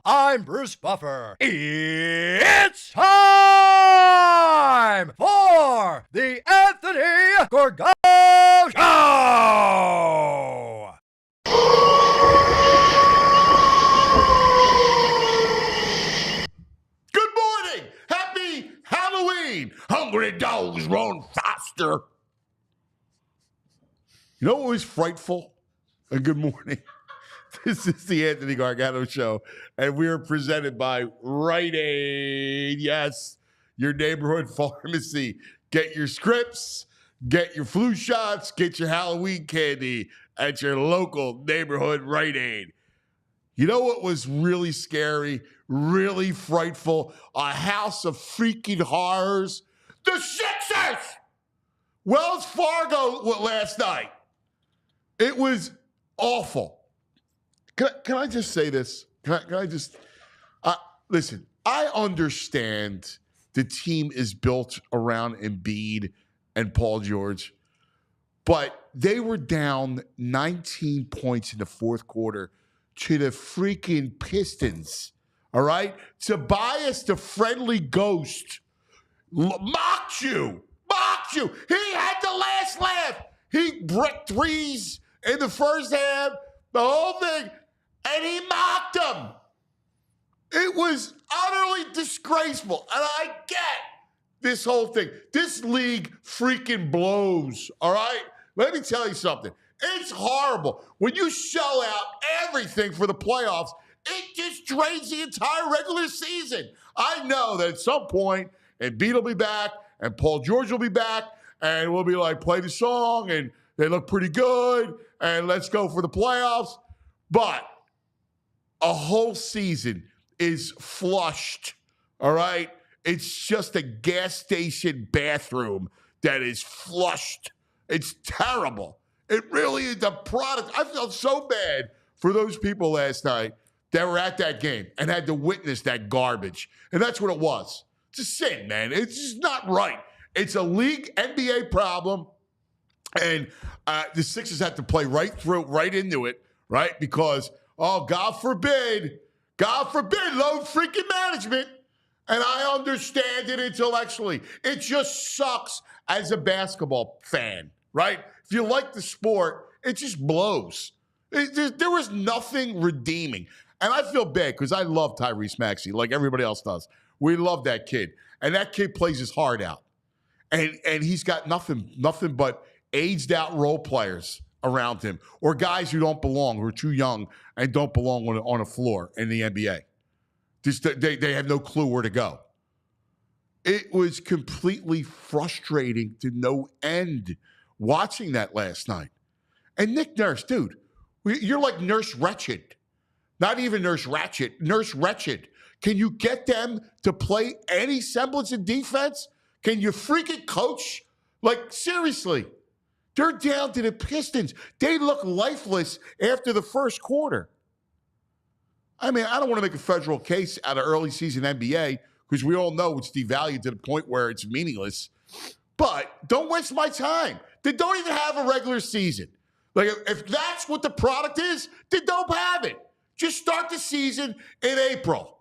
I'm Bruce Buffer. It's time for the Anthony Gorgo Show! Good morning! Happy Halloween! Hungry dogs run faster. You know what was frightful? And good morning. This is the Anthony Gargano Show, and we are presented by Rite Aid. Yes, your neighborhood pharmacy. Get your scripts, get your flu shots, get your Halloween candy at your local neighborhood Rite Aid. You know what was really scary, really frightful? A house of freaking horrors. The Sixers! Wells Fargo last night. It was awful. Can I just say this? Can I just listen? I understand the team is built around Embiid and Paul George, but they were down 19 points in the fourth quarter to the freaking Pistons. All right, Tobias, the friendly ghost, mocked you. He had the last laugh. He bricked threes in the first half, the whole thing. And he mocked them. It was utterly disgraceful. And I get this whole thing. This league freaking blows, all right? Let me tell you something. It's horrible. When you shell out everything for the playoffs, it just drains the entire regular season. I know that at some point, Embiid will be back, and Paul George will be back, and we'll be like, play the song, and they look pretty good, and let's go for the playoffs. But a whole season is flushed, all right? It's just a gas station bathroom that is flushed. It's terrible. It really is the product. I felt so bad for those people last night that were at that game and had to witness that garbage. And that's what it was. It's a sin, man. It's just not right. It's a league NBA problem, and the Sixers have to play right into it, right? Because God forbid, load freaking management. And I understand it intellectually. It just sucks as a basketball fan, right? If you like the sport, it just blows. There was nothing redeeming. And I feel bad because I love Tyrese Maxey like everybody else does. We love that kid. And that kid plays his heart out. And he's got nothing but aged out role players around him, or guys who don't belong, who are too young and don't belong on a floor in the NBA. Just they have no clue where to go. It was completely frustrating to no end watching that last night. And Nick Nurse, dude, you're like Nurse Wretched. Not even Nurse Ratchet, Nurse Wretched. Can you get them to play any semblance of defense? Can you freaking coach? Like, seriously. They're down to the Pistons. They look lifeless after the first quarter. I mean, I don't want to make a federal case out of early season NBA because we all know it's devalued to the point where it's meaningless. But don't waste my time. They don't even have a regular season. Like, if that's what the product is, then don't have it. Just start the season in April.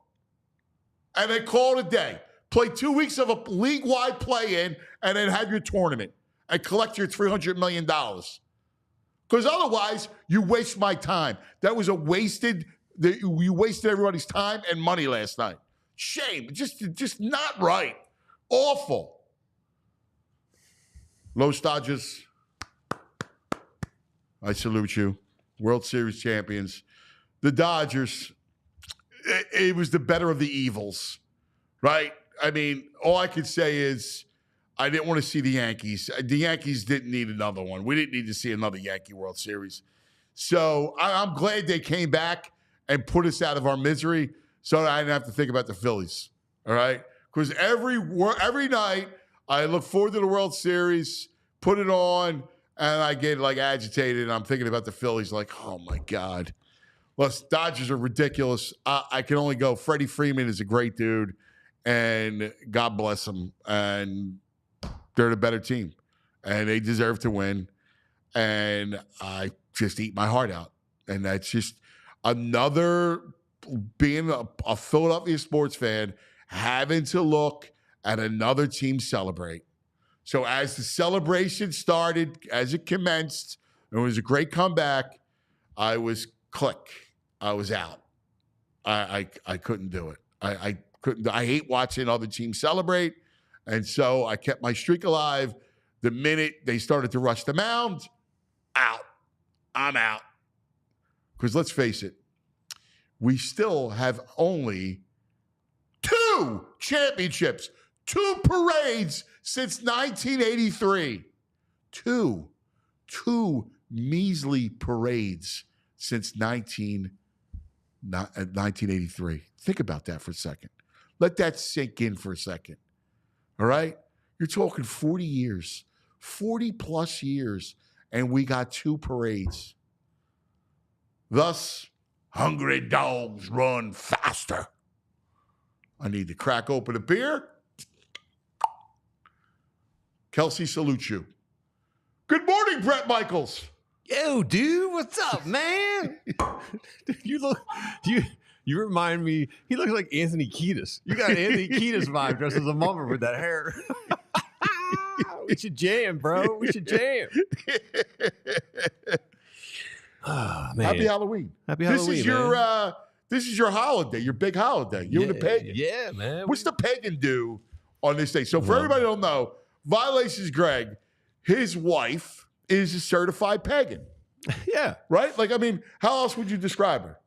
And then call it a day. Play 2 weeks of a league-wide play-in and then have your tournament and collect your $300 million. Because otherwise, you waste my time. That was you wasted everybody's time and money last night. Shame. Just not right. Awful. Los Dodgers, I salute you. World Series champions. The Dodgers, it was the better of the evils, right? I mean, all I could say is I didn't want to see the Yankees. The Yankees didn't need another one. We didn't need to see another Yankee World Series. So I'm glad they came back and put us out of our misery so that I didn't have to think about the Phillies, all right? Because every night I look forward to the World Series, put it on, and I get like agitated, and I'm thinking about the Phillies like, oh, my God. Well, Dodgers are ridiculous. I can only go. Freddie Freeman is a great dude, and God bless him. And they're the better team, and they deserve to win. And I just eat my heart out. And that's just another, being a Philadelphia sports fan, having to look at another team celebrate. So as the celebration started, as it commenced, it was a great comeback, I was click. I was out. I couldn't do it. I couldn't. I hate watching other teams celebrate. And so I kept my streak alive. The minute they started to rush the mound, out. I'm out. Because let's face it, we still have only 2 championships, 2 parades since 1983. 2 measly parades since 1983. Think about that for a second. Let that sink in for a second. All right? You're talking 40 years, 40 plus years, and we got 2 parades. Thus, hungry dogs run faster. I need to crack open a beer. Kelsey salutes you. Good morning, Brett Michaels. Yo, dude, what's up, man? Dude, you remind me, he looks like Anthony Kiedis. You got Anthony Kiedis vibe dressed as a mummer with that hair. We should jam, bro. We should jam. Oh, man. Happy Halloween. Happy Halloween, man. This is your holiday, your big holiday. You and the pagan. Yeah, man. What's the pagan do on this day? So for everybody who don't know, Violations Greg, his wife is a certified pagan. Yeah. Right? Like, I mean, how else would you describe her?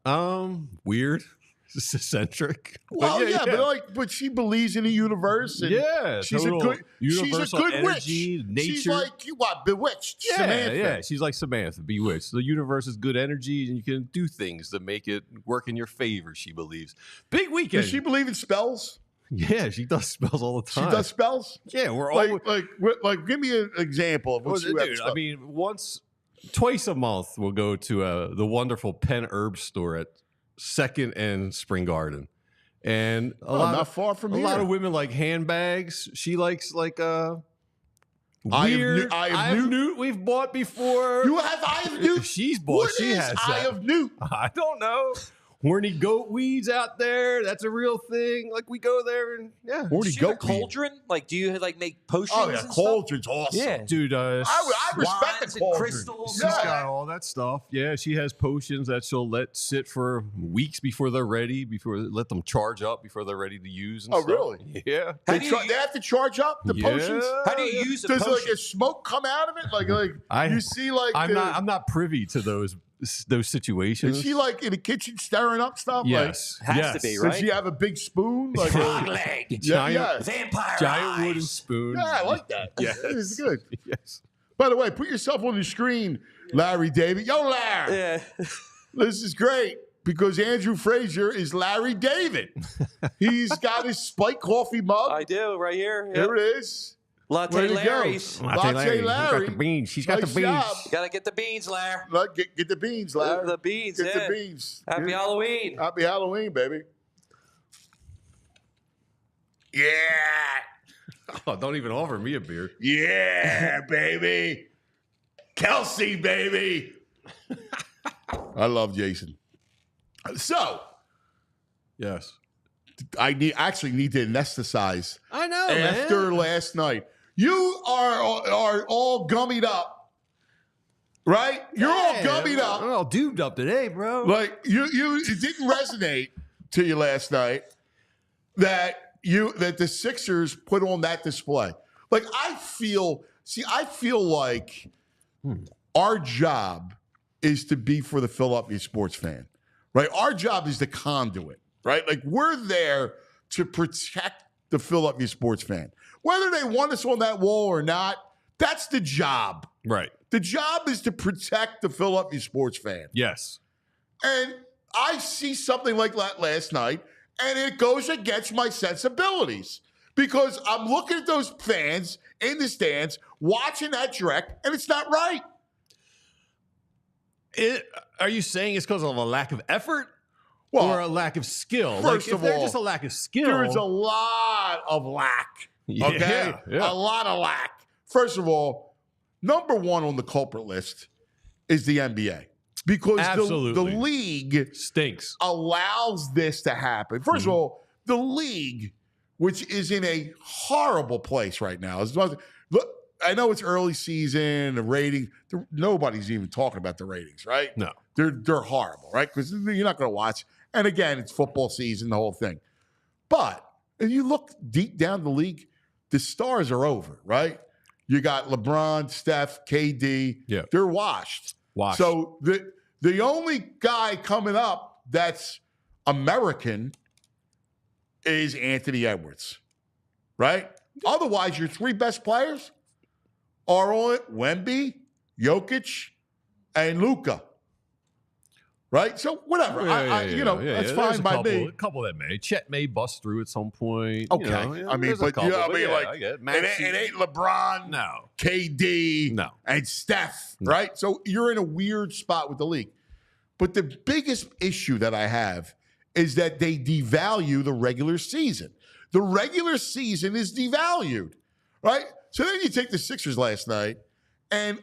Weird. Eccentric. Well, but she believes in the universe. And she's a good energy, witch. Nature. She's like, bewitched. Yeah, Samantha. yeah. She's like Samantha, bewitched. The universe is good energy, and you can do things to make it work in your favor, she believes. Big weekend. Does she believe in spells? Yeah, she does spells all the time. She does spells? Yeah, we're all like give me an example of what you have. I mean, twice a month, we'll go to the wonderful Penn Herb store at 2nd and Spring Garden. And not far from here. A lot of women like handbags. She likes weird Eye of Newt we've bought before. You have Eye of Newt? She's bought. What she is has Eye of Newt? I don't know. Horny goat weeds out there. That's a real thing. Like, we go there and Horny goat cauldron? Like, do you make potions? Oh yeah, cauldron's awesome. Yeah, dude. I respect the cauldron. Crystals. She's got all that stuff. Yeah, she has potions that she'll let sit for weeks before they're ready, let them charge up before they're ready to use. And stuff. Really? Yeah. They have to charge up the potions? How do you use a potion? potion? Does a smoke come out of it? You see I'm not privy to those situations. Is she in the kitchen stirring up stuff? Yes. Has to be, right? Does she have a big spoon? Frog leg. Vampire giant wooden eyes. spoon. Yeah, I like that. Yes. That is good. Yes. By the way, put yourself on the screen, Larry David. Yo, Larry. Yeah. This is great because Andrew Frazier is Larry David. He's got his Spike coffee mug. I do, right here. Yep. Here it is. Latte Larry's. Latte Larry. Got the beans. She's got Nice the beans. job. You gotta get the beans, Larry. Get the beans, Larry. The beans, Get the beans. Happy Halloween. Happy Halloween, baby. Yeah. Oh, don't even offer me a beer. Yeah, baby. Kelsey, baby. I love Jason. So, yes. I need to anesthetize. I know, after last night. You are all gummied up, right? You're all gummied up. I'm all duped up today, bro. Like it didn't resonate to you last night that the Sixers put on that display. Like I feel like our job is to be for the Philadelphia sports fan, right? Our job is the conduit, right? Like we're there to protect the Philadelphia sports fan. Whether they want us on that wall or not, that's the job. Right. The job is to protect the Philadelphia sports fan. Yes. And I see something like that last night, and it goes against my sensibilities because I'm looking at those fans in the stands watching that direct, and it's not right. Are you saying it's because of a lack of effort or a lack of skill? First of all, just a lack of skill. There's a lot of lack. Okay? Yeah. A lot of lack. First of all, number one on the culprit list is the NBA. Because the league stinks. Allows this to happen. First of all, the league, which is in a horrible place right now. Look, I know it's early season, the rating. Nobody's even talking about the ratings, right? No. They're horrible, right? Because you're not going to watch. And again, it's football season, the whole thing. But if you look deep down the league, the stars are over, right? You got LeBron, Steph, KD. Yeah. They're washed. So the only guy coming up that's American is Anthony Edwards, right? Otherwise, your three best players are on it: Wemby, Jokic, and Luka. Right? So whatever. That's fine by me. A couple that may. Chet may bust through at some point. Okay. I mean, it ain't LeBron, no, KD, no, and Steph, right? So you're in a weird spot with the league. But the biggest issue that I have is that they devalue the regular season. The regular season is devalued, right? So then you take the Sixers last night, and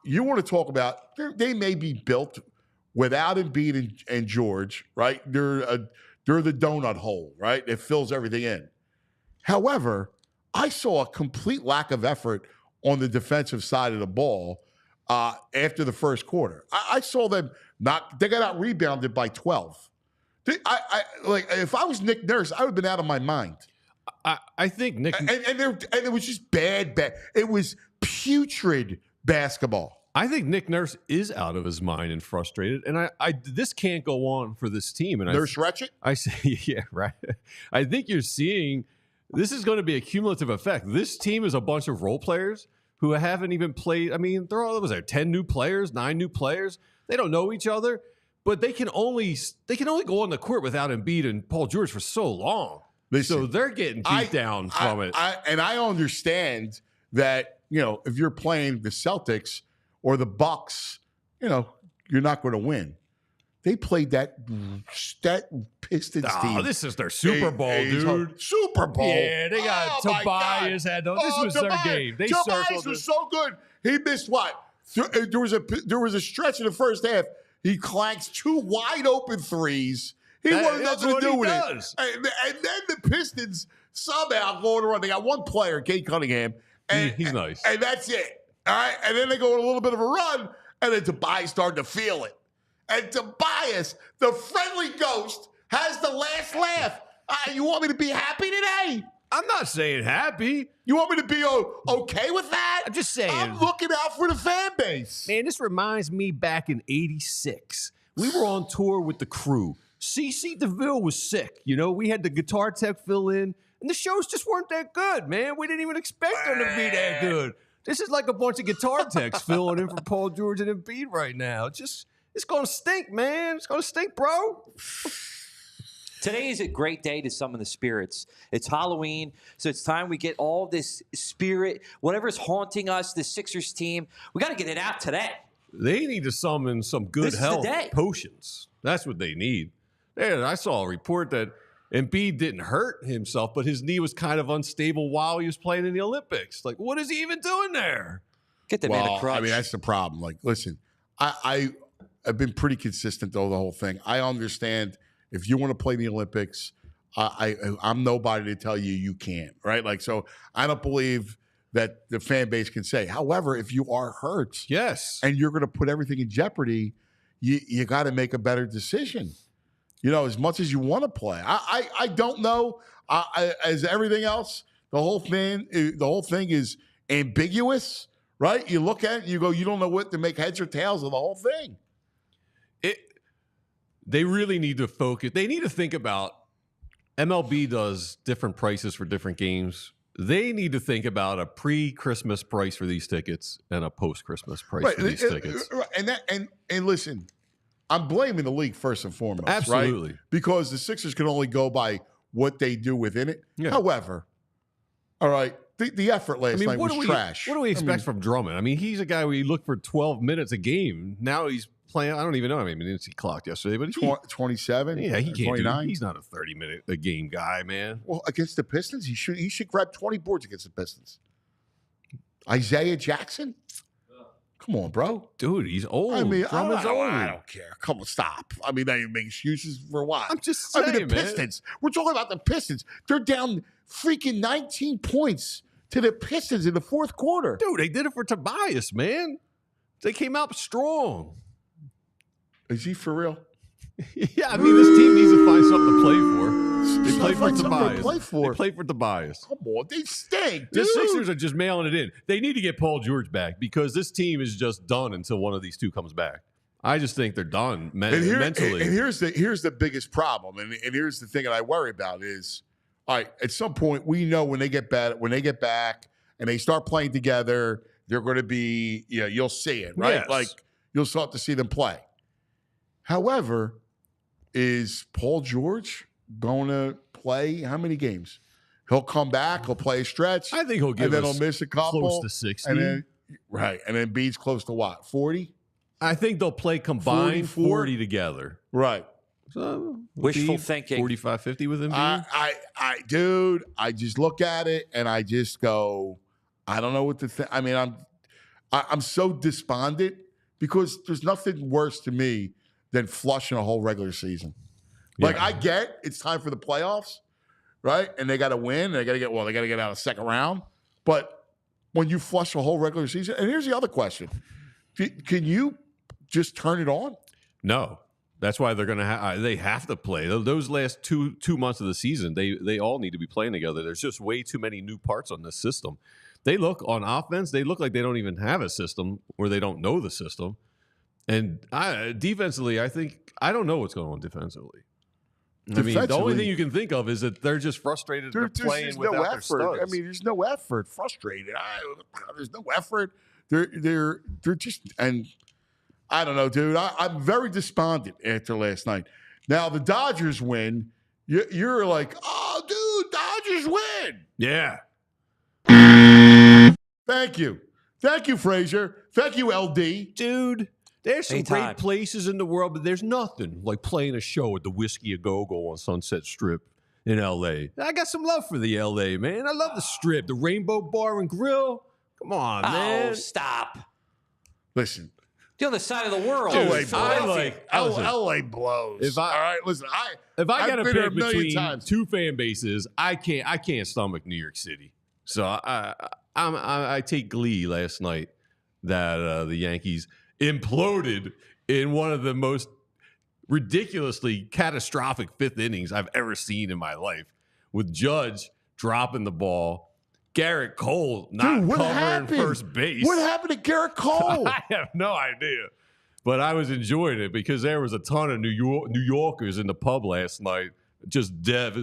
you want to talk about they may be built without Embiid and George, right? They're the donut hole, right? It fills everything in. However, I saw a complete lack of effort on the defensive side of the ball after the first quarter. I saw them they got out rebounded by 12. If I was Nick Nurse, I would have been out of my mind. I think Nick and it was just bad. It was putrid basketball. I think Nick Nurse is out of his mind and frustrated, and this can't go on for this team. And Nurse Ratchet? I say, yeah, right. I think you're seeing this is going to be a cumulative effect. This team is a bunch of role players who haven't even played. I mean, there are 10 new players, 9 new players. They don't know each other, but they can only go on the court without Embiid and Paul George for so long. Listen, so they're getting beat down from it. And I understand that if you're playing the Celtics or the Bucks, you're not going to win. They played that Pistons team. Oh, this is their Super Bowl, dude. Super Bowl. Yeah, they got Tobias had those. This was their game. Tobias was so good. He missed what? There was a stretch in the first half. He clanks 2 wide open threes. He wanted nothing to do with it. And then the Pistons somehow go on a run. They got one player, Kate Cunningham. And he's nice. And that's it. All right. And then they go on a little bit of a run, and then Tobias started to feel it. And Tobias, the friendly ghost, has the last laugh. You want me to be happy today? I'm not saying happy. You want me to be okay with that? I'm just saying. I'm looking out for the fan base. Man, this reminds me back in '86. We were on tour with the crew. CC DeVille was sick. We had the guitar tech fill in, and the shows just weren't that good, man. We didn't even expect them to be that good. This is like a bunch of guitar techs filling in for Paul George and Embiid right now. It's going to stink, man. It's going to stink, bro. Today is a great day to summon the spirits. It's Halloween, so it's time we get all this spirit, whatever's haunting us, the Sixers team, we got to get it out today. They need to summon some good health potions. That's what they need. And I saw a report that Embiid didn't hurt himself, but his knee was kind of unstable while he was playing in the Olympics. Like, what is he even doing there? Get the man a crutch. I mean, that's the problem. Like, listen, I've been pretty consistent, though, the whole thing. I understand if you want to play in the Olympics, I'm nobody to tell you can't, right? Like, so I don't believe that the fan base can say. However, if you are hurt, yes, and you're going to put everything in jeopardy, you got to make a better decision. As much as you want to play. I don't know. As everything else, the whole thing is ambiguous, right? You look at it, you go, you don't know what to make heads or tails of the whole thing. they really need to focus. They need to think about MLB does different prices for different games. They need to think about a pre-Christmas price for these tickets and a post-Christmas price for these tickets. And listen, I'm blaming the league first and foremost. Absolutely. Right? Because the Sixers can only go by what they do within it. Yeah. However, all right, the effort last night was trash. What do we expect from Drummond? I mean, he's a guy we look for 12 minutes a game. Now he's playing. I don't even know how many minutes he clocked yesterday, but 27. Yeah, he can't 29. He's not a 30-minute a game guy, man. Well, against the Pistons, he should grab 20 boards against the Pistons. Isaiah Jackson? Come on, bro. Dude, he's old. I mean, Drummond's old. I don't care. Come on, stop. I mean, they make excuses for what? I'm just saying, the Pistons. We're talking about the Pistons. They're down freaking 19 points to the Pistons in the fourth quarter. Dude, they did it for Tobias, man. They came out strong. Is he for real? Yeah, I mean, this team needs to find something to play for. They play for Find something to Tobias. play for. They play for Tobias. Come on, they stink, The dude. Sixers are just mailing it in. They need to get Paul George back because this team is just done until one of these two comes back. I just think they're done mentally. And here's the biggest problem, and here's the thing that I worry about is, all right, at some point we know when they get back and they start playing together, they're going to be, you'll see it, right? Yes. Like you'll start to see them play. However, is Paul George going to play how many games? He'll come back. He'll play a stretch. I think he'll give and then us he'll miss a couple. close to 60. And then, right. And then Bede's close to what? 40? I think they'll play combined 44? 40 together. Right. So Wishful thinking. 45, 50 with Embiid. Dude, I just look at it and I just go, I don't know what to think. I mean, I'm so despondent because there's nothing worse to me than flushing a whole regular season. Like I get it's time for the playoffs, right? And they got to win. And they got to get out of the second round. But when you flush a whole regular season, and here's the other question: can you just turn it on? No, that's why they're gonna. They have to play those last two months of the season. They all need to be playing together. There's just way too many new parts on this system. They look on offense. They look like they don't even have a system, or they don't know the system. And defensively, I don't know what's going on defensively. I mean, the only thing you can think of is that they're just frustrated. They're playing without their studs. I mean, there's no effort. Frustrated. There's no effort. They're just, and I don't know, dude. I'm very despondent after last night. Now the Dodgers win. You're like, oh, dude, Dodgers win. Yeah. Thank you, Frazier. Thank you, LD, Dude. There's some Anytime. great places in the world, but there's nothing like playing a show at the Whiskey A Go-Go on Sunset Strip in L.A. I got some love for the L.A., man. I love the Strip, the Rainbow Bar and Grill. Come on, man. Oh, stop. Listen. The other side of the world. LA Dude, blows. LA blows. All right, listen. If I got to been there pick a million between times. two fan bases, I can't stomach New York City. So I take glee last night that the Yankees imploded in one of the most ridiculously catastrophic fifth innings I've ever seen in my life, with Judge dropping the ball, Garrett Cole not covering first base. What happened to Garrett Cole? I have no idea. But I was enjoying it because there was a ton of New Yorkers in the pub last night, just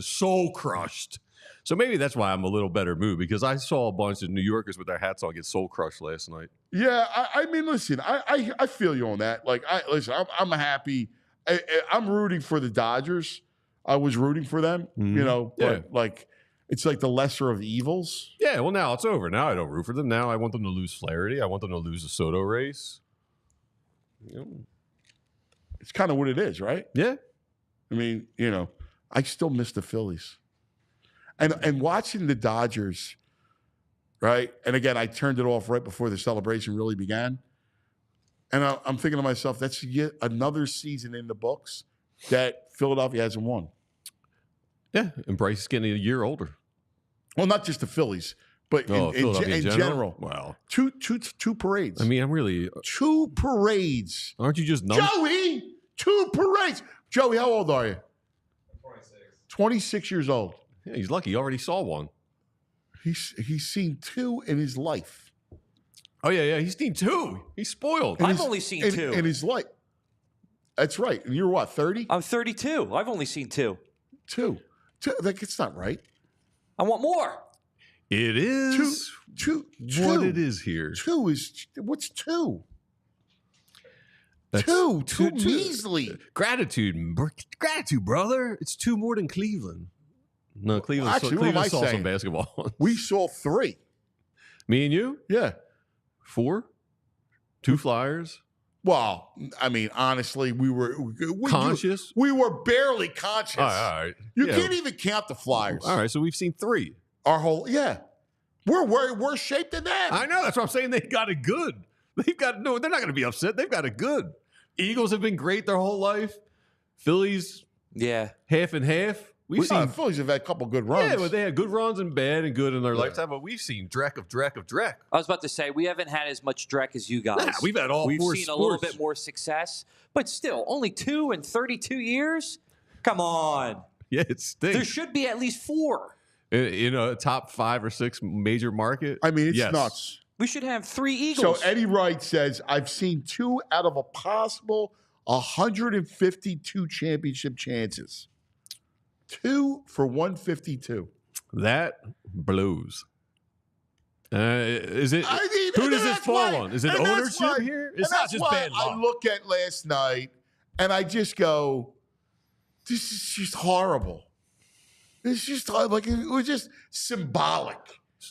soul crushed. So maybe that's why I'm a little better mood, because I saw a bunch of New Yorkers with their hats on get soul crushed last night. Yeah, I mean, listen, I feel you on that. Like, I'm happy. I'm rooting for the Dodgers. I was rooting for them, but like, it's like the lesser of evils. Yeah, well, now it's over. Now I don't root for them. Now I want them to lose Flaherty. I want them to lose the Soto race. It's kind of what it is, right? Yeah. I mean, I still miss the Phillies. And watching the Dodgers, right? And again, I turned it off right before the celebration really began. And I'm thinking to myself, that's yet another season in the books that Philadelphia hasn't won. Yeah, and Bryce is getting a year older. Well, not just the Phillies, but in general. Wow. Two parades. I mean, I'm really... 2 parades. Aren't you just... Joey! 2 parades. Joey, how old are you? 26. 26 years old. Yeah, he's lucky. He already saw one. He's seen 2 in his life. Oh, yeah. He's seen 2. He's spoiled. I've only seen 2. In his life. That's right. And you're what, 30? I'm 32. I've only seen 2. 2. Like, it's not right. I want more. It is Two. what it is here. 2 is, what's 2? That's Two measly. Gratitude, brother. It's 2 more than Cleveland. No, Cleveland. Actually, what am I Cleveland saw saying? some basketball. We saw 3. Me and you, Yeah. 4, 2 Flyers. Well, I mean, honestly, we were Conscious. We were barely conscious. All right. You Yeah. can't even count the Flyers. All right, so we've seen 3. Our whole we're worse shape than them. I know. That's what I'm saying. They got it good. They've got no. They're not going to be upset. They've got it good. Eagles have been great their whole life. Phillies, Yeah. half and half. We've seen. Phillies have had a couple good runs. Yeah, but they had good runs and bad and good in their lifetime. But we've seen Drek of Drek of Drek. I was about to say, we haven't had as much Drek as you guys. Nah, we've had all We've 4 seen sports. a little bit more success, but still, only 2 in 32 years? Come on. Yeah, it stinks. There should be at least 4. In a top 5 or 6 major market. I mean, it's yes. nuts. We should have 3 So Eagles. Eddie Wright says, I've seen 2 out of a possible 152 championship chances. 2 for 152. That blows. Is it? I mean, who and does it that's fall why- on? Is it and that's ownership why- here? and It's not that's just why bad luck. I look at last night and I just go, this is just horrible. It's just like it was just symbolic.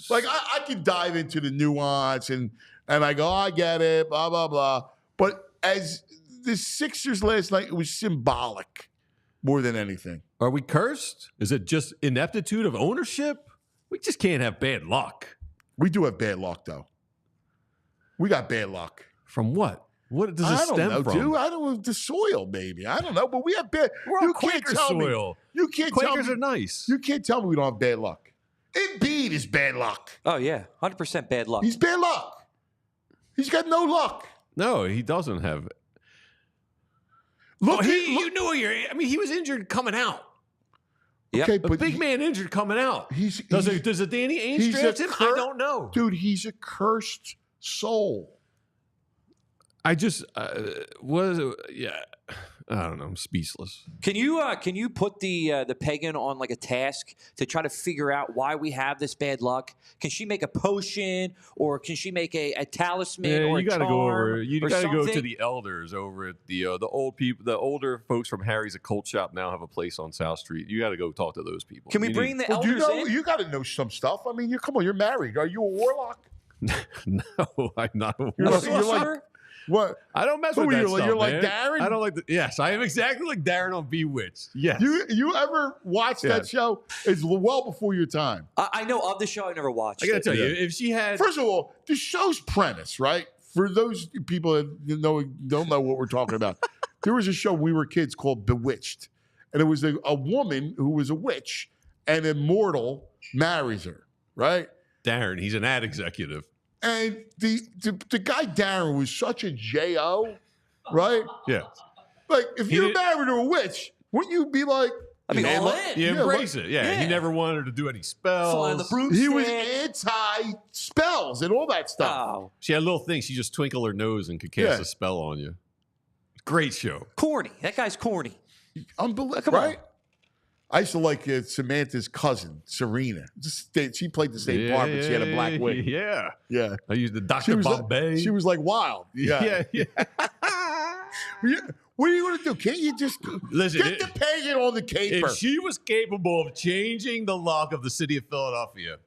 Like I could dive into the nuance and I go, I get it, blah blah blah. But as the Sixers last night, it was symbolic more than anything. Are we cursed? Is it just ineptitude of ownership? We just can't have bad luck. We do have bad luck though. We got bad luck. From what? What does it I don't stem know, from? dude. I don't know, the soil, maybe. I don't know, but we have bad. We're on You can't Quaker tell me. soil. You can't tell Quakers me. are nice. You can't tell me we don't have bad luck. Embiid is bad luck. Oh, yeah. 100% bad luck. He's bad luck. He's got no luck. No, he doesn't have it. Look, You knew I mean, he was injured coming out. Yep. okay, A but big man injured coming out. He's Does a Danny Ainge he's a draft him? I don't know. dude. He's a cursed soul. I just yeah. I don't know. I'm speechless. Can you put the pagan on like a task to try to figure out why we have this bad luck? Can she make a potion, or can she make a talisman, Yeah, or you a got to charm, go over. You or got to go to something? the elders over at the old people. The older folks from Harry's Occult Shop now have a place on South Street. You got to go talk to those people. Can we You bring the Well, you elders know, in? you got to know some stuff. I mean, come on. You're married. Are you a warlock? No, I'm not. You're A like- sorcerer? What? I don't mess Who with are that you, stuff, you're like man. Darren? I don't like the. Yes, I am exactly like Darren on Bewitched. Yes. You ever watched Yeah. that show? It's well before your time. I know of the show. I never watched I got to it. tell you, Yeah. if she had, First of all, the show's premise, right? For those people that don't know what we're talking about, there was a show when we were kids called Bewitched, and it was a woman who was a witch, and a mortal marries her, right? Darren, he's an ad executive. And the guy Darren was such a J.O., right? Yeah, Like if He you're did- married to a witch, wouldn't you be like? I mean, all in. you Yeah, embrace it. Yeah, yeah. he never wanted her to do any spells. Flying the broomstick. He was anti-spells and all that stuff. Oh, She had a little thing. She just twinkle her nose and could cast Yeah. a spell on you. Great show. corny. That guy's corny. Unbelievable, Come on. right? I used to like Samantha's cousin, Serena. She played the same part, but she had a black wig. Yeah. Yeah. I used the She Dr. was, Bombay. she was like wild. Yeah. yeah. What are you going to do? Can't you just Listen, get the pagan on the caper? if she was capable of changing the luck of the city of Philadelphia,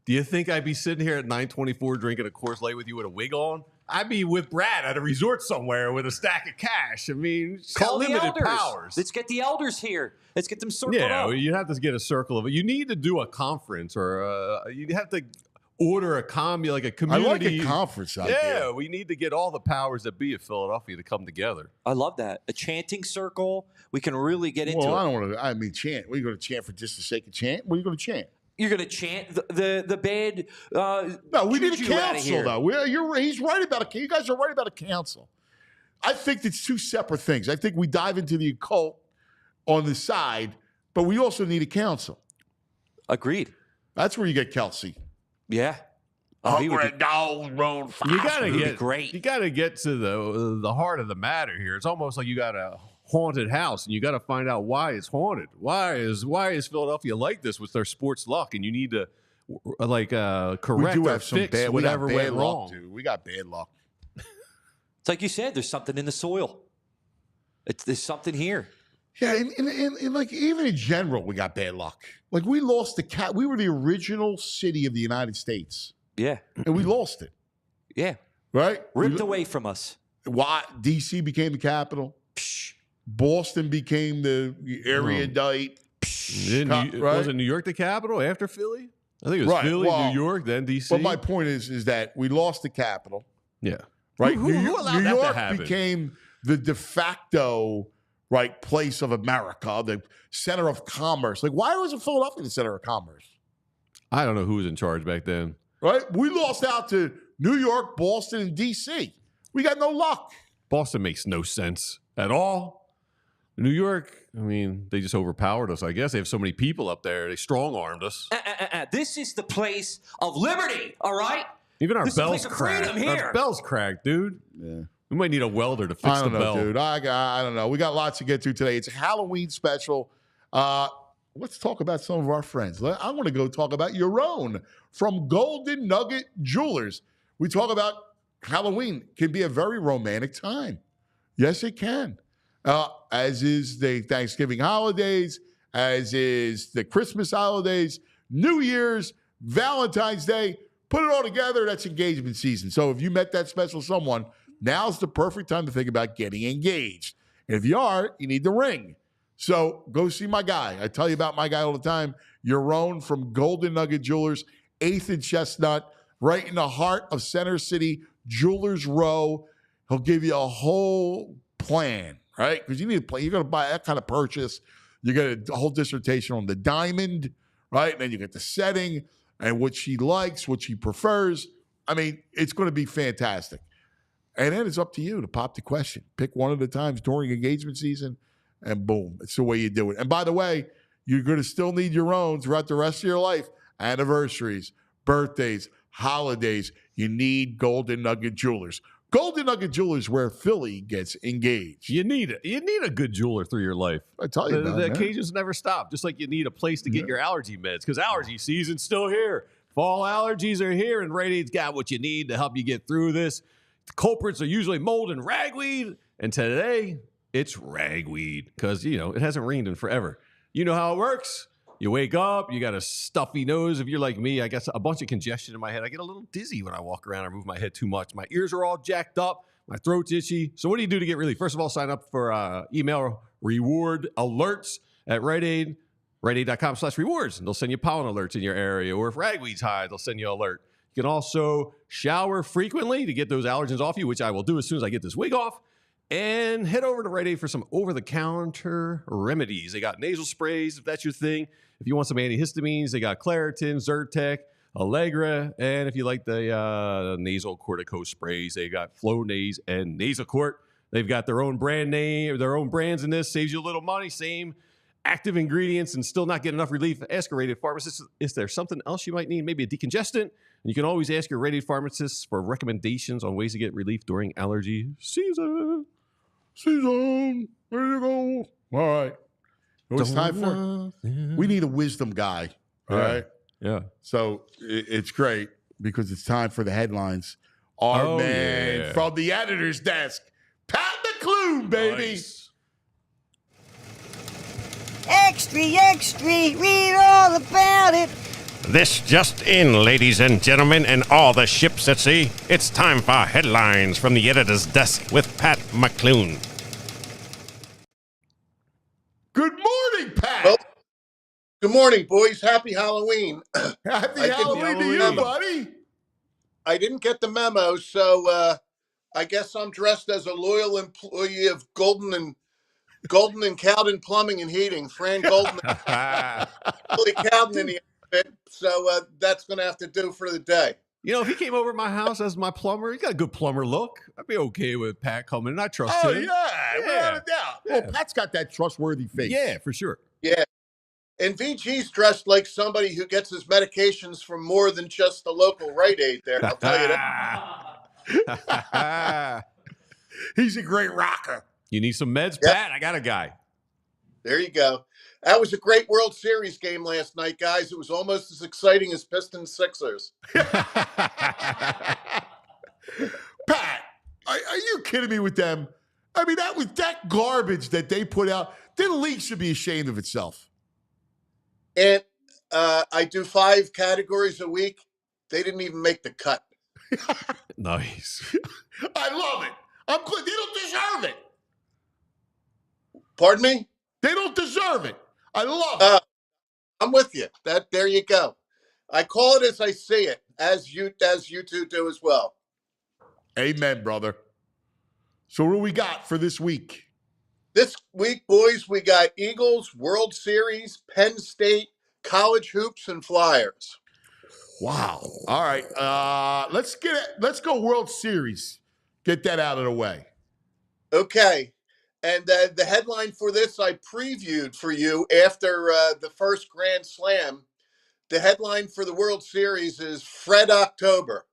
do you think I'd be sitting here at 9:24 drinking a Coors Light with you with a wig on? I'd be with Brad at a resort somewhere with a stack of cash. I mean, she's got Call the limited elders. powers. Let's get the elders here. Let's get them circled Yeah, up. well, you have to get a circle of it. You need to do a conference, or you have to order a like a I community. like a conference idea. Yeah, we need to get all the powers that be of Philadelphia to come together. I love that. A chanting circle. We can really get into Well, I it. don't want to. I mean, chant. What are you going to chant for just the sake of chant? What are you going to chant? You're going to chant the bad. No, we need a juju outta council, here. though. He's right about you guys are right about a council. I think it's two separate things. I think we dive into the occult on the side, but we also need a council. Agreed. That's where you get Kelsey. Yeah. Hungry dogs roll fast. You gotta would be get great. You gotta get to the heart of the matter here. It's almost like you got a haunted house, and you got to find out why it's haunted. Why is Philadelphia like this with their sports luck? And you need to correct or fix whatever went wrong. Dude. We got bad luck. It's like you said, there's something in the soil. There's something here. Yeah, and like even in general, we got bad luck. Like we lost we were the original city of the United States. Yeah. And we lost it. Yeah. Right? Ripped away from us. Why DC became the capital. Psh. Boston became the erudite. Wasn't New York the capital after Philly? I think it was Philly, New York, then DC. But my point is that we lost the capital. Yeah. Right? Who allowed New that York to happen? became the de facto place of America, the center of commerce. Like, why wasn't Philadelphia the center of commerce? I don't know who was in charge back then. Right? We lost out to New York, Boston, and DC. We got no luck. Boston makes no sense at all. New York, I mean, they just overpowered us, I guess. They have so many people up there. They strong-armed us. This is the place of liberty, all right? Even our this bell's is the place cracked. of freedom here. Our bell's cracked, dude. Yeah. We might need a welder to fix I don't the know, bell. dude. I don't know. We got lots to get to today. It's a Halloween special. Let's talk about some of our friends. I want to go talk about your own from Golden Nugget Jewelers. We talk about Halloween can be a very romantic time. Yes, it can. As is the Thanksgiving holidays, as is the Christmas holidays, New Year's, Valentine's Day. Put it all together, that's engagement season. So if you met that special someone, now's the perfect time to think about getting engaged. And if you are, you need the ring. So go see my guy. I tell you about my guy all the time. Yaron from Golden Nugget Jewelers, 8th and Chestnut, right in the heart of Center City, Jewelers Row. He'll give you a whole plan, right? Because you need a plan. You're going to buy that kind of purchase. You get a whole dissertation on the diamond, right? And then you get the setting and what she likes, what she prefers. I mean, it's going to be fantastic. And then it's up to you to pop the question. Pick one of the times during engagement season, and boom, it's the way you do it. And by the way, you're going to still need your own throughout the rest of your life. Anniversaries, birthdays, holidays, you need Golden Nugget Jewelers. Golden Nugget Jewelers, where Philly gets engaged. You need it. You need a good jeweler through your life. I tell you, the occasions never stop. Just like you need a place to get your allergy meds, because allergy season's still here. Fall allergies are here, and Rite Aid's got what you need to help you get through this. The culprits are usually mold and ragweed, and today it's ragweed because, it hasn't rained in forever. You know how it works. You wake up, you got a stuffy nose. If you're like me, I got a bunch of congestion in my head. I get a little dizzy when I walk around or move my head too much. My ears are all jacked up. My throat's itchy. So what do you do to get relief? First of all, sign up for email reward alerts at Rite Aid, riteaid.com/rewards. And they'll send you pollen alerts in your area. Or if ragweed's high, they'll send you an alert. You can also shower frequently to get those allergens off you, which I will do as soon as I get this wig off. And head over to Rite Aid for some over-the-counter remedies. They got nasal sprays, if that's your thing. If you want some antihistamines, they got Claritin, Zyrtec, Allegra. And if you like the nasal cortico sprays, they got Flonase and Nasacort. They've got their own brand name, their own brands in this. Saves you a little money, same active ingredients, and still not get enough relief. Ask a Rite Aid pharmacist. Is there something else you might need? Maybe a decongestant? And you can always ask your Rite Aid pharmacist for recommendations on ways to get relief during allergy season. There you go. All right. It's time for we need a wisdom guy. All right. Yeah. So it's great because it's time for the headlines. Our man from the editor's desk, Pat McLoone, baby. Nice. Extra, extra, read all about it. This just in, ladies and gentlemen, and all the ships at sea. It's time for headlines from the editor's desk with Pat McLoone. Good morning, Pat. Well, good morning, boys. Happy Halloween. Happy Halloween to you, buddy. I didn't get the memo, so I guess I'm dressed as a loyal employee of Golden and Cowden Plumbing and Heating. Fran Golden and Billy Cowden in the outfit. So that's going to have to do for the day. If he came over to my house as my plumber, he got a good plumber look. I'd be okay with Pat coming in. I trust him. Yeah, without a doubt. Yeah. Well, Pat's got that trustworthy face. Yeah, for sure. Yeah. And VG's dressed like somebody who gets his medications from more than just the local Rite Aid there. I'll tell you that. He's a great rocker. You need some meds, Yep. Pat? I got a guy. There you go. That was a great World Series game last night, guys. It was almost as exciting as Pistons Sixers. Pat, are you kidding me with them? I mean, that garbage that they put out. The league should be ashamed of itself. And I do 5 categories a week. They didn't even make the cut. Nice. I love it. I'm glad they don't deserve it. Pardon me? They don't deserve it. I love it. I'm with you. There you go. I call it as I see it, as you two do as well. Amen, brother. So what do we got for this week? This week, boys, we got Eagles, World Series, Penn State, college hoops, and Flyers. Wow. All right. Let's go World Series. Get that out of the way. Okay. And the headline for this I previewed for you after the first Grand Slam. The headline for the World Series is Fred October.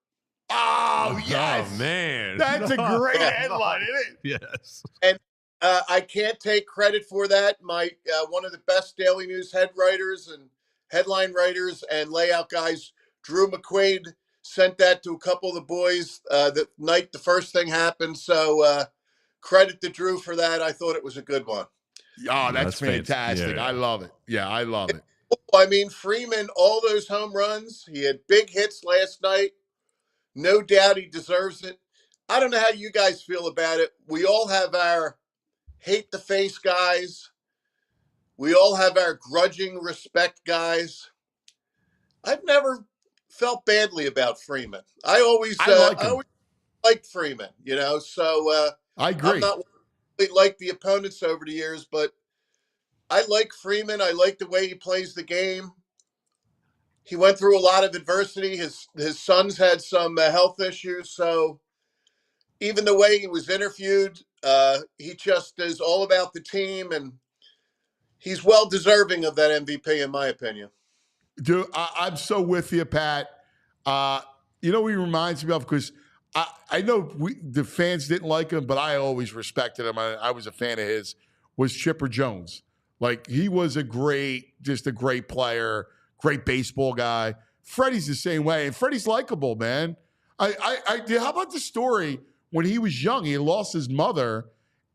Oh, yes. Oh, man. That's a great headline, isn't it? Yes. And I can't take credit for that. My one of the best Daily News head writers and headline writers and layout guys, Drew McQuaid, sent that to a couple of the boys the night the first thing happened. So credit to Drew for that. I thought it was a good one. Oh, that's fantastic. Yeah. I love it. Yeah, I love it. I mean, Freeman, all those home runs. He had big hits last night. No doubt he deserves it. I don't know how you guys feel about it. We all have our hate the face guys. We all have our grudging respect guys. I've never felt badly about Freeman. I always liked Freeman, you know. So I agree. I'm not really like the opponents over the years, but I like Freeman. I like the way he plays the game. He went through a lot of adversity. His sons had some health issues, so even the way he was interviewed, he just is all about the team, and he's well deserving of that MVP, in my opinion. Dude, I'm so with you, Pat. You know what he reminds me of? Because I know the fans didn't like him, but I always respected him. I was a fan of his, was Chipper Jones. Like, he was just a great player, great baseball guy. Freddie's the same way, and Freddie's likable, man. How about the story when he was young? He lost his mother,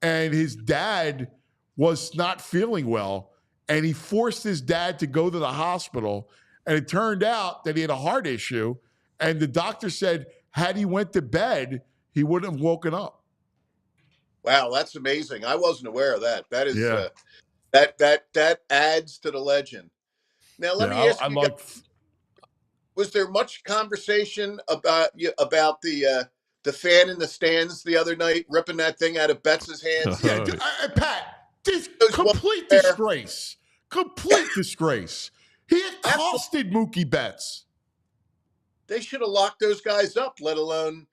and his dad was not feeling well, and he forced his dad to go to the hospital, and it turned out that he had a heart issue, and the doctor said had he went to bed, he wouldn't have woken up. Wow, that's amazing. I wasn't aware of that. That is that adds to the legend. Now, let me ask you guys, was there much conversation about the fan in the stands the other night ripping that thing out of Betts' hands? Yeah, Pat, this complete disgrace. Complete disgrace. He accosted Mookie Betts. They should have locked those guys up, let alone.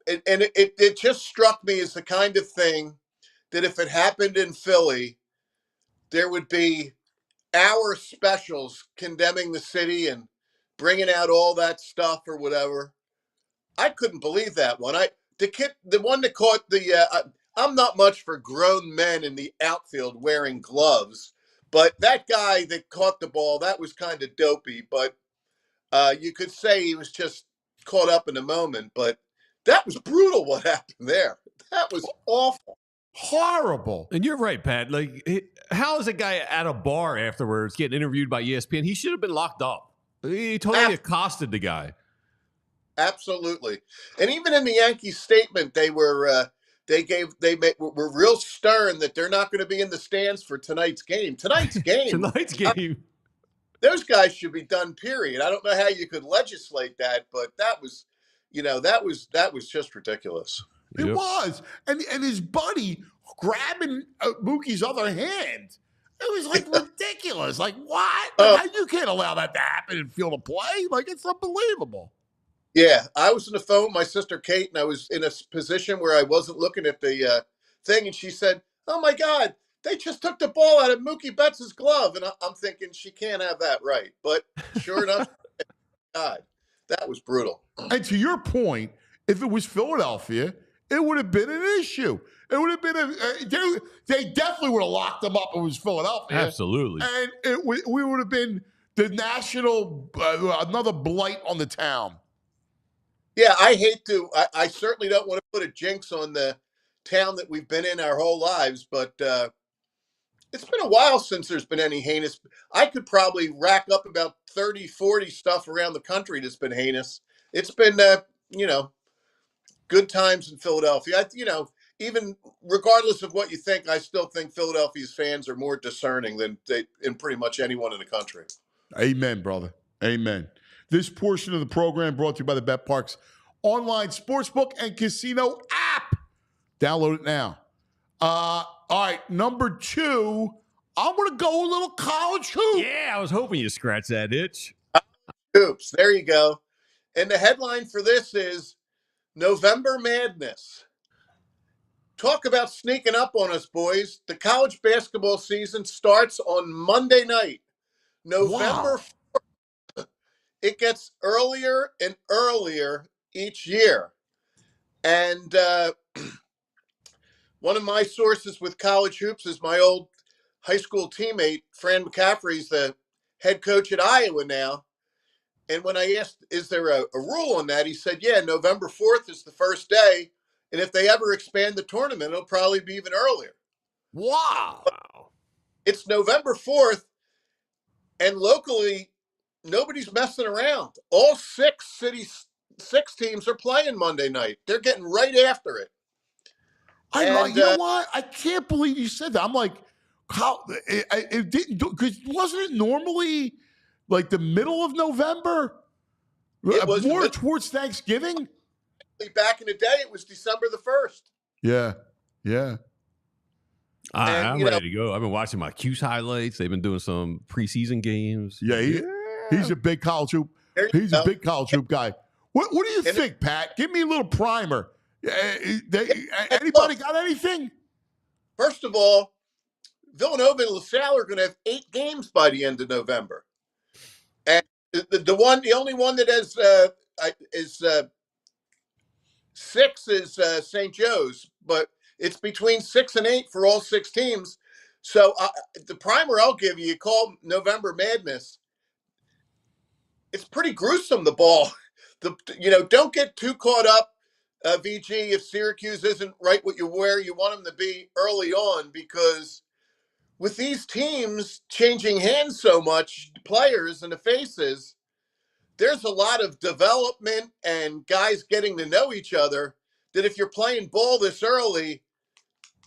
And it just struck me as the kind of thing that if it happened in Philly, there would be hour specials condemning the city and bringing out all that stuff or whatever. I couldn't believe that one. The one that caught I'm not much for grown men in the outfield wearing gloves, but that guy that caught the ball, that was kind of dopey. But you could say he was just caught up in the moment. But that was brutal what happened there. That was awful. Horrible. And you're right, Pat. Like, how is a guy at a bar afterwards getting interviewed by ESPN? He should have been locked up. He totally accosted the guy. Absolutely. And even in the Yankees statement, they were real stern that they're not going to be in the stands for tonight's game. Tonight's game. Those guys should be done, period. I don't know how you could legislate that, but that was just ridiculous. It was. And his buddy grabbing Mookie's other hand. It was like ridiculous. Like, what? You can't allow that to happen in field of play. Like, it's unbelievable. Yeah, I was on the phone with my sister Kate, and I was in a position where I wasn't looking at the thing, and she said, "Oh my God, They just took the ball out of Mookie Betts' glove, and I'm thinking she can't have that right. But sure enough, God, that was brutal. And to your point, if it was Philadelphia, it would have been an issue. It would have been they definitely would have locked them up if it was Philadelphia. Absolutely. And we would have been the national, another blight on the town. Yeah, I certainly don't want to put a jinx on the town that we've been in our whole lives, but it's been a while since there's been any heinous. I could probably rack up about 30, 40 stuff around the country that's been heinous. It's been, good times in Philadelphia. Even regardless of what you think, I still think Philadelphia's fans are more discerning than in pretty much anyone in the country. Amen, brother. Amen. This portion of the program brought to you by the BetParks online sportsbook and casino app. Download it now. All right, number 2, I'm going to go a little college hoop. Yeah, I was hoping you'd scratch that itch. Hoops, there you go. And the headline for this is November Madness. Talk about sneaking up on us, boys. The college basketball season starts on Monday night, November 4th. It gets earlier and earlier each year. And one of my sources with college hoops is my old high school teammate, Fran McCaffrey's the head coach at Iowa now. And when I asked, is there a rule on that? He said, yeah, November 4th is the first day. And if they ever expand the tournament, it'll probably be even earlier. Wow. It's November 4th. And locally, nobody's messing around. All 6 teams are playing Monday night. They're getting right after it. You know what? I can't believe you said that. I'm like, how it didn't do, because wasn't it normally like the middle of November? It was more towards Thanksgiving. Back in the day, it was December the 1st. Yeah. I'm ready to go. I've been watching my Q's highlights. They've been doing some preseason games. Yeah, he's a big college hoop. He's a big college hoop guy. What do you think, Pat? Give me a little primer. Anybody got anything? First of all, Villanova and LaSalle are going to have 8 games by the end of November, and the only one that has is 6 is St. Joe's, but it's between 6 and 8 for all 6 teams. So the primer I'll give you, you call November Madness. It's pretty gruesome. The ball, don't get too caught up. VG, if Syracuse isn't right where you want them to be early on, because with these teams changing hands so much, players and the faces, there's a lot of development and guys getting to know each other that if you're playing ball this early,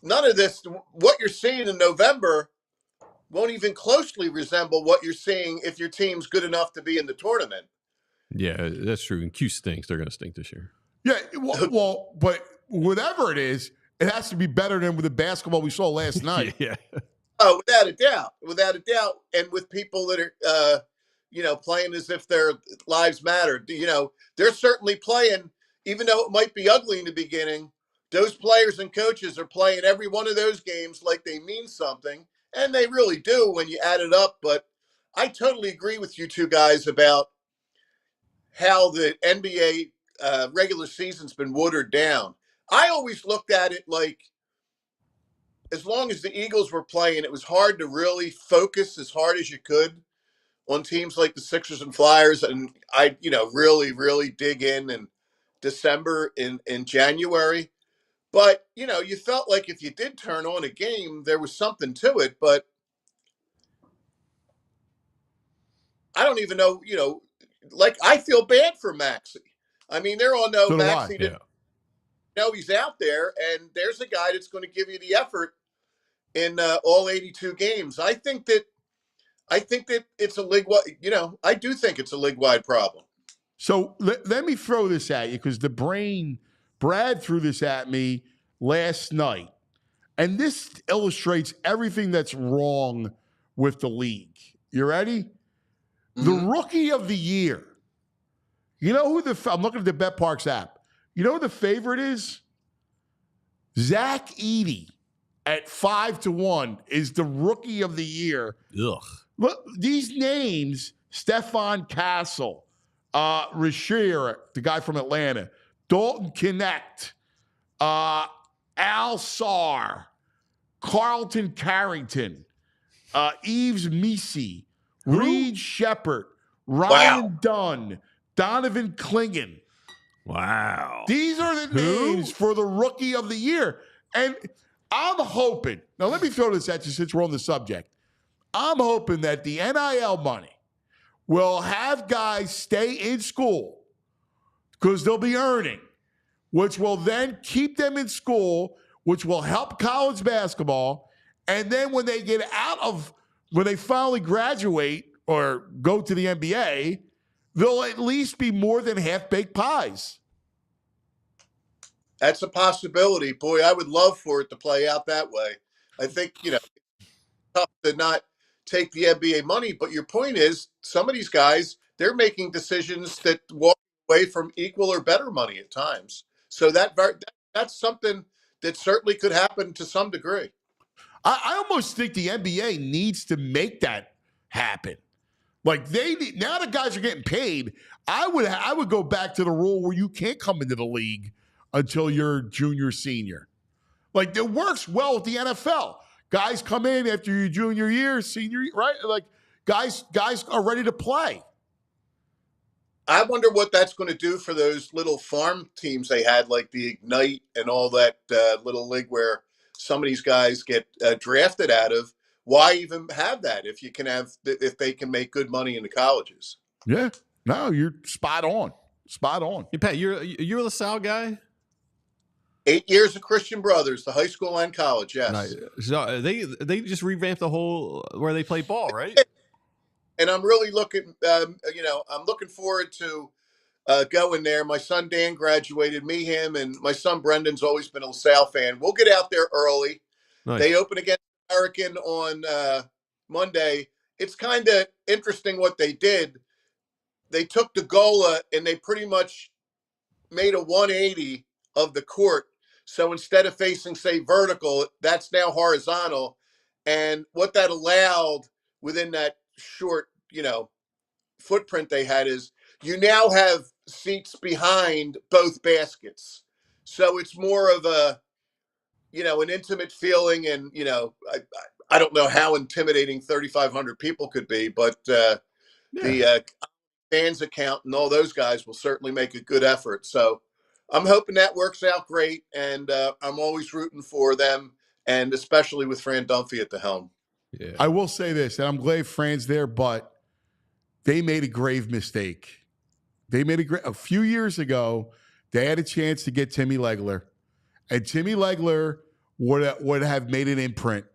none of this, what you're seeing in November won't even closely resemble what you're seeing if your team's good enough to be in the tournament. Yeah, that's true. And Q stinks. They're going to stink this year. Yeah, well, but whatever it is, it has to be better than with the basketball we saw last night. Yeah. Oh, without a doubt. And with people that are, playing as if their lives matter. They're certainly playing, even though it might be ugly in the beginning, those players and coaches are playing every one of those games like they mean something. And they really do when you add it up. But I totally agree with you two guys about how the NBA regular season's been watered down. I always looked at it like, as long as the Eagles were playing, it was hard to really focus as hard as you could on teams like the Sixers and Flyers. And I, really, really dig in December and January. But, you felt like if you did turn on a game, there was something to it. But I don't even know, I feel bad for Maxey. I mean, they're all know Maxey didn't know he's out there, and there's a guy that's going to give you the effort in all 82 games. I think that it's a league-wide, I do think it's a league-wide problem. So let me throw this at you, because Brad threw this at me last night, and this illustrates everything that's wrong with the league. You ready? Mm-hmm. The rookie of the year. You know who I'm looking at the BetParks app. You know who the favorite is? Zach Edey. at 5-1 is the rookie of the year. Ugh. Look, these names: Stephon Castle, Rasheer, the guy from Atlanta, Dalton Knecht, Al Sarr, Carlton Carrington, Eves Misi, Reed Shepard, Ryan Dunn, Donovan Clingan. Wow. These are the names for the rookie of the year. And I'm hoping, now let me throw this at you since we're on the subject. I'm hoping that the NIL money will have guys stay in school because they'll be earning, which will then keep them in school, which will help college basketball. And then when they get when they finally graduate or go to the NBA, they'll at least be more than half-baked pies. That's a possibility. Boy, I would love for it to play out that way. I think, it's tough to not take the NBA money. But your point is, some of these guys, they're making decisions that walk away from equal or better money at times. So that's something that certainly could happen to some degree. I almost think the NBA needs to make that happen. Like now the guys are getting paid. I would go back to the rule where you can't come into the league until you're junior, senior. Like it works well with the NFL. Guys come in after your junior year, senior year, right? Like guys are ready to play. I wonder what that's going to do for those little farm teams they had, like the Ignite and all that little league where some of these guys get drafted out of. Why even have that if they can make good money in the colleges? Yeah, no, you're spot on. Spot on. Hey, Pat, you're a LaSalle guy? 8 years of Christian Brothers, the high school and college, yes. Nice. So they just revamped the whole where they play ball, right? And I'm really looking, I'm looking forward to going there. My son Dan graduated, him, and my son Brendan's always been a LaSalle fan. We'll get out there early. Nice. They open against American on Monday. It's kind of interesting what they did. They took the gola and they pretty much made a 180 of the court. So instead of facing, say, vertical, that's now horizontal. And what that allowed within that short, footprint they had is you now have seats behind both baskets. So it's more of a, an intimate feeling. And, I don't know how intimidating 3,500 people could be, but the fans account and all those guys will certainly make a good effort. So I'm hoping that works out great. And I'm always rooting for them, and especially with Fran Dunphy at the helm. Yeah. I will say this, and I'm glad Fran's there, but they made a grave mistake. A few years ago, they had a chance to get Timmy Legler, and Timmy Legler would have made an imprint.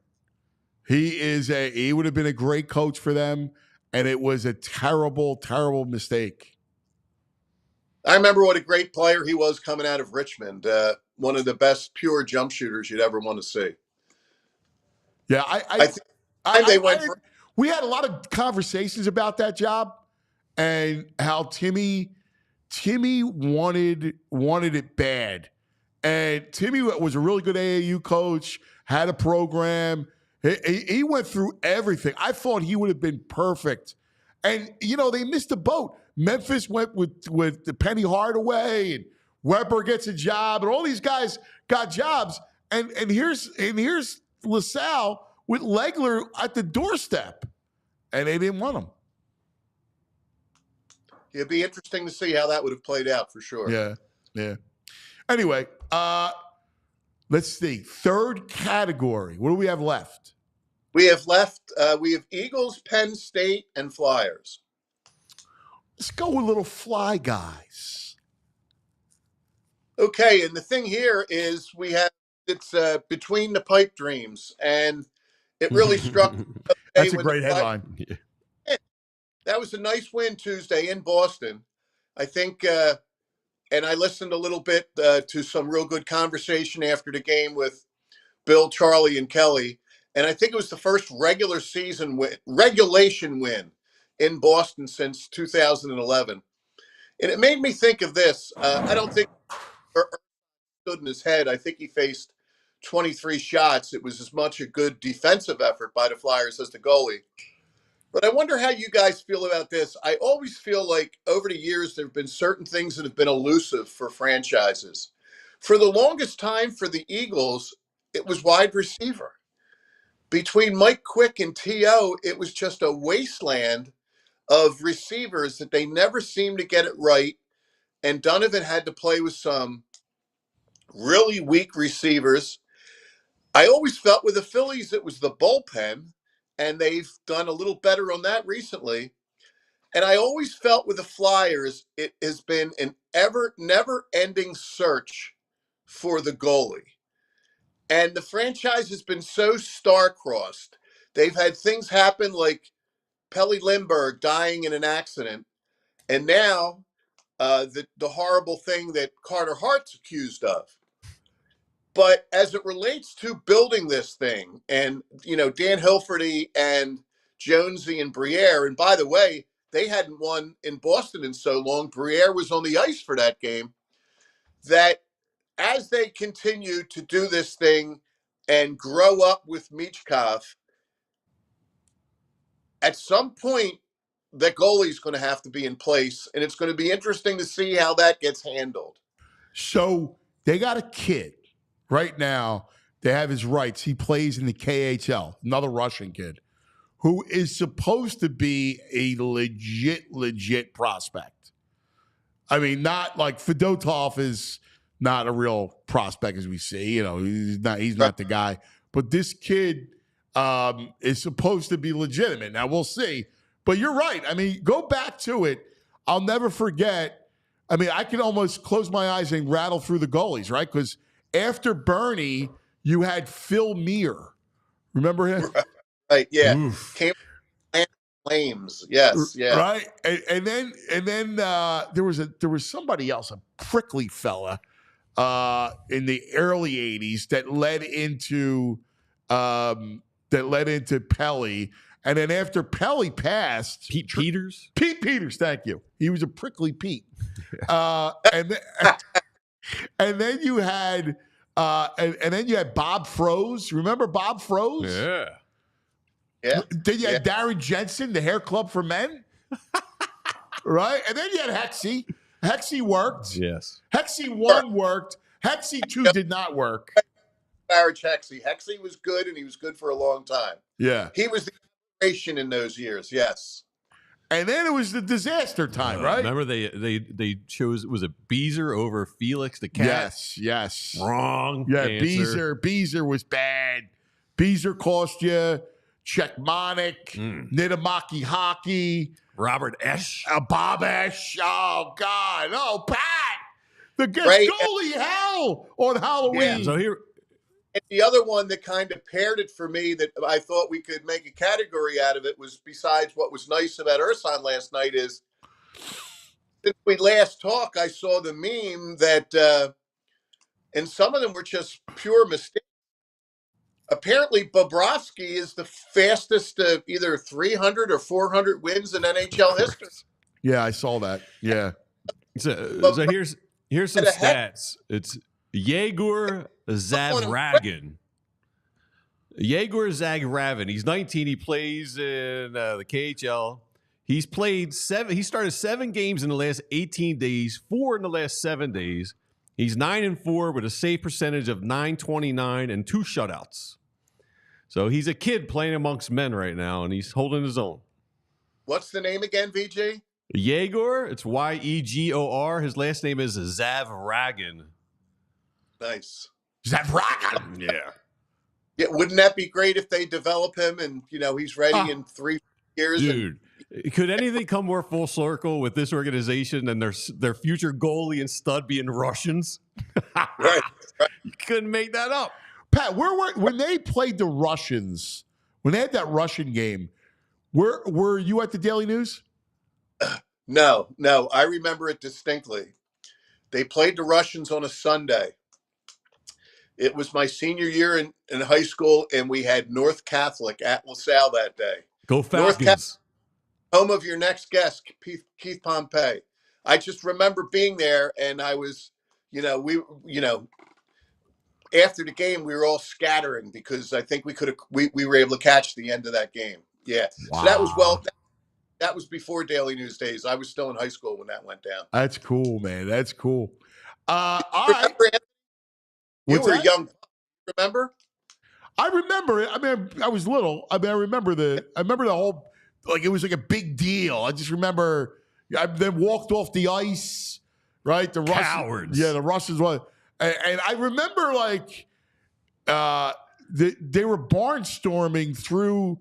He would have been a great coach for them, and it was a terrible, terrible mistake. I remember what a great player he was coming out of Richmond. One of the best pure jump shooters you'd ever want to see. Yeah, we had a lot of conversations about that job and how Timmy wanted it bad. And Timmy was a really good AAU coach, had a program. He went through everything. I thought he would have been perfect. And, they missed the boat. Memphis went with the Penny Hardaway, and Weber gets a job, and all these guys got jobs. And here's LaSalle with Legler at the doorstep, and they didn't want him. It'd be interesting to see how that would have played out for sure. Yeah. Anyway, let's see. Third category. What do we have left? We have Eagles, Penn State, and Flyers. Let's go with little Fly guys. Okay, and the thing here is it's between the pipe dreams, and it really struck. That's a great headline. That was a nice win Tuesday in Boston. I think, and I listened a little bit to some real good conversation after the game with Bill, Charlie, and Kelly. And I think it was the first regulation win in Boston since 2011. And it made me think of this. I don't think stood in his head. I think he faced 23 shots, it was as much a good defensive effort by the Flyers as the goalie. But I wonder how you guys feel about this. I always feel like over the years, there have been certain things that have been elusive for franchises. For the longest time for the Eagles, it was wide receiver. Between Mike Quick and T.O., it was just a wasteland of receivers that they never seemed to get it right. And Donovan had to play with some really weak receivers. I always felt with the Phillies, it was the bullpen, and they've done a little better on that recently. And I always felt with the Flyers, it has been an never-ending search for the goalie. And the franchise has been so star-crossed. They've had things happen like Pelly Lindbergh dying in an accident, and now the horrible thing that Carter Hart's accused of. But as it relates to building this thing, and, Dan Hilferty and Jonesy and Briere, and by the way, they hadn't won in Boston in so long. Briere was on the ice for that game. That as they continue to do this thing and grow up with Michkov, at some point, the goalie's going to have to be in place, and it's going to be interesting to see how that gets handled. So they got a kid right now. They have his rights. He plays in the KHL, another Russian kid, who is supposed to be a legit prospect. I mean, not like Fedotov is not a real prospect as we see. He's not the guy. But this kid is supposed to be legitimate. Now, we'll see. But you're right. I mean, go back to it. I'll never forget. I mean, I can almost close my eyes and rattle through the goalies, right? Because after Bernie, you had Phil Meir. Remember him? Right, yeah. Oof. Came Flames. Yes, yeah. Right. And then there was somebody else, a prickly fella in the early 80s that led into Pelly. And then after Pelly passed, Pete Peters. Pete Peters, thank you. He was a prickly Pete. And then you had Bob Froese. Remember Bob Froese? Yeah. Yeah. Then you had Darren Jensen, the Hair Club for Men. Right? And then you had Hexy. Hexy worked. Yes. Hexy 1 worked. Hexy 2 did not work. Barrage Hexy. Hexy was good, and he was good for a long time. Yeah. He was the inspiration in those years, yes. And then it was the disaster time, right? Remember they chose, was it Beezer over Felix the Cat? Yes. Wrong. Yeah, answer. Beezer was bad. Beezer cost you. Czechmonic, Nitamaki Hockey, Robert Esch, Bob Esch. Oh God! Oh Pat, the Right. goalie hell on Halloween. Yeah. So here, And the other one that kind of paired it for me that I thought we could make a category out of it was, besides what was nice about Ursan last night, is since we last talked, I saw the meme that, and some of them were just pure mistakes. Apparently, Bobrovsky is the fastest either 300 or 400 wins in NHL history. Yeah, I saw that. Yeah. so here's some stats. It's Yegor Zavragin. Yegor Zavragin. He's 19. He plays in the KHL. He started 7 games in the last 18 days, 4 in the last 7 days. He's 9-4 with a save percentage of .929 and 2 shutouts. So he's a kid playing amongst men right now, and he's holding his own. What's the name again, VJ? Yegor, it's Yegor. His last name is Zavragin. Nice. Zavragin. Yeah. Yeah, wouldn't that be great if they develop him and, he's ready in 3 years? Dude, could anything come more full circle with this organization than their future goalie and stud being Russians? Right. You couldn't make that up. Pat, when they played the Russians, when they had that Russian game, were you at the Daily News? No, I remember it distinctly. They played the Russians on a Sunday. It was my senior year in high school, and we had North Catholic at LaSalle that day. Go Falcons. Home of your next guest, Keith Pompey. I just remember being there, and I was, after the game, we were all scattering because I think we were able to catch the end of that game. Yeah. Wow. So that was that was before Daily News days. I was still in high school when that went down. That's cool, man. That's cool. All Remember, right. you What's were that? young. Remember? I remember it. I mean, I was little. I mean, I remember the whole, like, it was like a big deal. I just remember I then walked off the ice, right? The Russians. Cowards. Yeah, the Russians was. And I remember, like, they were barnstorming through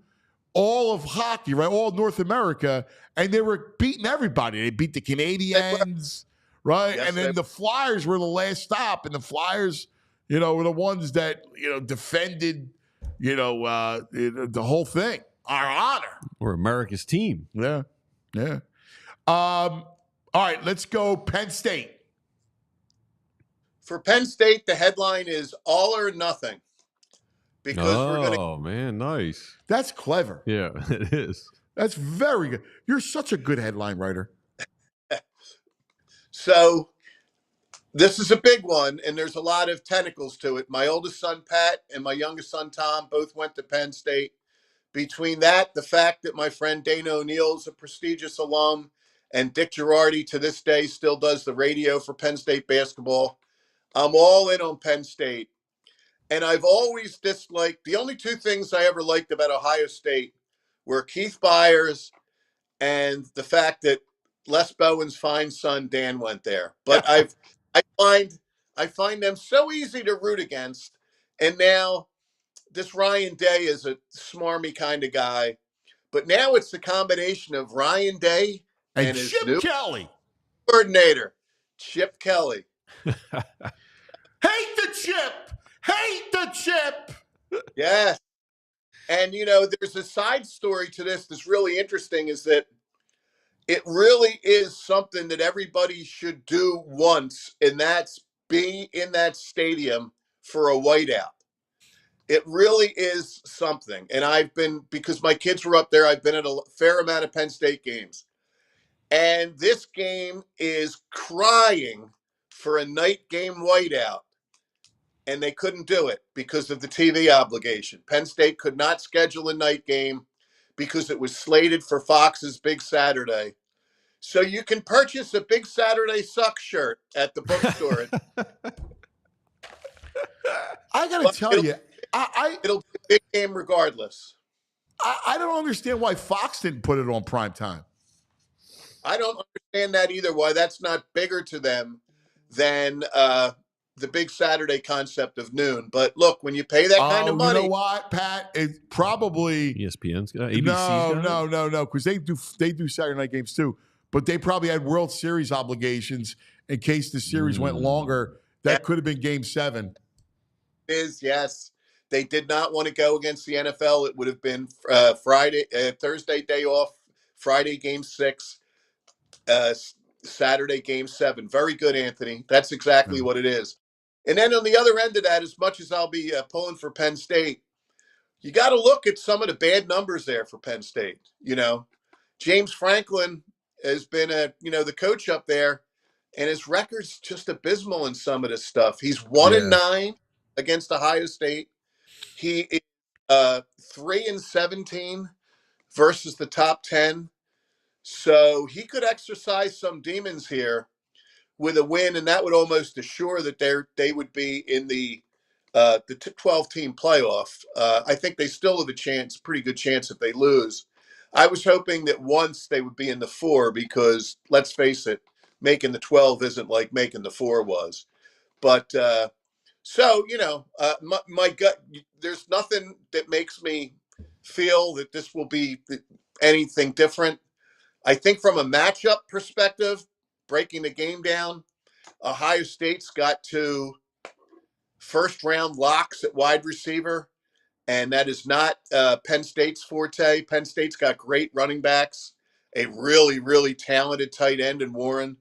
all of hockey, right? All North America. And they were beating everybody. They beat the Canadians, right? Yes, and then the Flyers were the last stop. And the Flyers, you know, were the ones that, you know, defended, you know, the whole thing. Our honor. We're America's team. Yeah. Yeah. All right, let's go Penn State. For Penn State, the headline is all or nothing. Because we're going to. Oh, man, nice. That's clever. Yeah, it is. That's very good. You're such a good headline writer. So this is a big one, and there's a lot of tentacles to it. My oldest son, Pat, and my youngest son, Tom, both went to Penn State. Between that, the fact that my friend Dana O'Neill is a prestigious alum, and Dick Girardi to this day still does the radio for Penn State basketball, I'm all in on Penn State. And I've always disliked, the only two things I ever liked about Ohio State were Keith Byers and the fact that Les Bowen's fine son, Dan, went there. But I find them so easy to root against. And now this Ryan Day is a smarmy kind of guy. But now it's the combination of Ryan Day and his Chip new Kelly. coordinator, Chip Kelly. Hate the chip. Hate the chip. Yes. And, you know, there's a side story to this that's really interesting is that it really is something that everybody should do once, and that's be in that stadium for a whiteout. It really is something. And I've been, because my kids were up there, I've been at a fair amount of Penn State games. And this game is crying for a night game whiteout. And they couldn't do it because of the TV obligation. Penn State could not schedule a night game because it was slated for Fox's Big Saturday. So you can purchase a Big Saturday Suck shirt at the bookstore. I got to tell you, it'll be a big game regardless. I don't understand why Fox didn't put it on prime time. I don't understand that either, why that's not bigger to them than the Big Saturday concept of noon. But look, when you pay that kind of money. You know what, Pat? It's probably ESPN's got ABC's No, because they do Saturday night games too. But they probably had World Series obligations in case the series went longer. That could have been Game 7. Yes. They did not want to go against the NFL. It would have been Thursday day off, Friday Game 6, Saturday Game 7. Very good, Anthony. That's exactly what it is. And then on the other end of that, as much as I'll be pulling for Penn State, you got to look at some of the bad numbers there for Penn State. You know, James Franklin has been the coach up there, and his record's just abysmal in some of this stuff. He's 1-9 against Ohio State. He is 3-17 versus the top 10. So he could exercise some demons here with a win, and that would almost assure that they would be in the 12-team playoff. I think they still have a pretty good chance if they lose. I was hoping that once they would be in the 4 because, let's face it, making the 12 isn't like making the 4 was. But so, you know, my gut, there's nothing that makes me feel that this will be anything different. I think from a matchup perspective, breaking the game down, Ohio State's got 2 first-round locks at wide receiver, and that is not Penn State's forte. Penn State's got great running backs, a really, really talented tight end in Warren,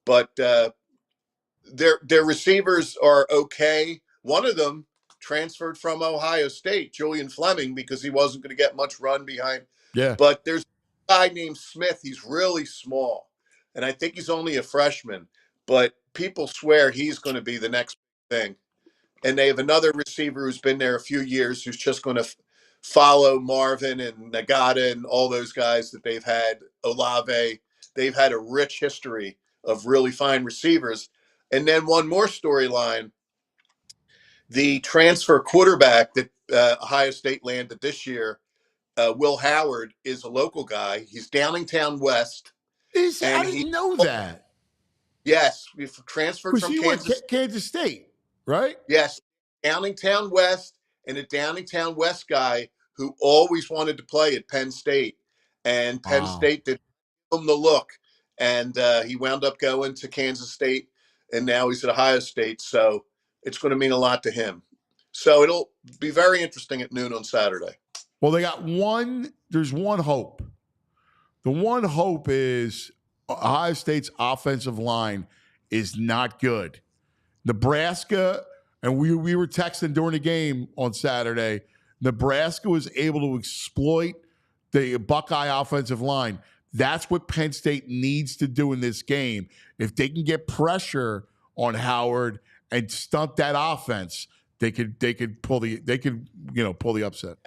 but their receivers are okay. One of them transferred from Ohio State, Julian Fleming, because he wasn't going to get much run behind. Yeah. But there's a guy named Smith. He's really small, and I think he's only a freshman, but people swear he's going to be the next thing. and they have another receiver who's been there a few years who's just going to follow Marvin and Nagata and all those guys that they've had, Olave. They've had a rich history of really fine receivers. And then one more storyline, the transfer quarterback that Ohio State landed this year, Will Howard, is a local guy. He's Downingtown West. I didn't know that. Yes, we've transferred from Because he went Kansas State, right? Yes, Downingtown West, and a Downingtown West guy who always wanted to play at Penn State. And Penn State did give him the look. And he wound up going to Kansas State, and now he's at Ohio State. So it's going to mean a lot to him. So it'll be very interesting at noon on Saturday. Well, there's one hope. The one hope is Ohio State's offensive line is not good. Nebraska, and we were texting during the game on Saturday, Nebraska was able to exploit the Buckeye offensive line. That's what Penn State needs to do in this game. If they can get pressure on Howard and stunt that offense, they could pull the upset.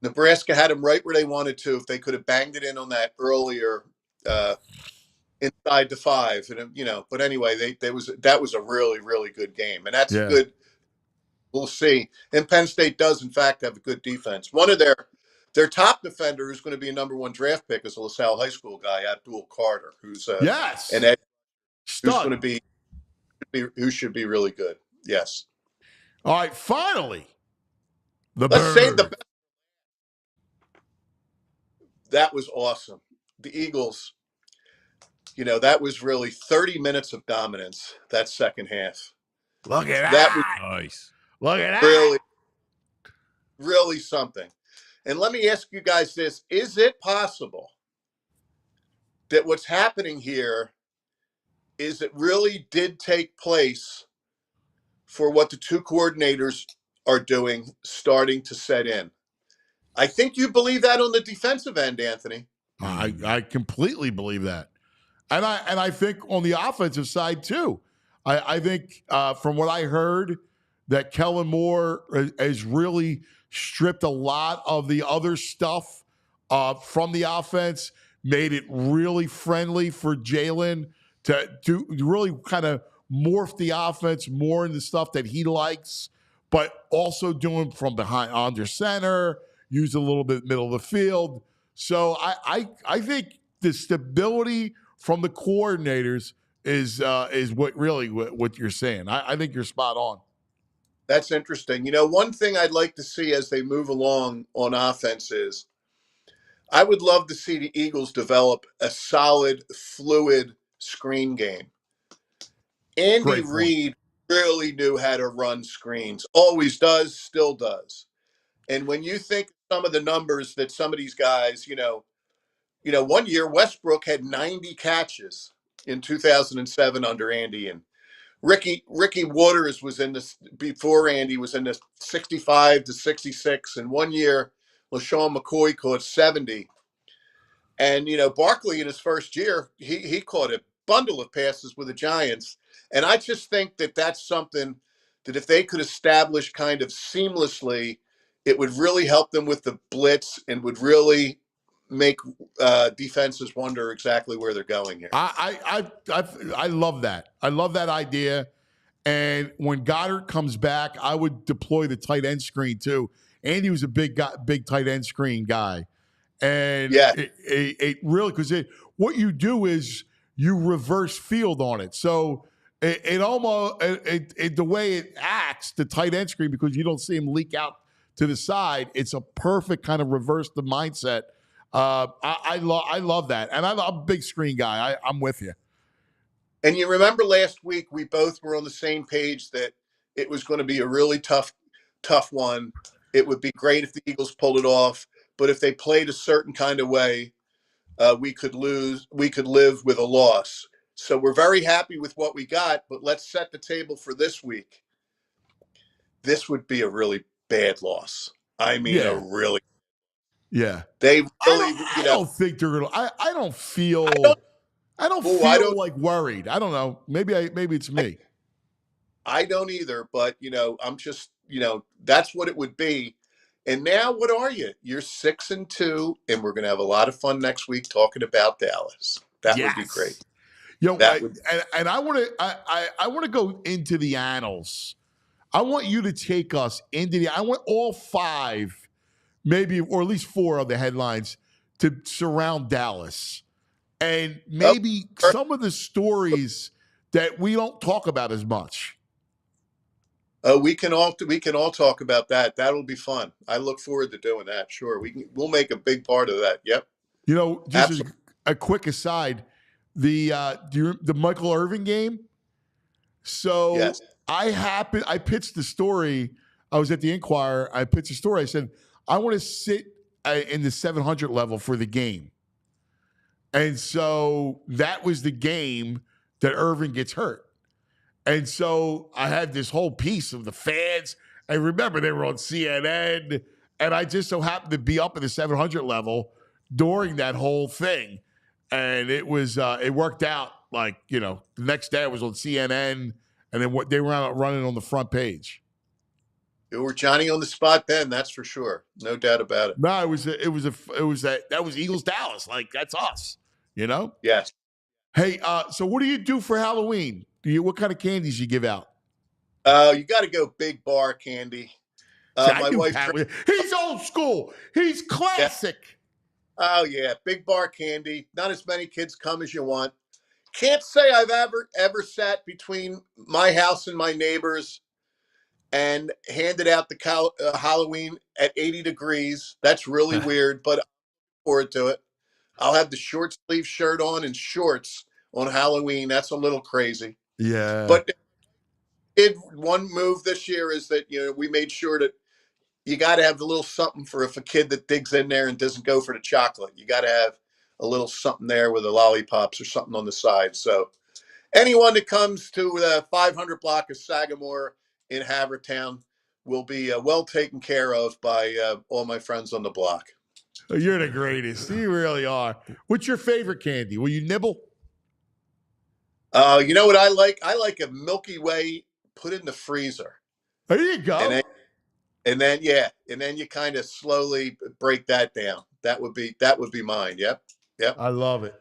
Nebraska had them right where they wanted to. If they could have banged it in on that earlier inside the 5, and but anyway, that was a really, really good game, and that's good. We'll see. And Penn State does, in fact, have a good defense. One of their top defender, who's going to be a number 1 draft pick, is a LaSalle High School guy, Abdul Carter, who's an edge, who's going to be who should be really good. Yes. All right, finally, let's save the best. That was awesome. The Eagles, that was really 30 minutes of dominance, that second half. Look at that. That was Nice. Look at that. really, really something. And let me ask you guys this. Is it possible that what's happening here is it really did take place for what the 2 coordinators are doing starting to set in? I think you believe that on the defensive end, Anthony. I completely believe that. And I think on the offensive side too. I think from what I heard that Kellen Moore has really stripped a lot of the other stuff from the offense, made it really friendly for Jalen to really kind of morph the offense more into stuff that he likes, but also doing from behind under center, use a little bit middle of the field. So I think the stability from the coordinators is what you're saying. I think you're spot on. That's interesting. One thing I'd like to see as they move along on offense is I would love to see the Eagles develop a solid, fluid screen game. Andy Reid really knew how to run screens. Always does, still does. And when you think some of the numbers that some of these guys, one year Westbrook had 90 catches in 2007 under Andy, and Ricky Waters was in this before Andy was in this 65 to 66, and one year LaShawn McCoy caught 70. And Barkley in his first year, he caught a bundle of passes with the Giants. And I just think that that's something that if they could establish kind of seamlessly, it would really help them with the blitz and would really make defenses wonder exactly where they're going here. I love that. I love that idea. And when Goddard comes back, I would deploy the tight end screen too. Andy was a big tight end screen guy. And it really, because what you do is you reverse field on it. So it almost, the way it acts, the tight end screen, because you don't see him leak out to the side, it's a perfect kind of reverse the mindset. I love that. And I'm a big screen guy. I'm with you. And you remember last week, we both were on the same page that it was going to be a really tough one. It would be great if the Eagles pulled it off, but if they played a certain kind of way, we could live with a loss. So we're very happy with what we got, but let's set the table for this week. This would be a really bad loss. I mean, a really. Yeah. They really, I don't think they're going to, I don't feel like worried. I don't know. Maybe it's me. I don't either, but I'm just, that's what it would be. And now, what are you? You're 6-2, and we're going to have a lot of fun next week talking about Dallas. That would be great. That would, and I want to, I want to go into the annals. I want you to take us into I want all 5, maybe, or at least 4 of the headlines to surround Dallas, and maybe some of the stories that we don't talk about as much. We can all talk about that. That'll be fun. I look forward to doing that. Sure, we'll make a big part of that. Yep. Just as a quick aside, the Michael Irvin game. So yes. I pitched the story. I was at the Inquirer. I pitched a story. I said, I want to sit in the 700 level for the game. And so that was the game that Irvin gets hurt. And so I had this whole piece of the fans. I remember they were on CNN, and I just so happened to be up at the 700 level during that whole thing. And it was it worked out like, the next day I was on CNN, and then they were out running on the front page. You were Johnny on the spot then, that's for sure. No doubt about it. No, that was Eagles Dallas. Like, that's us, Yes. Hey, so what do you do for Halloween? What kind of candies you give out? You got to go big bar candy. My wife. He's old school. He's classic. Yeah. Oh yeah, big bar candy. Not as many kids come as you want. Can't say I've ever sat between my house and my neighbors and handed out the Halloween at 80 degrees. That's really weird, but I'm looking forward to it. I'll have the short sleeve shirt on and shorts on Halloween. That's a little crazy. Yeah. But one move this year is that, we made sure that you got to have a little something for if a kid that digs in there and doesn't go for the chocolate. You got to have a little something there with the lollipops or something on the side. So anyone that comes to the 500 block of Sagamore in Havertown will be well taken care of by all my friends on the block. You're the greatest. You really are. What's your favorite candy? Will you nibble? You know what I like? I like a Milky Way put in the freezer. There you go. And then you kind of slowly break that down. That would be mine. Yep. I love it.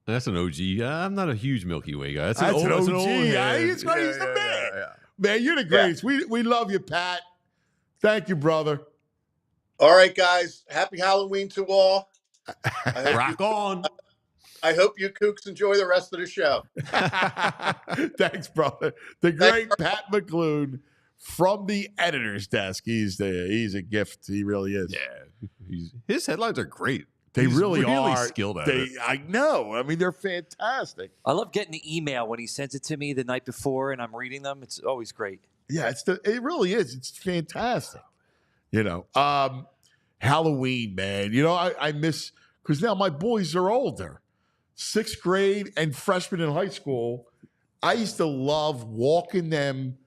That's an OG. I'm not a huge Milky Way guy. That's an OG. That's an old He's the man. Yeah. Man, you're the greatest. Yeah. We love you, Pat. Thank you, brother. All right, guys. Happy Halloween to all. Rock on. I hope you kooks enjoy the rest of the show. Thanks, brother. The great Pat McLoone from the editor's desk. He's a gift. He really is. Yeah. His headlines are great. They really are skilled at it. I know. I mean, they're fantastic. I love getting the email when he sends it to me the night before and I'm reading them. It's always great. Yeah, it really is. It's fantastic. Halloween, man. I miss, because now my boys are older. 6th grade and freshmen in high school. I used to love walking them,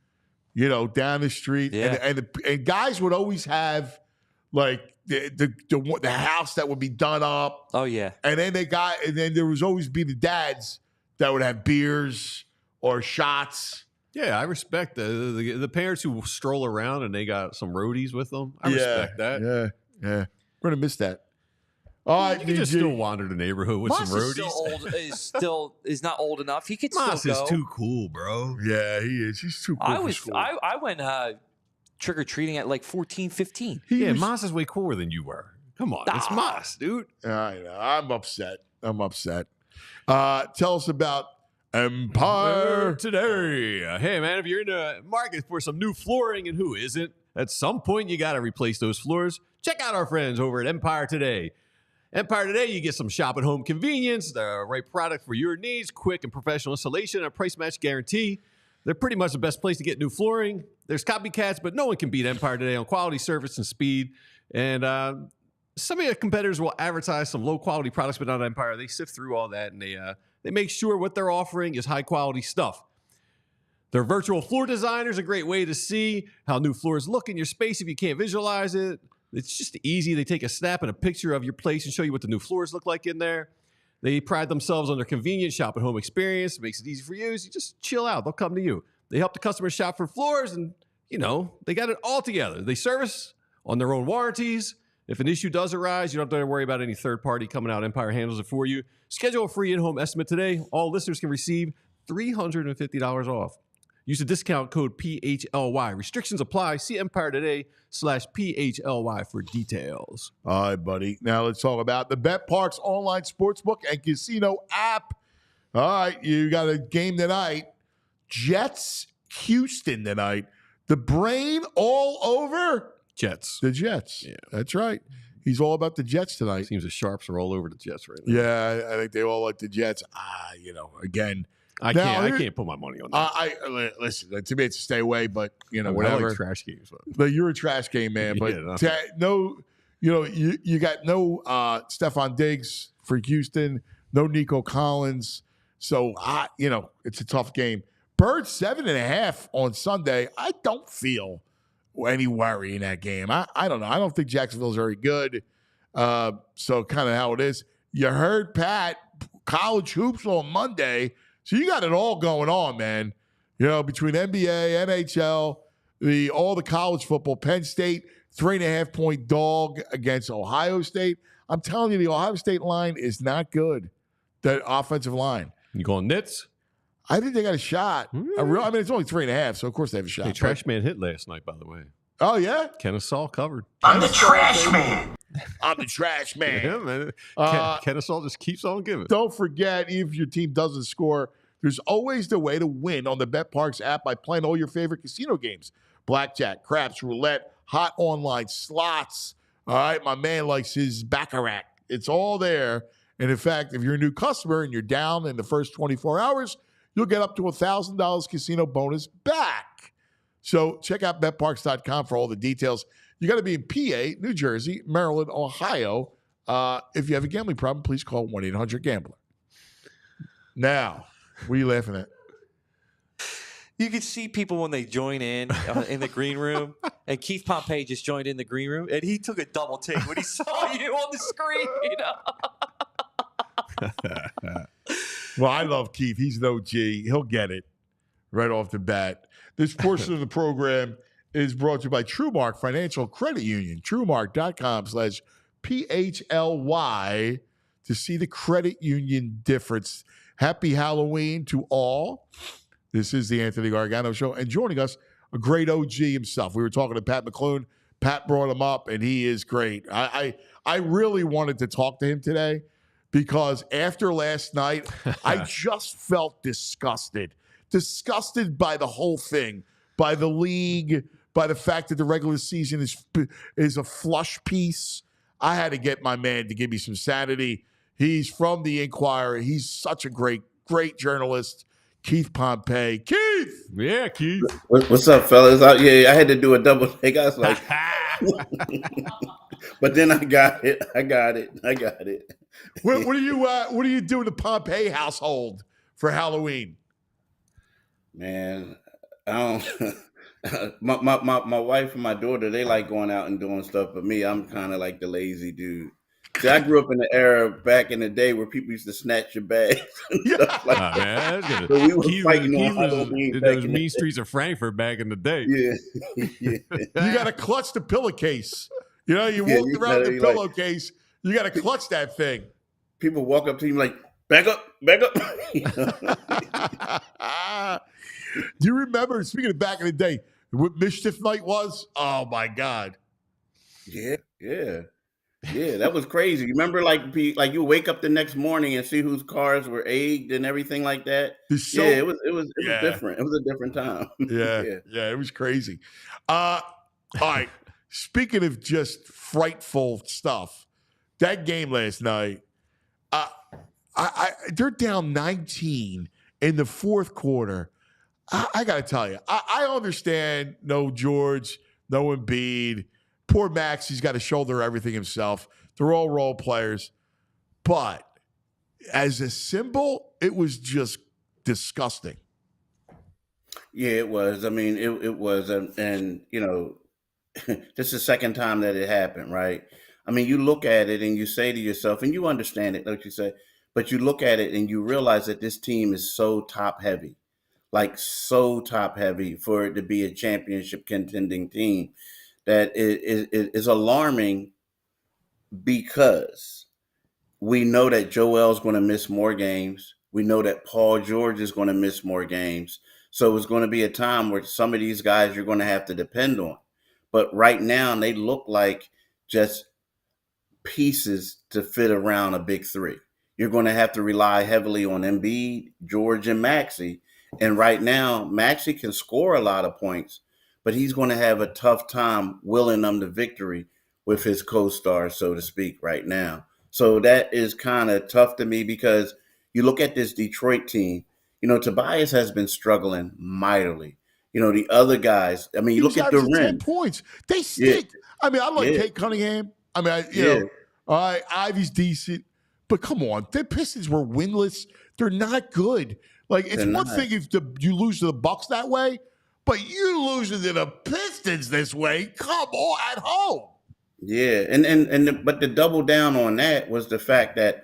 down the street. Yeah. And guys would always have like the house that would be done up. Oh yeah. And then there was always be the dads that would have beers or shots. Yeah, I respect the parents who stroll around and they got some roadies with them. I respect that. Yeah. We're gonna miss that. All right, you can just still wander the neighborhood with some roadies. Is not old enough. He could Moss still go. is too cool, bro. Yeah, he is. He's too cool. I went trick or treating at like 14, 15. Moss is way cooler than you were. Come on, it's Moss, dude. I know. I'm upset. Tell us about Empire today. Hey, man, if you're in the market for some new flooring, and who isn't, at some point you got to replace those floors. Check out our friends over at Empire Today. Empire Today, you get some shop at home convenience, the right product for your needs, quick and professional installation, and a price match guarantee. They're pretty much the best place to get new flooring. There's copycats, but no one can beat Empire Today on quality, service, and speed. And some of your competitors will advertise some low-quality products, but not Empire. They sift through all that, and they make sure what they're offering is high-quality stuff. Their virtual floor designer is a great way to see how new floors look in your space if you can't visualize it. It's just easy. They take a snap and a picture of your place and show you what the new floors look like in there. They pride themselves on their convenient shop-at-home experience. It makes it easy for you. So you just chill out. They'll come to you. They help the customer shop for floors, and, they got it all together. They service on their own warranties. If an issue does arise, you don't have to worry about any third party coming out. Empire handles it for you. Schedule a free in-home estimate today. All listeners can receive $350 off. Use the discount code PHLY. Restrictions apply. See Empire Today/PHLY for details. All right, buddy. Now let's talk about the BetParx online sportsbook and casino app. All right, you got a game tonight. Jets, Houston tonight. The brain all over Jets. the Jets. Yeah. That's right. He's all about the Jets tonight. Seems the sharps are all over the Jets right now. Yeah, I think they all like the Jets. Again. I can't put my money on that. Listen, to me it's a stay away, but I whatever. like trash games. But you're a trash game man. But you got no Stephon Diggs for Houston, no Nico Collins. So it's a tough game. Birds 7.5 on Sunday. I don't feel any worry in that game. I don't know. I don't think Jacksonville's very good. So kind of how it is. You heard Pat, college hoops on Monday. So you got it all going on, man. Between NBA, NHL, all the college football, Penn State, 3.5-point dog against Ohio State. I'm telling you, the Ohio State line is not good. The offensive line. You going Nits? I think they got a shot. It's only 3.5, so of course they have a shot. Hey, Trash Man hit last night, by the way. Oh, yeah? Kennesaw covered. I'm the trash man. I'm the trash man. Yeah, man. Kennesaw just keeps on giving. Don't forget, if your team doesn't score, there's always the way to win on the BetParx app by playing all your favorite casino games. Blackjack, craps, roulette, hot online slots. All right, my man likes his Baccarat. It's all there. And in fact, if you're a new customer and you're down in the first 24 hours, you'll get up to $1,000 casino bonus back. So check out betparx.com for all the details. You got to be in PA, New Jersey, Maryland, Ohio. If you have a gambling problem, please call 1-800-GAMBLER. Now, what are you laughing at? You could see people when they join in the green room, and Keith Pompey just joined in the green room, and he took a double take when he saw you on the screen. Well, I love Keith. He's an OG. He'll get it right off the bat. This portion of the program is brought to you by TrueMark Financial Credit Union. TrueMark.com/PHLY to see the credit union difference. Happy Halloween to all. This is the Anthony Gargano Show. And joining us, a great OG himself. We were talking to Pat McLoone. Pat brought him up, and he is great. I really wanted to talk to him today because after last night, I just felt disgusted. Disgusted by the whole thing, by the league, by the fact that the regular season is a flush piece. I had to get my man to give me some sanity. He's from the Inquirer. He's such a great journalist. Keith Pompey. Keith! Yeah, Keith. What's up, fellas? I had to do a double take. I was like, but then I got it. What are you doing to Pompey household for Halloween? Man, I don't. My wife and my daughter, they like going out and doing stuff, but me, I'm kind of like the lazy dude. See, I grew up in the era back in the day where people used to snatch your bags. Man, so we were fighting on Halloween. Those mean streets of Frankfurt back in the day. Yeah. You got to clutch the pillowcase. You walked around the pillowcase. You got to clutch that thing. People walk up to you like, back up. Do you remember, speaking of back in the day, what Mischief Night was? Oh, my God. Yeah. That was crazy. You remember, like you wake up the next morning and see whose cars were egged and everything like that. It was different. It was a different time. Yeah, it was crazy. All right. Speaking of just frightful stuff, that game last night, they're down 19 in the fourth quarter. I got to tell you, I understand no George, no Embiid. Poor Max, he's got to shoulder everything himself. They're all role players. But as a symbol, it was just disgusting. Yeah, it was. I mean, it was. And this is the second time that it happened, right? I mean, you look at it and you say to yourself, and you understand it, like you say, but you look at it and you realize that this team is so top heavy. like so top heavy for it to be a championship contending team that is alarming because we know that Joel's going to miss more games. We know that Paul George is going to miss more games. So it's going to be a time where some of these guys you're going to have to depend on. But right now, they look like just pieces to fit around a big three. You're going to have to rely heavily on Embiid, George, and Maxey. And right now, Maxey can score a lot of points, but he's going to have a tough time willing them to victory with his co-star, so to speak, right now. So that is kind of tough to me because you look at this Detroit team, Tobias has been struggling mightily. The other guys, I mean, you look at the 10 rim. points. They stink. Yeah. I mean, I like Kate Cunningham. I mean, all right, Ivy's decent. But come on, the Pistons were winless. They're not good. Like, it's one thing if you lose to the Bucks that way, but you losing to the Pistons this way, come on, at home. Yeah, but the double down on that was the fact that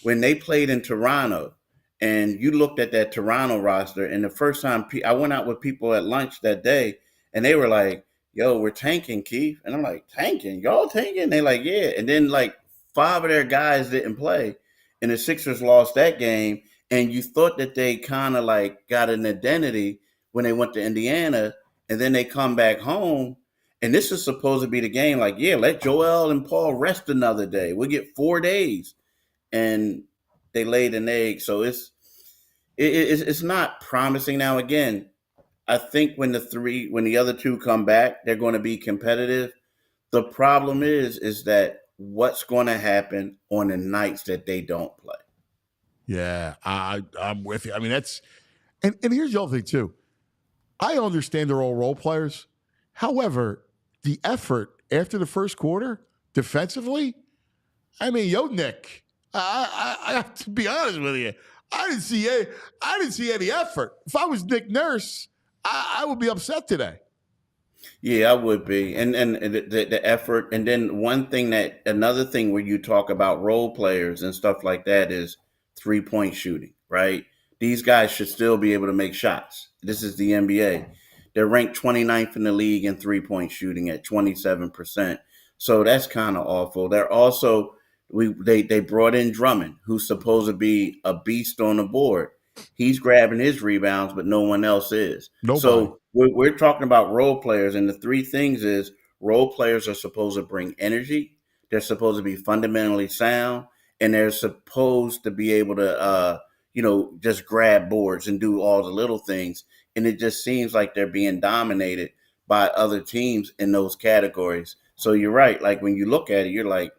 when they played in Toronto, and you looked at that Toronto roster, and the first time I went out with people at lunch that day, and they were like, "Yo, we're tanking, Keith," and I'm like, "Tanking? Y'all tanking?" They're like, "Yeah," and then like 5 of their guys didn't play, and the Sixers lost that game. And you thought that they kind of like got an identity when they went to Indiana, and then they come back home. And this is supposed to be the game. Like, yeah, let Joel and Paul rest another day. We'll get 4 days, and they laid an egg. So it's not promising. Now, again, I think when the other two come back, they're going to be competitive. The problem is that what's going to happen on the nights that they don't play. Yeah, I'm with you. I mean, that's and here's the other thing too. I understand they're all role players. However, the effort after the first quarter defensively, I mean, Nick, I have to be honest with you. I didn't see any effort. If I was Nick Nurse, I would be upset today. Yeah, I would be. And the effort. And then another thing where you talk about role players and stuff like that is 3-point shooting, right? These guys should still be able to make shots. This is the NBA. They're ranked 29th in the league in 3-point shooting at 27%. So that's kind of awful. They're also, they brought in Drummond, who's supposed to be a beast on the board. He's grabbing his rebounds, but no one else is. Nobody. So we're talking about role players. And the 3 things is role players are supposed to bring energy. They're supposed to be fundamentally sound. And they're supposed to be able to, just grab boards and do all the little things. And it just seems like they're being dominated by other teams in those categories. So you're right. Like when you look at it, you're like,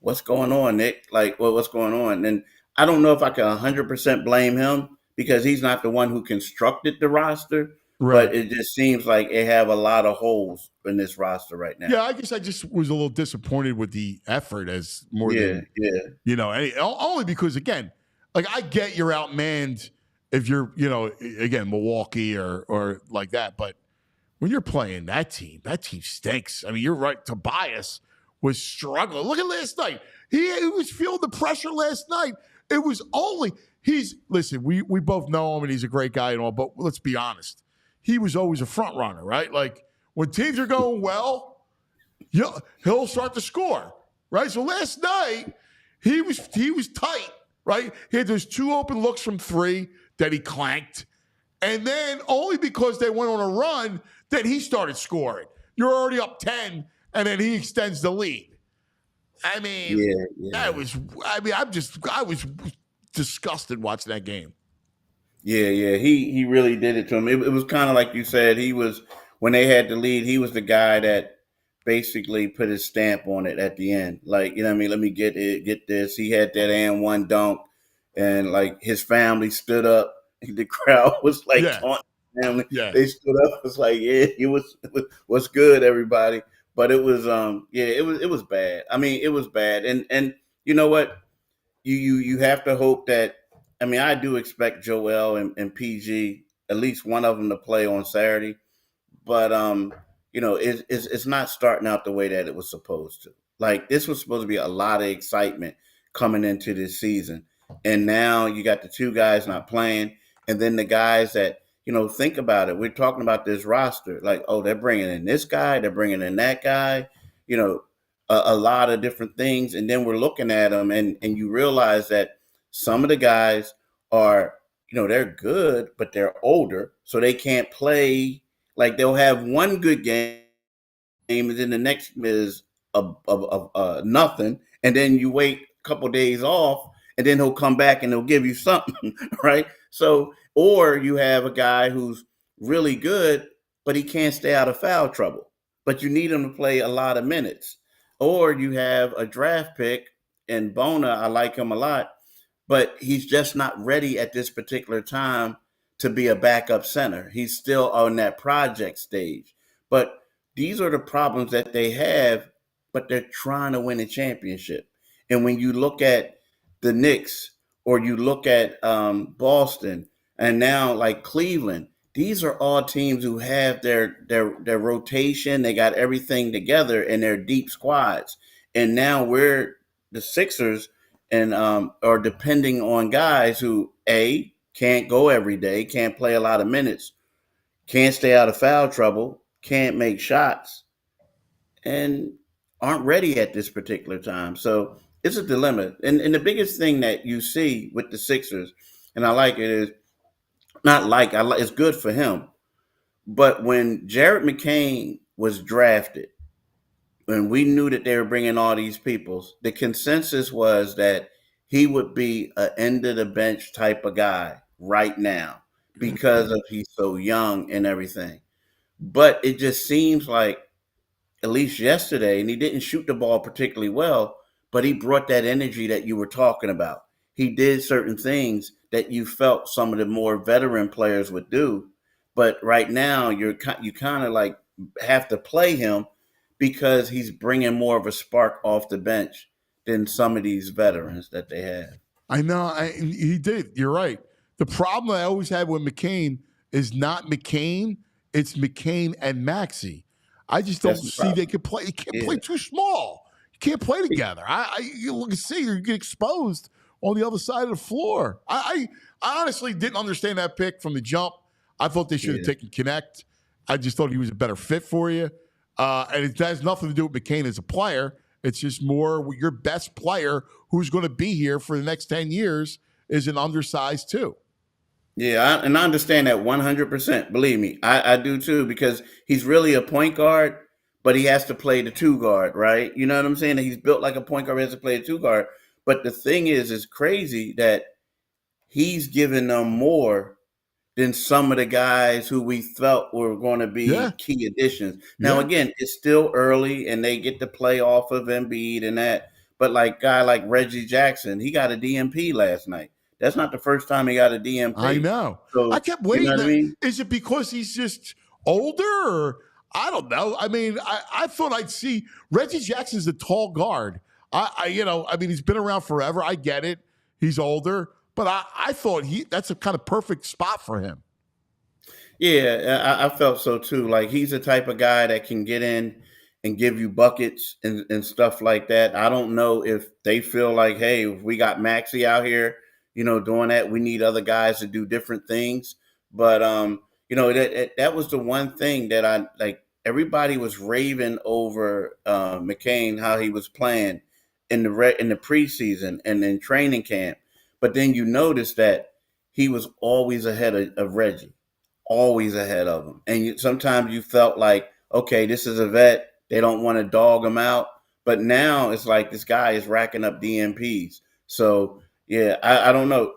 what's going on, Nick? Like, what's going on? And I don't know if I can 100% blame him because he's not the one who constructed the roster. Right. But it just seems like it have a lot of holes in this roster right now. Yeah, I guess I just was a little disappointed with the effort as more than, only because, again, like I get you're outmanned if you're, again, Milwaukee or like that. But when you're playing that team stinks. I mean, you're right. Tobias was struggling. Look at last night. He was feeling the pressure last night. It was only we both know him and he's a great guy and all, but let's be honest. He was always a front runner, right? Like when teams are going well, he'll start to score, right? So last night he was tight, right? He had those 2 open looks from 3 that he clanked, and then only because they went on a run that he started scoring. You're already up 10, and then he extends the lead. I mean, I was disgusted watching that game. Yeah. He really did it to him. It was kind of like you said. He was, when they had the lead, he was the guy that basically put his stamp on it at the end. Like, let me get this. He had that and 1 dunk, and like his family stood up. The crowd was like taunting him. Yeah. They stood up. It was like, it was good, everybody. But it was it was bad. I mean, it was bad. And you know what? You have to hope that. I mean, I do expect Joel and PG, at least one of them, to play on Saturday. But it's not starting out the way that it was supposed to. Like, this was supposed to be a lot of excitement coming into this season. And now you got the 2 guys not playing. And then the guys that, think about it. We're talking about this roster. Like, oh, they're bringing in this guy. They're bringing in that guy. A lot of different things. And then we're looking at them and you realize that some of the guys are, they're good, but they're older. So they can't play. Like they'll have one good game and then the next is nothing. And then you wait a couple of days off and then he'll come back and he'll give you something, right? So, or you have a guy who's really good, but he can't stay out of foul trouble, but you need him to play a lot of minutes. Or you have a draft pick and Bona, I like him a lot, but he's just not ready at this particular time to be a backup center. He's still on that project stage. But these are the problems that they have, but they're trying to win a championship. And when you look at the Knicks or you look at Boston and now like Cleveland, these are all teams who have their rotation. They got everything together and they're deep squads. And now we're the Sixers and are depending on guys who can't go every day, can't play a lot of minutes, can't stay out of foul trouble, can't make shots, and aren't ready at this particular time. So it's a dilemma. And the biggest thing that you see with the Sixers, and I like it, is it's good for him. But when Jared McCain was drafted, when we knew that they were bringing all these people, the consensus was that he would be an end of the bench type of guy right now because of he's so young and everything. But it just seems like, at least yesterday, and he didn't shoot the ball particularly well, but he brought that energy that you were talking about. He did certain things that you felt some of the more veteran players would do. But right now, you kind of like have to play him because he's bringing more of a spark off the bench than some of these veterans that they have. I know. He did. You're right. The problem I always had with McCain is not McCain. It's McCain and Maxey. I just don't see they can play. You can't play too small. You can't play together. You look and see you get exposed on the other side of the floor. I honestly didn't understand that pick from the jump. I thought they should have taken Connect. I just thought he was a better fit for you. And it has nothing to do with McCain as a player. It's just more your best player who's going to be here for the next 10 years is an undersized too. Yeah, and I understand that 100%. Believe me, I do too, because he's really a point guard, but he has to play the two guard, right? You know what I'm saying? He's built like a point guard, he has to play the two guard. But the thing is, it's crazy that he's giving them more than some of the guys who we felt were going to be key additions. Now, again, it's still early and they get to play off of Embiid and that. But like guy like Reggie Jackson, he got a DMP last night. That's not the first time he got a DMP. I know. So, I kept waiting. You know what I mean? Is it because he's just older? Or I don't know. I mean, I thought I'd see Reggie Jackson's a tall guard. He's been around forever. I get it. He's older. But I thought that's a kind of perfect spot for him. Yeah, I felt so too. Like he's the type of guy that can get in and give you buckets and stuff like that. I don't know if they feel like, hey, if we got Maxey out here, doing that, we need other guys to do different things. But that was the one thing that I like. Everybody was raving over McCain, how he was playing in the preseason and in training camp. But then you notice that he was always ahead of Reggie, always ahead of him. And sometimes you felt like, okay, this is a vet. They don't want to dog him out. But now it's like this guy is racking up DMPs. So, yeah, I don't know.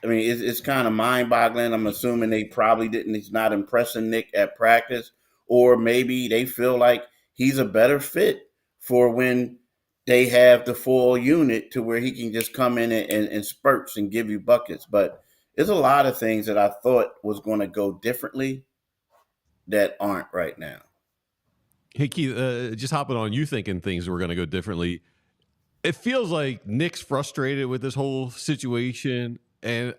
I mean, it's kind of mind-boggling. I'm assuming they probably didn't. He's not impressing Nick at practice. Or maybe they feel like he's a better fit for when they have the full unit to where he can just come in and spurts and give you buckets. But there's a lot of things that I thought was going to go differently that aren't right now. Hey, Keith, just hopping on you thinking things were going to go differently. It feels like Nick's frustrated with this whole situation. And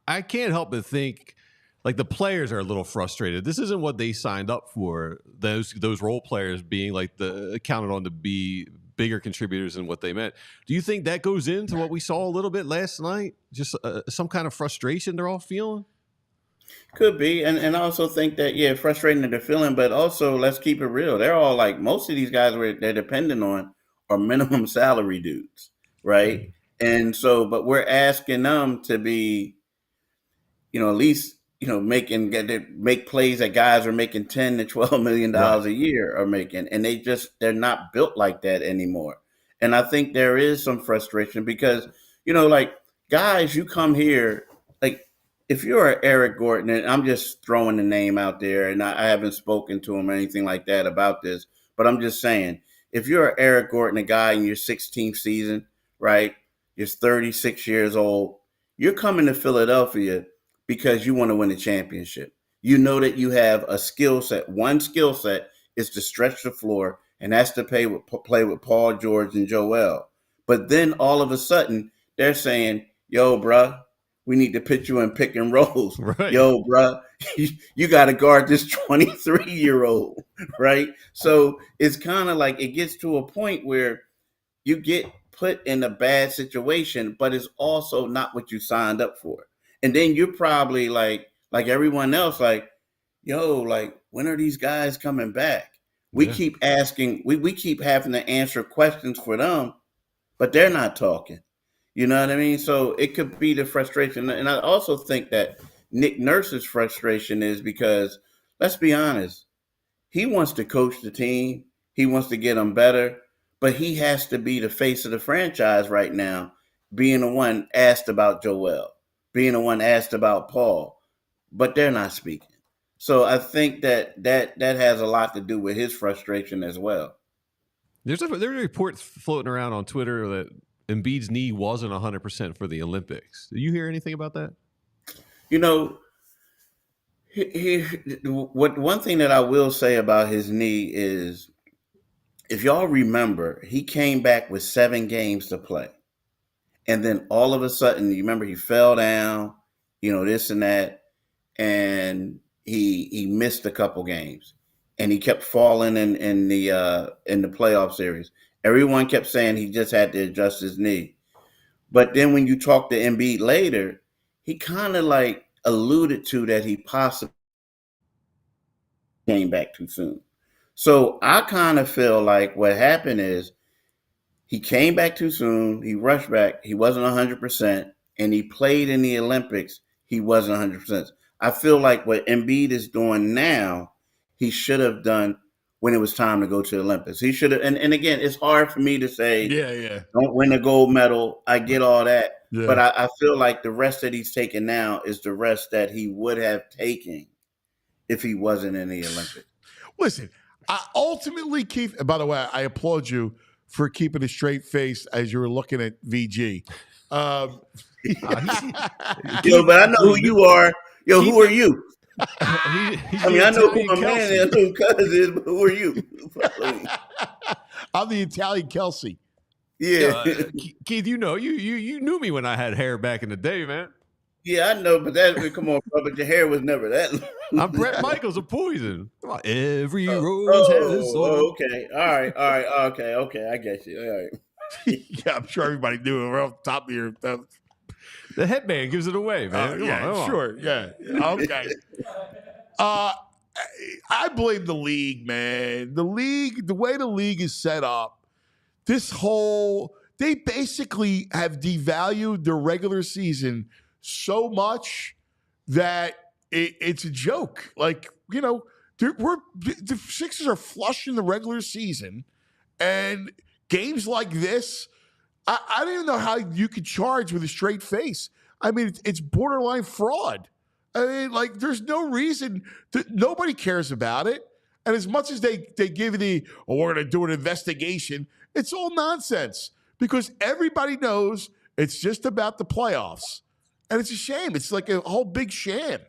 I can't help but think like the players are a little frustrated. This isn't what they signed up for. Those role players being like counted on to be bigger contributors than what they meant. Do you think that goes into what we saw a little bit last night? Just some kind of frustration they're all feeling? Could be, and I also think that frustrating that they're feeling, but also let's keep it real. They're all like most of these guys they're dependent on are minimum salary dudes, right? And so, but we're asking them to be, at least make plays that guys are making $10 to $12 million a year are making, and they're not built like that anymore. And I think there is some frustration because like guys, you come here like. If you're Eric Gordon, and I'm just throwing the name out there, and I haven't spoken to him or anything like that about this, but I'm just saying, if you're Eric Gordon, a guy in your 16th season, right? You're 36 years old. You're coming to Philadelphia because you want to win a championship. You know that you have a skill set. One skill set is to stretch the floor, and that's to play with Paul George and Joel. But then all of a sudden, they're saying, yo, bruh, we need to put you in pick and rolls. Right. Yo, bro, you got to guard this 23-year-old, right? So it's kind of like it gets to a point where you get put in a bad situation, but it's also not what you signed up for. And then you're probably like everyone else, like, yo, like, when are these guys coming back? We keep asking, we keep having to answer questions for them, but they're not talking. You know what I mean? So it could be the frustration. And I also think that Nick Nurse's frustration is because, let's be honest, he wants to coach the team. He wants to get them better, but he has to be the face of the franchise right now, being the one asked about Joel, being the one asked about Paul, but they're not speaking. So I think that has a lot to do with his frustration as well. There's a report floating around on Twitter that Embiid's knee wasn't 100% for the Olympics. Did you hear anything about that? One thing that I will say about his knee is, if y'all remember, he came back with 7 games to play. And then all of a sudden, you remember he fell down, this and that, and he missed a couple games. And he kept falling in the playoff series. Everyone kept saying he just had to adjust his knee. But then when you talk to Embiid later, he kind of like alluded to that he possibly came back too soon. So I kind of feel like what happened is he came back too soon. He rushed back. He wasn't 100%. And he played in the Olympics. He wasn't 100%. I feel like what Embiid is doing now, he should have done when it was time to go to the Olympics. He should have, and again, it's hard for me to say, don't win a gold medal. I get all that. Yeah. But I feel like the rest that he's taking now is the rest that he would have taken if he wasn't in the Olympics. Listen, ultimately, Keith, and by the way, I applaud you for keeping a straight face as you were looking at VG. But I know who you are. Yo, who are you? I know who my man is, who Cuz is, but who are you? I'm the Italian Kelsey. Yeah, Keith, you knew me when I had hair back in the day, man. Yeah, I know, but come on, bro, but your hair was never that long. I'm Brett Michaels of Poison. Come on, every rose has. Okay, all right, okay, I get you. All right. Yeah, I'm sure everybody knew it. We're off the top of your. The headband gives it away, man. Come on. Yeah. Okay. I blame the league, man. The way the league is set up, they basically have devalued the regular season so much that it's a joke. Like, the Sixers are flush in the regular season, and games like this, I don't even know how you could charge with a straight face. I mean, it's borderline fraud. I mean, like, there's no reason nobody cares about it. And as much as they give we're going to do an investigation, it's all nonsense because everybody knows it's just about the playoffs. And it's a shame. It's like a whole big sham.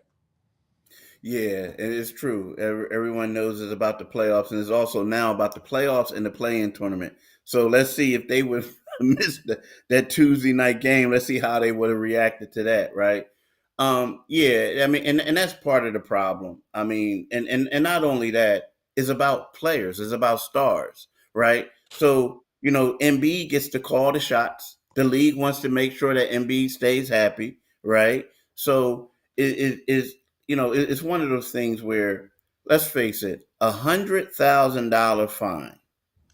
Yeah, it is true. Everyone knows it's about the playoffs, and it's also now about the playoffs and the play-in tournament. So let's see if they would miss that Tuesday night game. Let's see how they would have reacted to that, right? Yeah, I mean, and that's part of the problem. I mean, and not only that, it's about players, it's about stars, right? So, Embiid gets to call the shots. The league wants to make sure that Embiid stays happy, right? So it's one of those things where, let's face it, $100,000 fine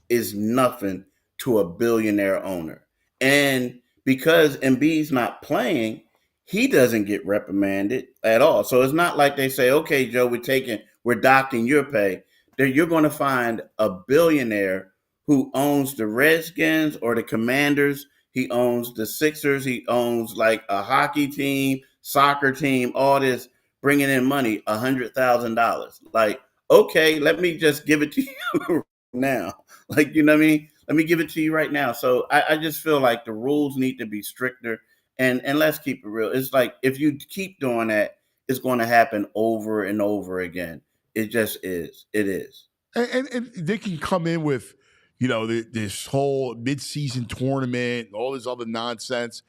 is nothing to a billionaire owner. And because Embiid's not playing, he doesn't get reprimanded at all. So it's not like they say, okay, Joe, we're docking your pay. You're going to find a billionaire who owns the Redskins or the Commanders. He owns the Sixers. He owns like a hockey team, soccer team, all this, bringing in money, $100,000. Like, okay, let me just give it to you now. Like, you know what I mean? Let me give it to you right now. So I just feel like the rules need to be stricter. And let's keep it real. It's like, if you keep doing that, it's going to happen over and over again. It just is. It is. And they can come in with, this whole midseason tournament, all this other nonsense.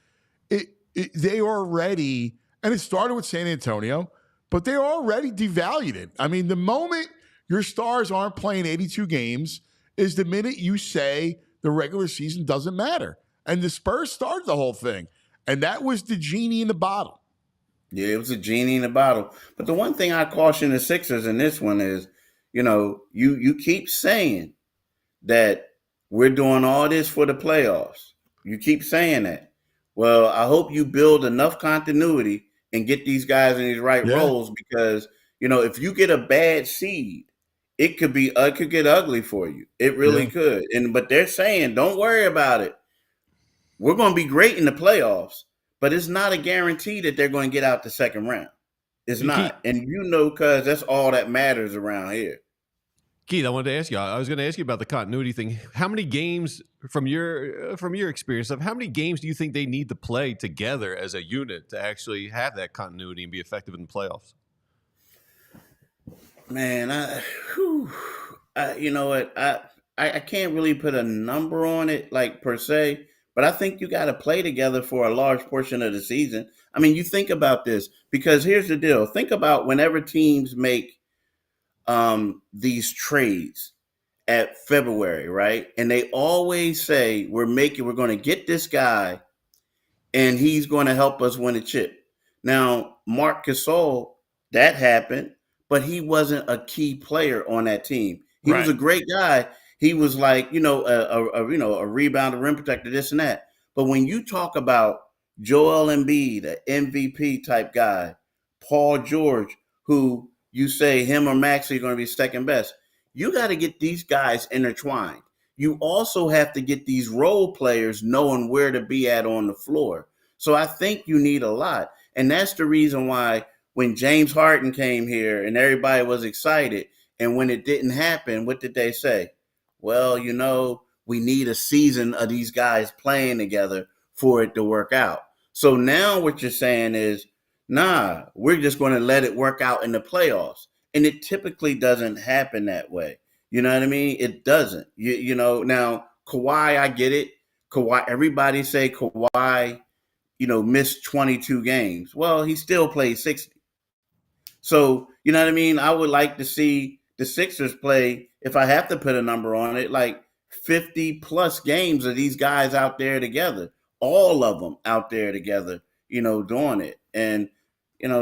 They already, and it started with San Antonio, but they already devalued it. I mean, the moment your stars aren't playing 82 games is the minute you say the regular season doesn't matter. And the Spurs started the whole thing. And that was the genie in the bottle. Yeah, it was a genie in the bottle. But the one thing I caution the Sixers in this one is, you keep saying that we're doing all this for the playoffs. You keep saying that. Well, I hope you build enough continuity and get these guys in these right roles, because, if you get a bad seed, it could get ugly for you. It really could. But they're saying, don't worry about it. We're going to be great in the playoffs, but it's not a guarantee that they're going to get out the second round. It's not. And because that's all that matters around here. Keith, I wanted to ask you. I was going to ask you about the continuity thing. How many games, from your experience, how many games do you think they need to play together as a unit to actually have that continuity and be effective in the playoffs? Man, you know what? I can't really put a number on it, like, per se, but I think you got to play together for a large portion of the season. I mean, you think about this, because here's the deal. Think about whenever teams make these trades at February, right? And they always say, we're going to get this guy and he's going to help us win a chip. Now, Marc Gasol, that happened, but he wasn't a key player on that team. He was a great guy. He was like, a rebounder, rim protector, this and that. But when you talk about Joel Embiid, an MVP type guy, Paul George, who you say him or Maxey are going to be second best, you got to get these guys intertwined. You also have to get these role players knowing where to be at on the floor. So I think you need a lot. And that's the reason why when James Harden came here and everybody was excited, and when it didn't happen, what did they say? Well, we need a season of these guys playing together for it to work out. So now what you're saying is, nah, we're just going to let it work out in the playoffs. And it typically doesn't happen that way. You know what I mean? It doesn't. Now, Kawhi, I get it. Kawhi, everybody say Kawhi, missed 22 games. Well, he still played 60. So, you know what I mean? I would like to see the Sixers play, if I have to put a number on it, like 50 plus games of these guys out there together, all of them out there together, doing it. And,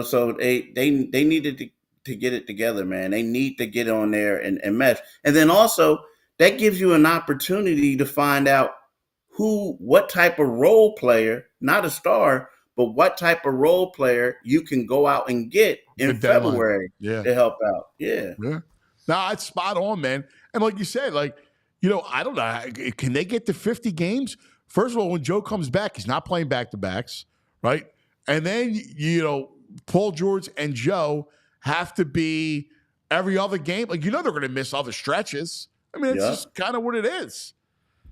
so they needed to get it together, man. They need to get on there and mesh. And then also that gives you an opportunity to find out what type of role player, not a star, but what type of role player you can go out and get in February to help out. Yeah. No, it's spot on, man. And like you said, I don't know. Can they get to 50 games? First of all, when Joe comes back, he's not playing back-to-backs, right? And then, Paul George and Joe have to be every other game. Like, they're going to miss other stretches. I mean, it's just kind of what it is.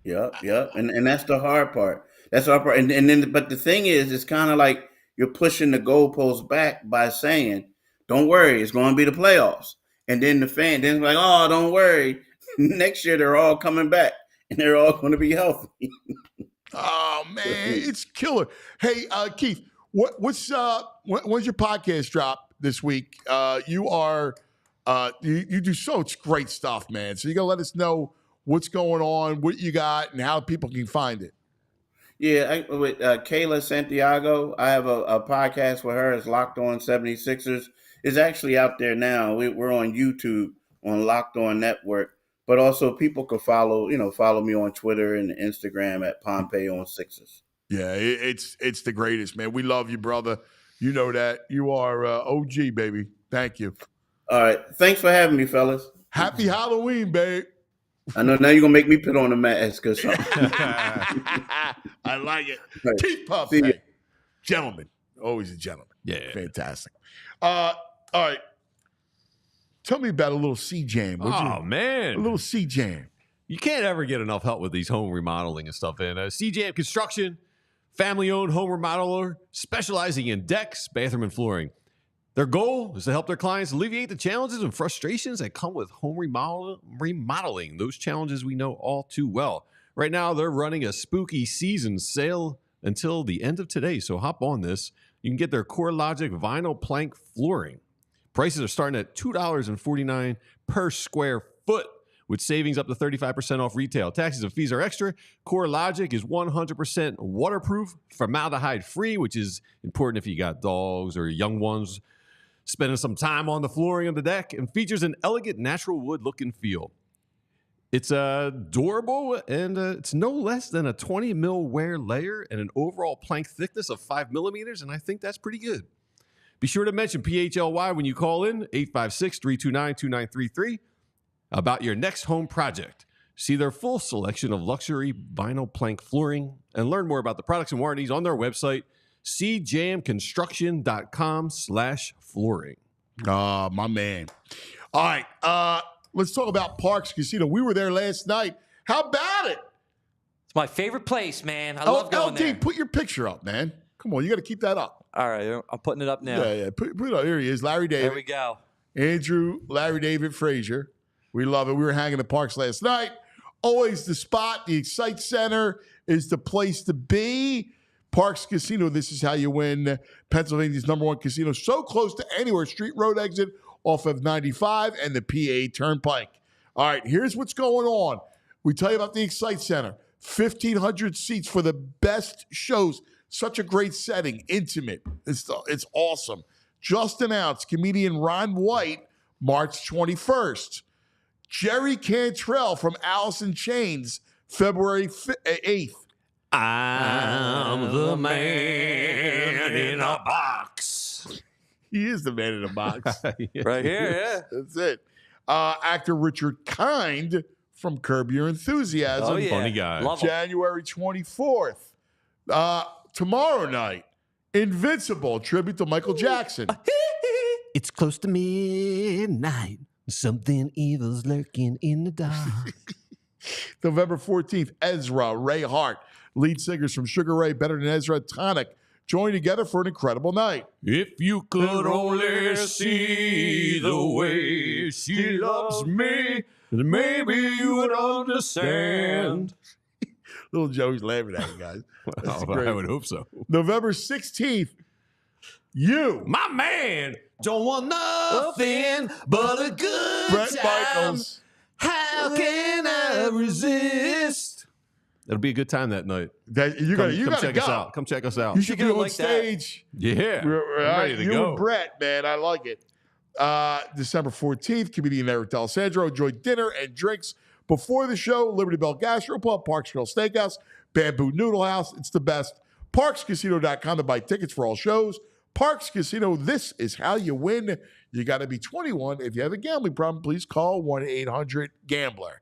Yeah. And that's the hard part. That's the hard part. And then, but the thing is, it's kind of like you're pushing the goalposts back by saying, don't worry, it's going to be the playoffs. And then the fan, then it's like, oh, don't worry. Next year, they're all coming back and they're all going to be healthy. Oh, man, it's killer. Hey, Keith, when's your podcast drop this week? You do so much great stuff, man. So you got to let us know what's going on, what you got, and how people can find it. Yeah, with Kayla Santiago, I have a podcast with her. It's Locked On 76ers. is actually out there now. We're on YouTube on Locked On Network, but also people could follow me on Twitter and Instagram at Pompey on Sixers. Yeah, it's the greatest, man. We love you, brother. You know that. You are OG, baby. Thank you. All right. Thanks for having me, fellas. Happy Halloween, babe. I know now you're going to make me put on a mask or something. I like it. Right. Keith Puff, See ya. hey. Gentleman. Always a gentleman. Yeah. Fantastic. All right. Tell me about a little C-Jam. Oh, man. A little C-Jam. You can't ever get enough help with these home remodeling and stuff. And CJM Construction, family-owned home remodeler, specializing in decks, bathroom, and flooring. Their goal is to help their clients alleviate the challenges and frustrations that come with home remodeling. Those challenges we know all too well. Right now, they're running a spooky season sale until the end of today. So hop on this. You can get their CoreLogic vinyl plank flooring. Prices are starting at $2.49 per square foot, with savings up to 35% off retail. Taxes and fees are extra. CoreLogic is 100% waterproof, formaldehyde-free, which is important if you got dogs or young ones spending some time on the flooring of the deck, and features an elegant natural wood look and feel. It's durable, and it's no less than a 20 mil wear layer and an overall plank thickness of 5 millimeters, and I think that's pretty good. Be sure to mention PHLY when you call in, 856-329-2933, about your next home project. See their full selection of luxury vinyl plank flooring and learn more about the products and warranties on their website, cjamconstruction.com/flooring. My man. All right. Let's talk about Parks Casino. We were there last night. How about it? It's my favorite place, man. I love going LD, there. put your picture up, man. Come on, you got to keep that up. All right, I'm putting it up now. Yeah. Put it up. Here he is, Larry David. There we go. Andrew, Larry David Frazier. We love it. We were hanging at Parks last night. Always the spot. The Excite Center is the place to be. Parks Casino, this is how you win. Pennsylvania's #1 casino. So close to anywhere. Street Road exit off of 95 and the PA Turnpike. All right, here's what's going on. We tell you about the Excite Center. 1,500 seats for the best shows. Such a great setting. Intimate. It's awesome. Just announced, comedian Ron White, March 21st. Jerry Cantrell from Alice in Chains, February 8th. I'm the man in a box. He is the man in a box. Right here, yeah. That's it. Actor Richard Kind from Curb Your Enthusiasm. Oh, yeah. Funny guy. Love him. January 24th. Tomorrow night, Invincible, tribute to Michael Jackson. It's close to midnight. Something evil's lurking in the dark. November 14th, Ezra, Ray Hart, lead singers from Sugar Ray, Better Than Ezra, Tonic, join together for an incredible night. If you could only see the way she loves me, then maybe you would understand. Little Joey's laughing at you guys. That's great. I would hope so. November 16th, you. My man don't want nothing but a good Brett time. Michaels. How can I resist? It'll be a good time that night. You got to check go. us out. Come check us out. You should be You're on like that. stage. Yeah. I'm ready to you go. and Brett, man. I like it. December 14th, comedian Eric D'Alessandro. Enjoy dinner and drinks before the show. Liberty Bell Gastropub, Parks Grill Steakhouse, Bamboo Noodle House. It's the best. ParksCasino.com to buy tickets for all shows. Parks Casino, this is how you win. You got to be 21. If you have a gambling problem, please call 1-800-GAMBLER.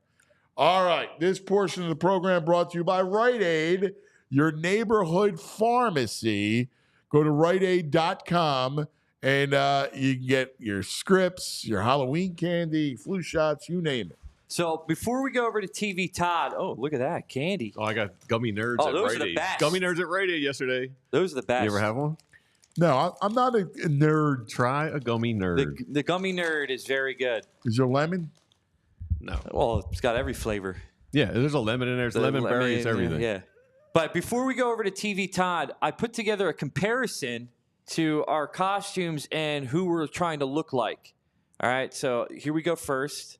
All right, this portion of the program brought to you by Rite Aid, your neighborhood pharmacy. Go to riteaid.com and you can get your scripts, your Halloween candy, flu shots, you name it. So before we go over to TV Todd, oh, look at that, candy. Oh, I got gummy nerds Oh, at those are Rite the Aid. best. Gummy nerds at Rite Aid yesterday. Those are the best. You ever have one? No, I'm not a nerd. Try a gummy nerd. The gummy nerd is very good. Is there lemon? No. Well, it's got every flavor. Yeah, there's a lemon in there. It's lemon, berries, everything. Yeah. But before we go over to TV Todd, I put together a comparison to our costumes and who we're trying to look like. All right, so here we go first.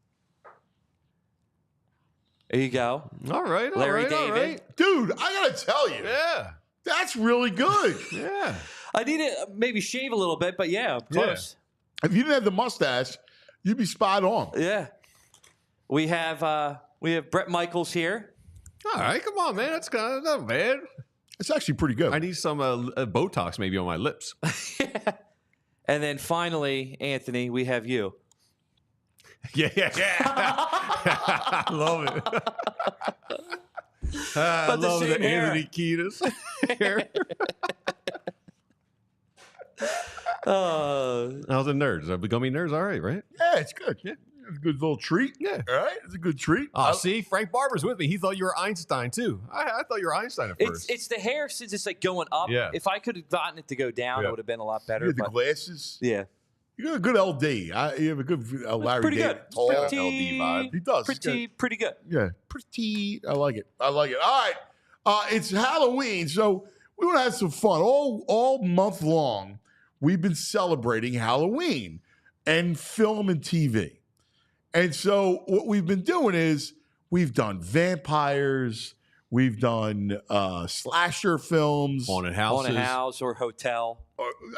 There you go. All right, Larry all David. right. Dude, I got to tell you, Yeah, that's really good. yeah. I need to maybe shave a little bit, but yeah, close. If you didn't have the mustache, you'd be spot on. Yeah. We have Brett Michaels here. All right, come on, man. That's kind of not bad. It's actually pretty good. I need some Botox maybe on my lips. And then finally, Anthony, we have you. Yeah. I love it. I But the love same the hair. Anthony Kiedis hair. How's the nerds? Are we gonna be nerds? All right, right? Yeah, it's good. Yeah. It's a good little treat. Yeah. All right. It's a good treat. Oh, see, Frank Barber's with me. He thought you were Einstein too. I thought you were Einstein at first. It's the hair since it's like going up. Yeah. If I could have gotten it to go down, Yeah. it would have been a lot better. You have the but- glasses. yeah. You got a good LD. You have a good Larry Pretty David. good. Tall. got an LD vibe. He does. He's Pretty good. Yeah, pretty. I like it. All right. It's Halloween, so we want to have some fun. All month long, we've been celebrating Halloween and film and TV. And so what we've been doing is we've done vampires, we've done slasher films. Haunted houses. On a house or hotel.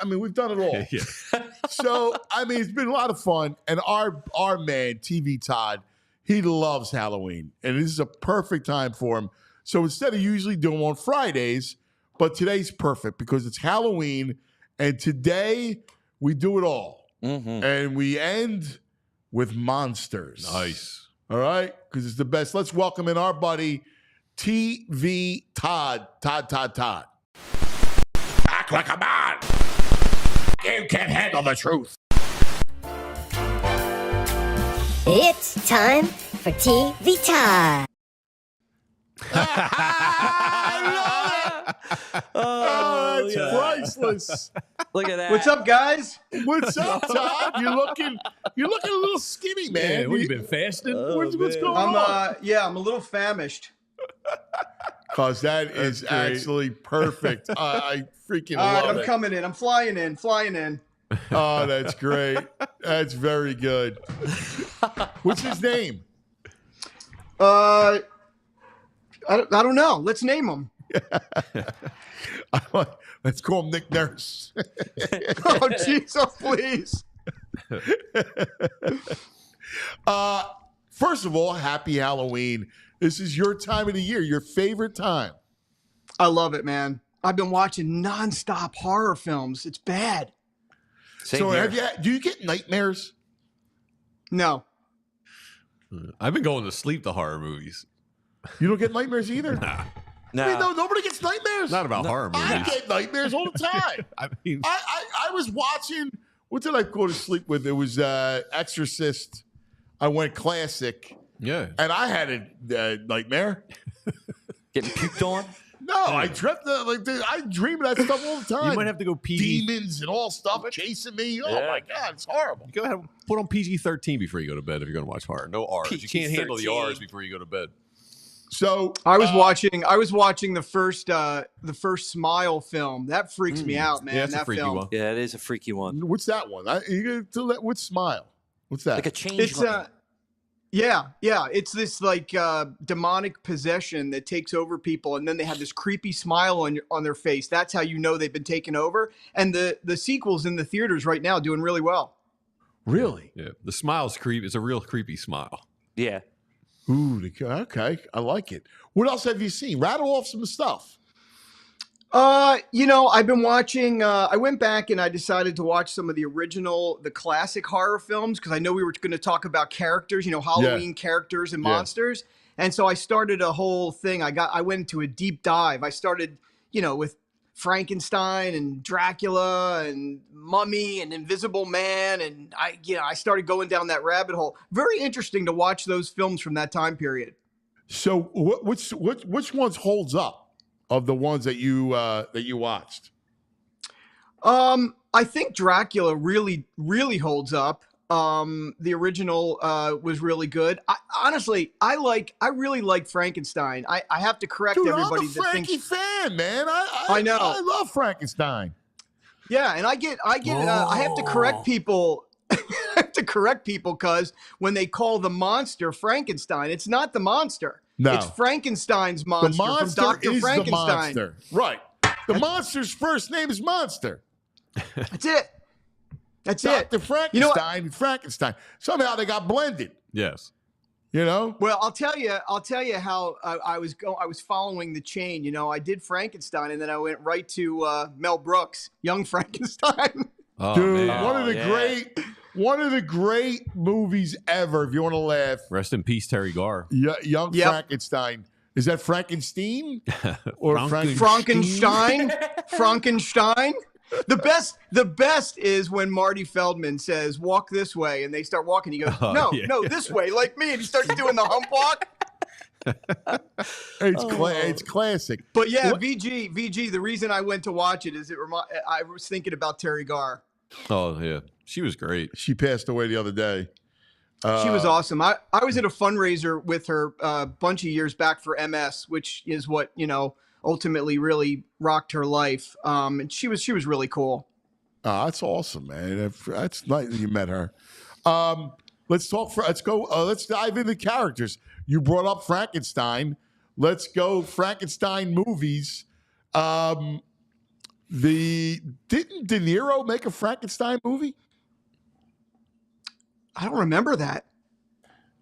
We've done it all. Yeah. So, it's been a lot of fun. And our man, TV Todd, he loves Halloween. And this is a perfect time for him. So instead of usually doing on Fridays, but today's perfect because it's Halloween. And today we do it all. Mm-hmm. And we end with monsters. Nice. All right? Because it's the best. Let's welcome in our buddy, TV Todd. Todd. Act like a man. You can't handle the truth. It's time for TV time. Oh, it's yeah. priceless. Look at that. What's up, guys? What's up, Todd? You're looking a little skinny, man. Man, what, you been fasting? What's going I'm on? I'm a little famished. Because that is great. actually perfect. I freaking All right, love I'm it. coming in. I'm flying in. Oh, that's great. That's very good. What's his name? I don't know. Let's name him. Let's call him Nick Nurse. Oh, Jesus, please. First of all, happy Halloween. This is your time of the year, your favorite time. I love it, man. I've been watching nonstop horror films. It's bad. Same So here. do you get nightmares? No. I've been going to sleep to horror movies. You don't get nightmares either? Nah, No. Nobody gets nightmares? not about horror movies. I get nightmares all the time. I mean, I was watching, what did I go to sleep with? It was Exorcist. I went classic, yeah. and I had a nightmare. Getting puked on. No, I dreamt I dream of that stuff all the time. You might have to go PG. Demons and all stuff chasing me. Oh my God, it's horrible. Go ahead, put on PG-13 before you go to bed if you're going to watch horror. No R's. You can't handle the PG-13. R's before you go to bed. So I was watching the first Smile film. That freaks me out, man. Yeah, that's a that freaky film. one. Yeah, it is a freaky one. what's that one? What's Smile? What's that? Like a change. It's yeah. It's this like demonic possession that takes over people, and then they have this creepy smile on their face. That's how you know they've been taken over. And the sequels in the theaters right now doing really well. Really? Yeah, the smile's creep. It's a real creepy smile. Yeah. Ooh, okay. I like it. What else have you seen? Rattle off some stuff. I've been watching, I went back and I decided to watch some of the classic horror films because I know we were going to talk about characters, Halloween characters and monsters. And so I started a whole thing. I went into a deep dive. I started, with Frankenstein and Dracula and Mummy and Invisible Man. And I started going down that rabbit hole. Very interesting to watch those films from that time period. So which ones holds up of the ones that you watched? I think Dracula really, really holds up. The original was really good. I really like Frankenstein. I have to correct Dude, everybody I'm a that Frankie thinks. fan, man. I know. I love Frankenstein. Yeah, and I have to correct people. I have to correct people because when they call the monster Frankenstein, it's not the monster. No. It's Frankenstein's The monster, monster from Dr. is Frankenstein. the monster. Right. The monster's first name is Monster. That's it. That's Dr. it. Frankenstein and Frankenstein. Somehow they got blended. Yes. You know? Well, I'll tell you how I was following the chain. You know, I did Frankenstein, and then I went right to Mel Brooks, Young Frankenstein. Oh, Dude, man. one of the great movies ever, if you want to laugh. Rest in peace, Terry Garr. Young Frankenstein. Is that Frankenstein? Or Frankenstein? Frankenstein? The best is when Marty Feldman says, "Walk this way," and they start walking. He goes, "No, this way, like me," and he starts doing the hump walk. It's classic. But yeah, VG. The reason I went to watch it is I was thinking about Terry Garr. Oh yeah, she was great. She passed away the other day. She was awesome. I was at a fundraiser with her a bunch of years back for MS, which is what, you know, ultimately really rocked her life. And she was really cool. Oh, that's awesome, man. That's nice that you met her. Let's dive into characters. You brought up Frankenstein. Let's go Frankenstein movies. Didn't De Niro make a Frankenstein movie? I don't remember that.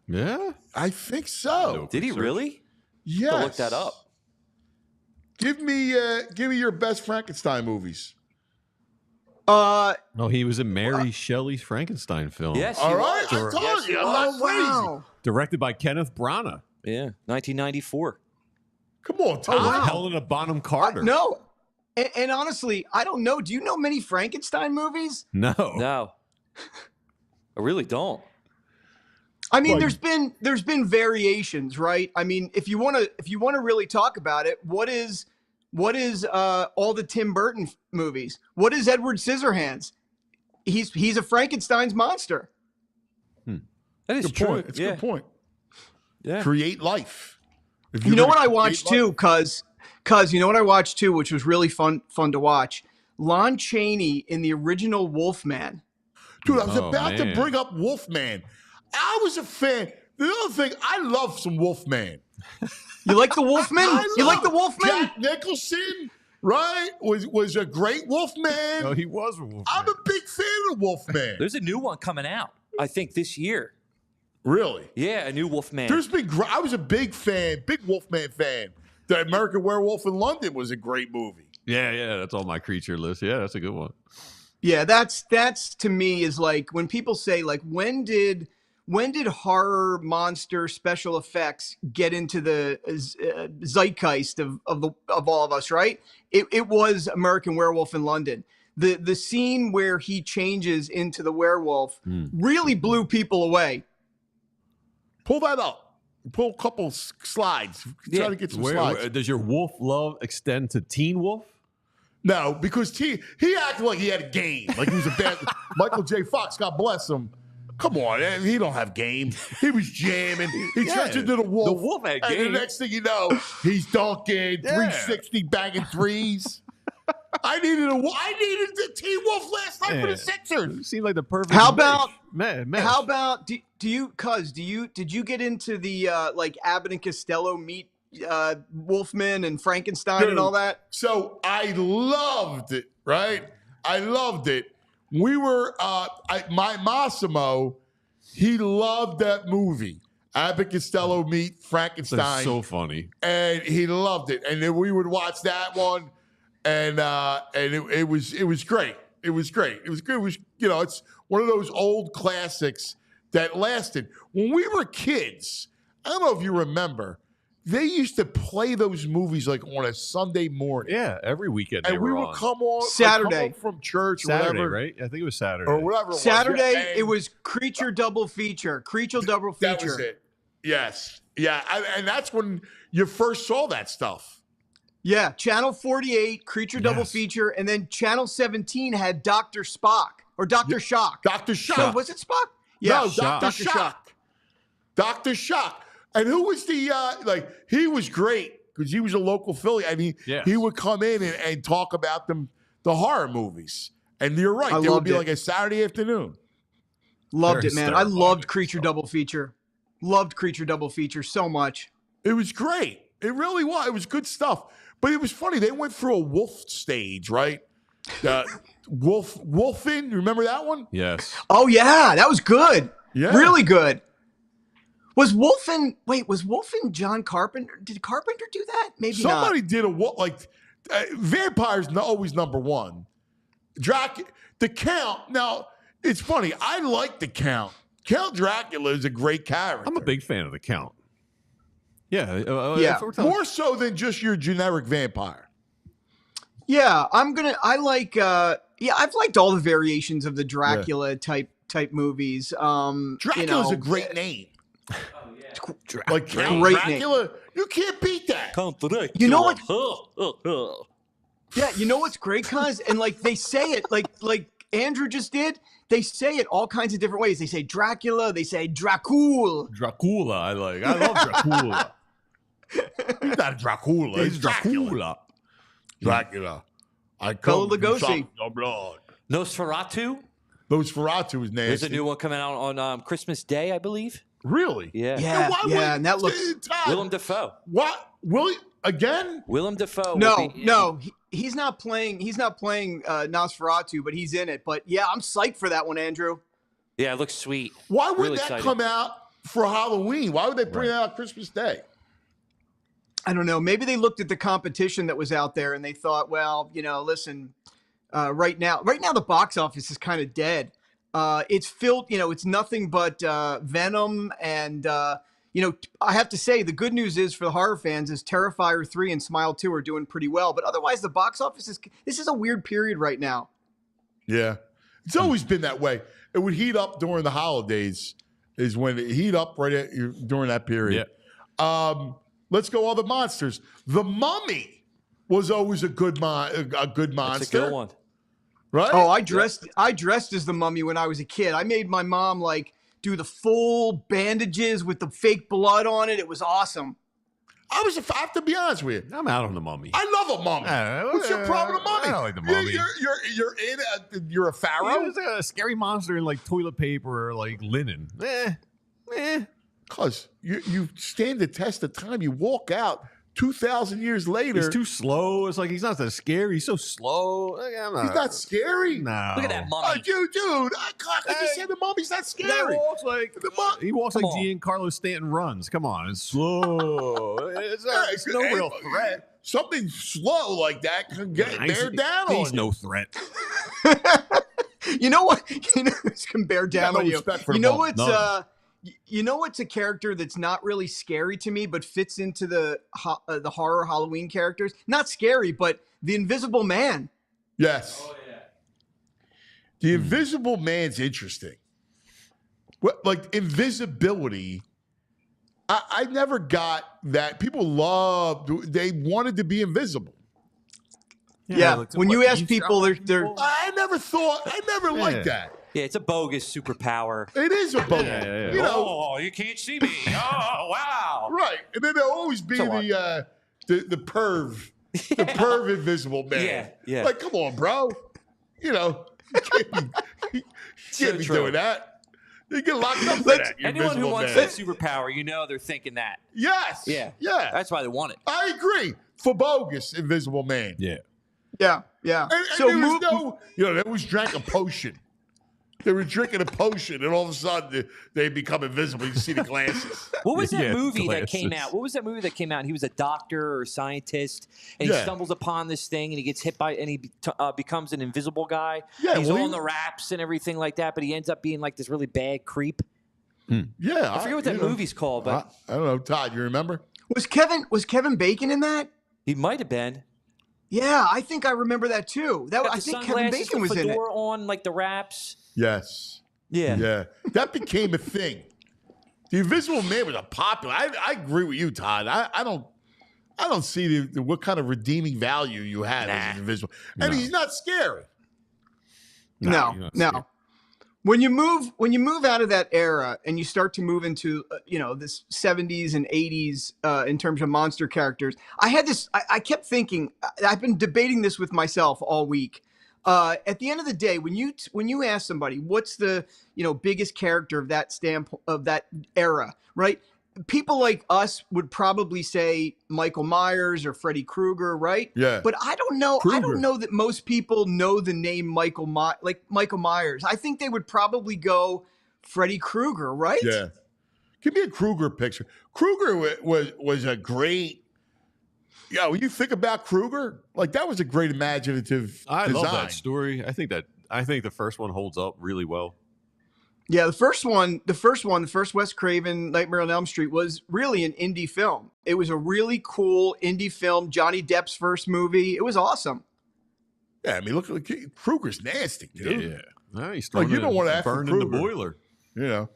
Yeah, I think so. Did he really? Yes. I'll look that up. Give me your best Frankenstein movies. No, he was in Mary Shelley's Frankenstein film. Yes. All right. I told you. I'm not crazy. Wow. Directed by Kenneth Branagh. Yeah, 1994. Come on, Tom. With Helena Bonham Carter. No. And honestly, I don't know. Do you know many Frankenstein movies? No. No, I really don't. I mean, there's been variations, right? I mean, if you want to really talk about it, what is all the Tim Burton movies? What is Edward Scissorhands? He's a Frankenstein's monster. That is Good true. point. It's a good point. Yeah. Create life. If You know what I watched too, cuz you know what I watched too, which was really fun to watch. Lon Chaney in the original Wolfman. Dude, I was about to bring up Wolfman. I was a fan. The other thing, I love some Wolfman. You like the Wolfman? You like the Wolfman? Jack Nicholson, right? Was a great Wolfman. No, he was a Wolfman. I'm a big fan of Wolfman. There's a new one coming out, I think, this year. Really? Yeah, a new Wolfman. I was a big Wolfman fan. The American Werewolf in London was a great movie. Yeah, that's on my creature list. Yeah, that's a good one. Yeah, that's to me is like when people say like when did horror monster special effects get into the zeitgeist of all of us, right? It was American Werewolf in London. The scene where he changes into the werewolf really blew people away. Pull that up. Pull a couple slides. Try to get some slides. Does your wolf love extend to Teen Wolf? No, because he acted like he had a game. Like he was a bad Michael J. Fox, God bless him. Come on, he don't have game. He was jamming. He turns into the wolf. The wolf had game. And the next thing you know, he's dunking, 360, banging threes. I needed the T Wolf last night for the Sixers. It seemed like the perfect. How about man? How about did you get into the like Abbott and Costello meet Wolfman and Frankenstein and all that? So I loved it, right? I loved it. We were my Massimo, he loved that movie. Abbott Costello meet Frankenstein. That's so funny. And he loved it. And then we would watch that one. And it was great. It was great. It was good. It was, it's one of those old classics that lasted. When we were kids, I don't know if you remember, they used to play those movies like on a Sunday morning. Yeah, every weekend. And we would come on Saturday from church or Saturday, whatever. right? I think it was Saturday. Or whatever. Saturday, it was Creature Double Feature. Creature Double Feature. That was it. Yes. Yeah. And that's when you first saw that stuff. Yeah, Channel 48, Creature Double Feature, and then Channel 17 had Dr. Spock or Dr. Shock. Dr. Shock. So was it Spock? Yeah, no, Dr. Shock. Dr. Shock. And who was he was great because he was a local Philly. I mean, he would come in and talk about the horror movies. And you're right. There would be like a Saturday afternoon. Loved it, man. I loved Creature Double Feature. Loved Creature Double Feature so much. It was great. It really was. It was good stuff. But it was funny. They went through a wolf stage, right? Wolfen, remember that one? Yes. Oh yeah, that was good. Yeah. Really good. Was Wolfen John Carpenter? Did Carpenter do that? Maybe Somebody not. did vampires always number one. The Count. Now it's funny. I like the Count. Count Dracula is a great character. I'm a big fan of the Count. Yeah. Yeah. More so than just your generic vampire. Yeah, I've liked all the variations of the Dracula type movies. Dracula's a great name. Like Count Great Dracula, you can't beat that. Count Dracula. You know what? Yeah, you know what's great, cuz? And like they say it like Andrew just did. They say it all kinds of different ways. They say Dracula. They say Dracul. Dracula. I love Dracula. He's not Dracula. He's Dracula. Dracula. I Bela come to Lugosi. suck your blood. Nosferatu. Nosferatu is nasty. There's a new one coming out on Christmas Day, I believe. Really? Yeah. Yeah, and that looks. Willem Dafoe. What? Again? Willem Dafoe. No, he's not playing. He's not playing Nosferatu, but he's in it. But yeah, I'm psyched for that one, Andrew. Yeah, it looks sweet. Why would Really that excited. come out for Halloween? Why would they bring it out Christmas Day? I don't know. Maybe they looked at the competition that was out there and they thought, well, listen, right now the box office is kind of dead. It's filled, it's nothing but Venom and, I have to say the good news is for the horror fans is Terrifier 3 and Smile 2 are doing pretty well. But otherwise, the box office this is a weird period right now. Yeah. It's always been that way. It would heat up during the holidays is when it heat up during that period. Yeah. Let's go all the monsters. The Mummy was always a good monster. That's a good one. Right? Oh, I dressed as the Mummy when I was a kid. I made my mom do the full bandages with the fake blood on it. It was awesome. I have to be honest with you. I'm out on the Mummy. I love a mummy. What's your problem with Mummy? I don't like the Mummy. You're a pharaoh? It's a scary monster in toilet paper or linen. Because you stand the test of time. You walk out 2,000 years later. He's too slow. It's he's not that scary. He's so slow. He's not scary. No. Look at that mummy. Dude, I just said the mummy's not scary. He walks like Giancarlo Stanton runs. Come on, it's slow. It's no real threat. Something slow like that can bear down on you. He's no threat. You know what? It can bear down on you. You know what's a character that's not really scary to me, but fits into the horror Halloween characters? Not scary, but the Invisible Man. Yes. Oh, yeah. The Invisible Man's interesting. Invisibility, I never got that. People they wanted to be invisible. Yeah. When you ask people, they're. I never liked that. Yeah, it's a bogus superpower. It is a bogus. Yeah. Oh, you can't see me. Oh, wow. Right. And then there'll always be the perv. The perv invisible man. Yeah. Come on, bro. You can't be doing that. You get locked up for that. Anyone who wants that superpower, they're thinking that. Yes. Yeah. That's why they want it. I agree. For bogus invisible man. Yeah. Yeah. And so they always drank a potion. They were drinking a potion, and all of a sudden they become invisible. You see the glasses. What was that movie that came out? And he was a doctor or a scientist, and he stumbles upon this thing, and he gets hit by, and he becomes an invisible guy. Yeah, he's on the wraps and everything like that, but he ends up being this really bad creep. Yeah, I forget what that movie's called, but I don't know. Todd, you remember? Was Kevin Bacon in that? He might have been. Yeah, I think I remember that too. I think Kevin Bacon was in it. On the wraps. Yes. Yeah. That became a thing. The Invisible Man was a popular. I agree with you, Todd. I don't see what kind of redeeming value you have as an Invisible. And he's not scary. No. When you move out of that era and you start to move into this 70s and 80s in terms of monster characters, I kept thinking, I've been debating this with myself all week. At the end of the day, when you ask somebody what's the biggest character of that era, right? people like us would probably say Michael Myers or Freddy Krueger, right? Yeah. But I don't know. I Krueger. don't know that most people know the name Michael Myers. I think they would probably go Freddy Krueger, right? Yeah. Give me a Krueger picture. Krueger was a great. Yeah, when you think about Krueger, like that was a great imaginative I design. love that story. I think the first one holds up really well. Yeah, the first Wes Craven Nightmare on Elm Street was really an indie film. It was a really cool indie film. Johnny Depp's first movie. It was awesome. Yeah, I mean, look, Krueger's nasty, dude. Yeah, no, he's Like, you don't want to burn in the boiler. You know.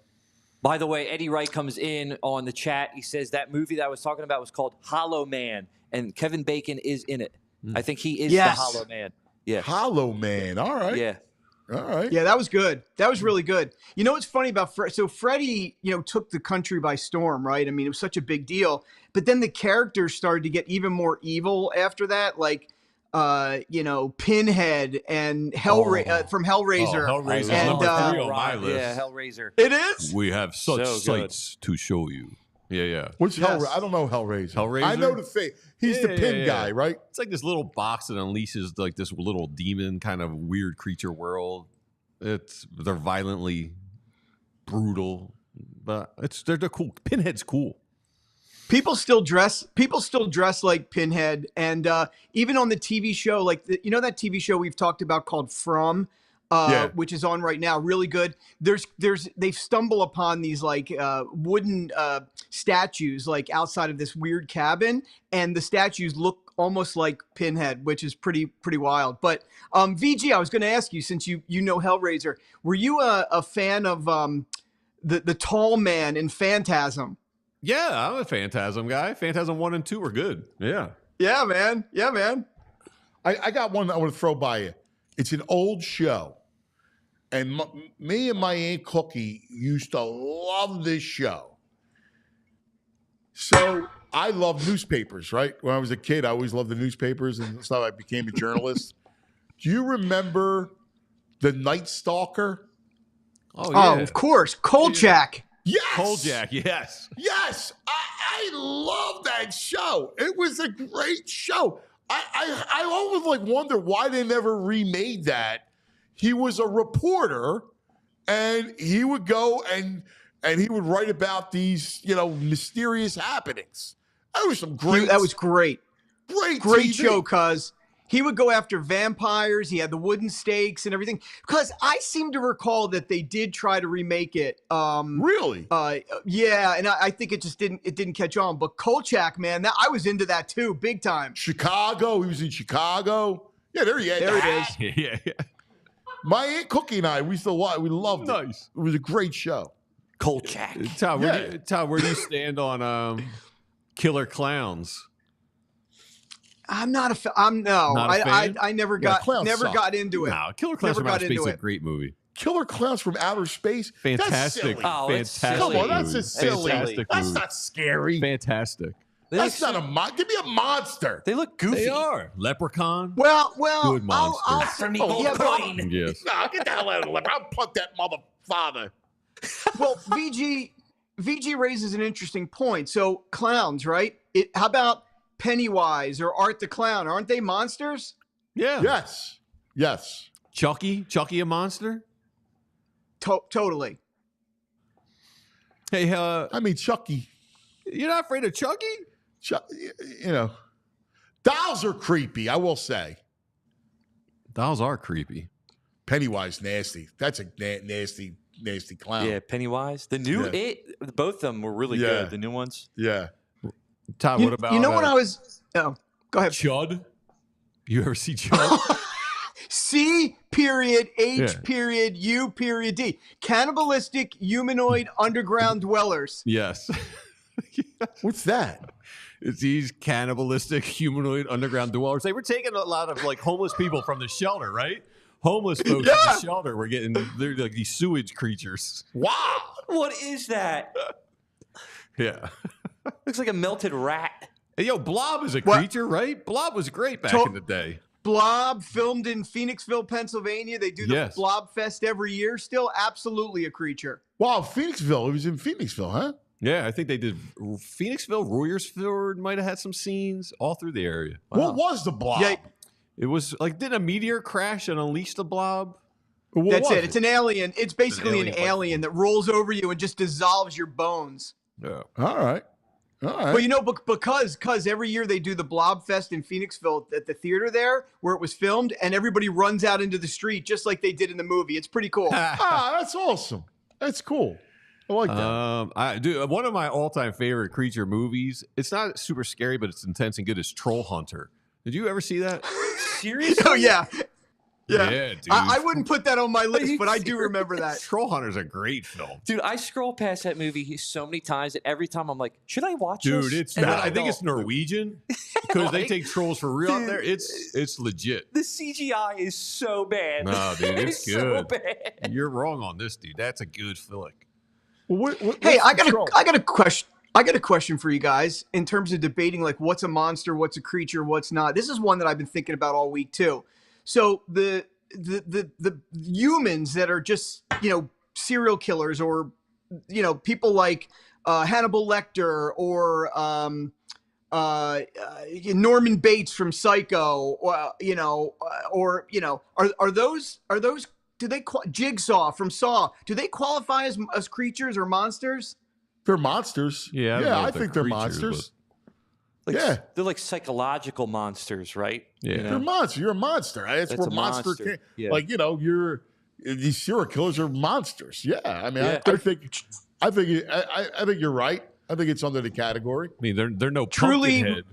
By the way, Eddie Wright comes in on the chat. He says that movie that I was talking about was called Hollow Man, and Kevin Bacon is in it. I think he is the Hollow Man. Yeah. Hollow Man. All right. Yeah. All right. Yeah, that was good. That was really good. You know what's funny about Freddie, took the country by storm, right? I mean, it was such a big deal. But then the characters started to get even more evil after that, like Pinhead and from Hellraiser. Hellraiser and, number 3 on my list. Yeah, Hellraiser. It is? We have such So sights to show you. Yeah. Which Hellraiser? I don't know Hellraiser. Hellraiser? I know the face. He's the pin guy, right? It's like this little box that unleashes like this little demon kind of weird creature world. They're violently brutal, but they're cool. Pinhead's cool. People still dress like Pinhead, and even on the TV show, like that TV show we've talked about called From, which is on right now, really good. They stumble upon these like wooden statues like outside of this weird cabin, and the statues look almost like Pinhead, which is pretty wild. But VG, I was going to ask you, since you know Hellraiser, were you a fan of the tall man in Phantasm? Yeah, I'm a Phantasm guy. Phantasm 1 and 2 were good. Yeah. Yeah, man. I got one that I want to throw by you. It's an old show. And me and my Aunt Cookie used to love this show. So I love newspapers, right? When I was a kid, I always loved the newspapers, and that's how I became a journalist. Do you remember The Night Stalker? Oh, yeah. Oh, of course. Kolchak. Yes. Kolchak, yes. Yes. I love that show. It was a great show. I always wonder why they never remade that. He was a reporter, and he would go and he would write about these, mysterious happenings. That was great. Great TV. show, cuz he would go after vampires. He had the wooden stakes and everything. Because I seem to recall that they did try to remake it. Really? Yeah, and I think it just didn't catch on. But Kolchak, man, I was into that too, big time. Chicago. He was in Chicago. Yeah, there he is. Yeah. My Aunt Cookie and I, we still watch. We loved it. Nice. It was a great show. Kolchak. Todd, where do you stand on Killer Clowns? I'm not a fan. I never got into it. No, Killer Clowns from Outer Space is a great movie. Killer Clowns from Outer Space? Fantastic. Fantastic. Come on, that's just silly. Fantastic That's movie. not scary. Fantastic. That's not a give me a monster. They look goofy. They are. Leprechaun. Well, Good monster. Yes. No, get the hell out of the leper. I'll put that mother father. Well, VG raises an interesting point. So clowns, right? How about Pennywise or Art the Clown? Aren't they monsters? Yeah. Yes. Chucky a monster? Totally. Hey, Chucky. You're not afraid of Chucky? Dolls are creepy, I will say. Dolls are creepy. Pennywise, nasty. That's a nasty clown. Yeah, Pennywise. The new both of them were really good. The new ones. Yeah. Todd, what about when I was? Oh, go ahead. Chud? You ever see Chud? C.H.U.D. Cannibalistic humanoid underground dwellers. Yes. What's that? It's these cannibalistic humanoid underground dwellers. They were taking a lot of homeless people from the shelter, right? Homeless folks in the shelter were they're like these sewage creatures. Wow. What is that? Yeah. Looks like a melted rat. Hey, Blob is a creature, right? Blob was great back in the day. Blob, filmed in Phoenixville, Pennsylvania. They do the Blob Fest every year. Still absolutely a creature. Wow, Phoenixville. It was in Phoenixville, huh? Yeah, I think they did. Phoenixville, Royersford might have had some scenes all through the area. What was the blob? Yeah. It was like, did a meteor crash and unleash the blob? That's it. It's an alien. It's basically an alien alien that rolls over you and just dissolves your bones. Yeah. All right. Well, you know, because every year they do the Blob Fest in Phoenixville at the theater there where it was filmed, and everybody runs out into the street just like they did in the movie. It's pretty cool. That's awesome. That's cool. I like that. One of my all-time favorite creature movies. It's not super scary, but it's intense and good. Is Troll Hunter. Did you ever see that? Seriously? Oh yeah. Yeah, dude. I wouldn't put that on my list, but I do remember that. Troll Hunter's a great film. Dude, I scroll past that movie so many times, and every time I'm like, should I watch this? Dude, it's And not, then I think it's don't. Norwegian because they Like, take trolls for real out dude, there. It's legit. The CGI is so bad. No, dude, it's so good. bad. You're wrong on this, dude. That's a good flick. Hey, I got a question. I got a question for you guys in terms of debating like what's a monster, what's a creature, what's not. This is one that I've been thinking about all week too. So the humans that are just, you know, serial killers, or, you know, people like Hannibal Lecter or Norman Bates from Psycho, or are those do they Jigsaw from Saw, do they qualify as creatures or monsters? They're monsters. Yeah, I think they're creatures, monsters. Like, Yeah. They're like psychological monsters, right? Yeah. You know? You're a monster. You're a monster. That's That's where a monster monster. came. Yeah. Like, you know, these serial killers are monsters. Yeah. I mean, Yeah. I think you're right. I think it's under the category. I mean, they're no Truly- Pumpkinhead.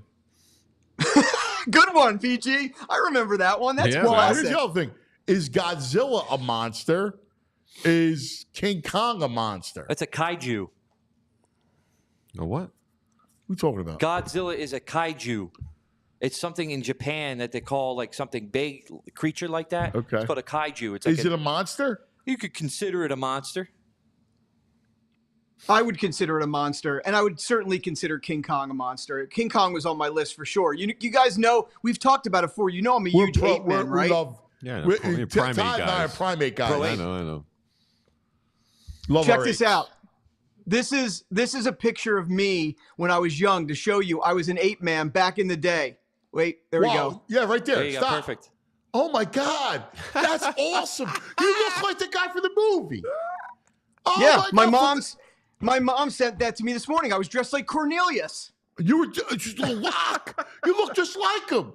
Good one, PG. I remember that one. That's Yeah, Well, classic. here's the other thing. Is Godzilla a monster? Is King Kong a monster? That's a kaiju. A what? What are we talking about? Godzilla is a kaiju. It's something in Japan that they call like something big creature like that. Okay. It's called a kaiju. It's like Is it a monster? you could consider it a monster. I would consider it a monster, and I would certainly consider King Kong a monster. King Kong was on my list for sure. You guys know, we've talked about it before. You know I'm a huge ape man, right? We love. Yeah, we- primate Todd and I are guys. primate guys. I know. Love Check our this apes. out. This is a picture of me when I was young to show you I was an ape man back in the day. Wait, there we Wow. go. Yeah, right there. There you go. Stop. Perfect. Oh my God, that's awesome! You look like the guy from the movie. Oh Yeah, my God. mom sent that to me this morning. I was dressed like Cornelius. You were just a lock. You look just like him.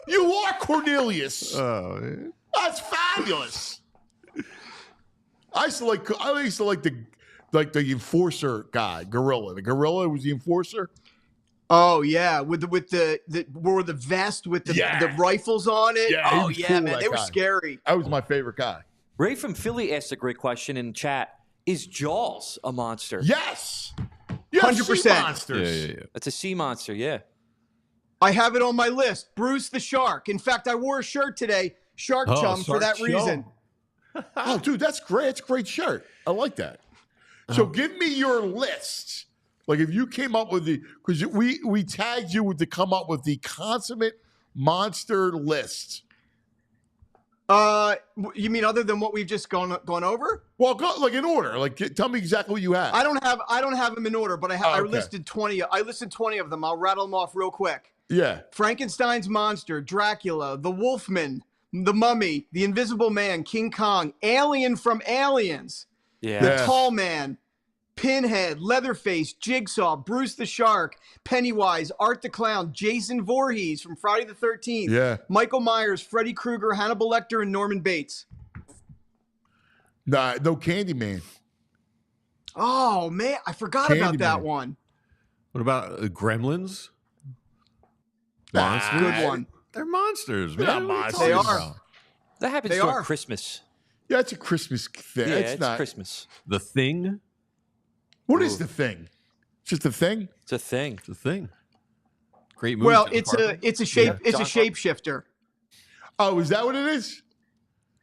You are Cornelius. Oh, That's fabulous. I used to like the enforcer guy, Gorilla. The Gorilla was the enforcer. Oh yeah, with the vest with the rifles on it. Yeah, he oh was yeah, cool, man, that they were guy. scary. That was my favorite guy. Ray from Philly asked a great question in chat. Is Jaws a monster? Yes. 100%. Monsters. yeah. That's a sea monster, yeah. I have it on my list. Bruce the Shark. In fact, I wore a shirt today, Shark Chum, for Shark that Chum. reason. Oh, dude, that's great. It's a great shirt. I like that. So give me your list. Like if you came up with because we tagged you to come up with the consummate monster list. You mean other than what we've just gone over? Well, go like in order. Like tell me exactly what you have. I don't have them in order, but I okay. listed 20. I listed 20 of them. I'll rattle them off real quick. Yeah. Frankenstein's monster, Dracula, the Wolfman, the Mummy, the Invisible Man, King Kong, Alien from Aliens, Yeah. the Yeah. Tall Man, Pinhead, Leatherface, Jigsaw, Bruce the Shark, Pennywise, Art the Clown, Jason Voorhees from Friday the 13th, Yeah. Michael Myers, Freddy Krueger, Hannibal Lecter, and Norman Bates. Nah, no Candyman. Oh man, I forgot about that Candyman. one. What about Gremlins? Nah. Monsters? Good one. They're monsters, They're man. not What monsters. you They talking are. about? That happens They during are. Christmas. Yeah, it's a Christmas thing. Yeah, it's it's not. Christmas. The Thing? What is the thing? Just a thing? It's a thing. The Thing. Great movie. Well, John it's Carpenter. a shape. Yeah. It's a John Carpenter. shapeshifter. Oh, is that what it is?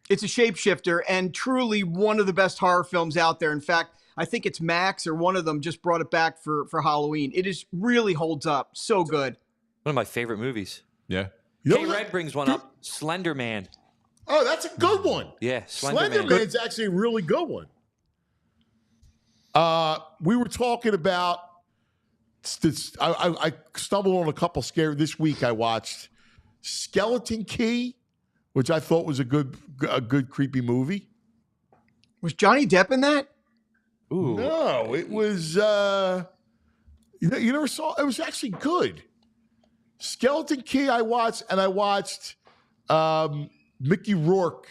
It's a shapeshifter, and truly one of the best horror films out there. In fact, I think it's Max or one of them just brought it back for Halloween. It is really holds up. So good. One of my favorite movies. Yeah. You know K what? Red brings one up. Slender Man. Oh, that's a good one. Yeah, Slender Slender Man. Man's actually a really good one. We were talking about this. I stumbled on a couple scary this week. I watched Skeleton Key, which I thought was a good creepy movie. Was Johnny Depp in that? Ooh. No, it was. You never saw. It was actually good. Skeleton Key. I watched, and I watched Mickey Rourke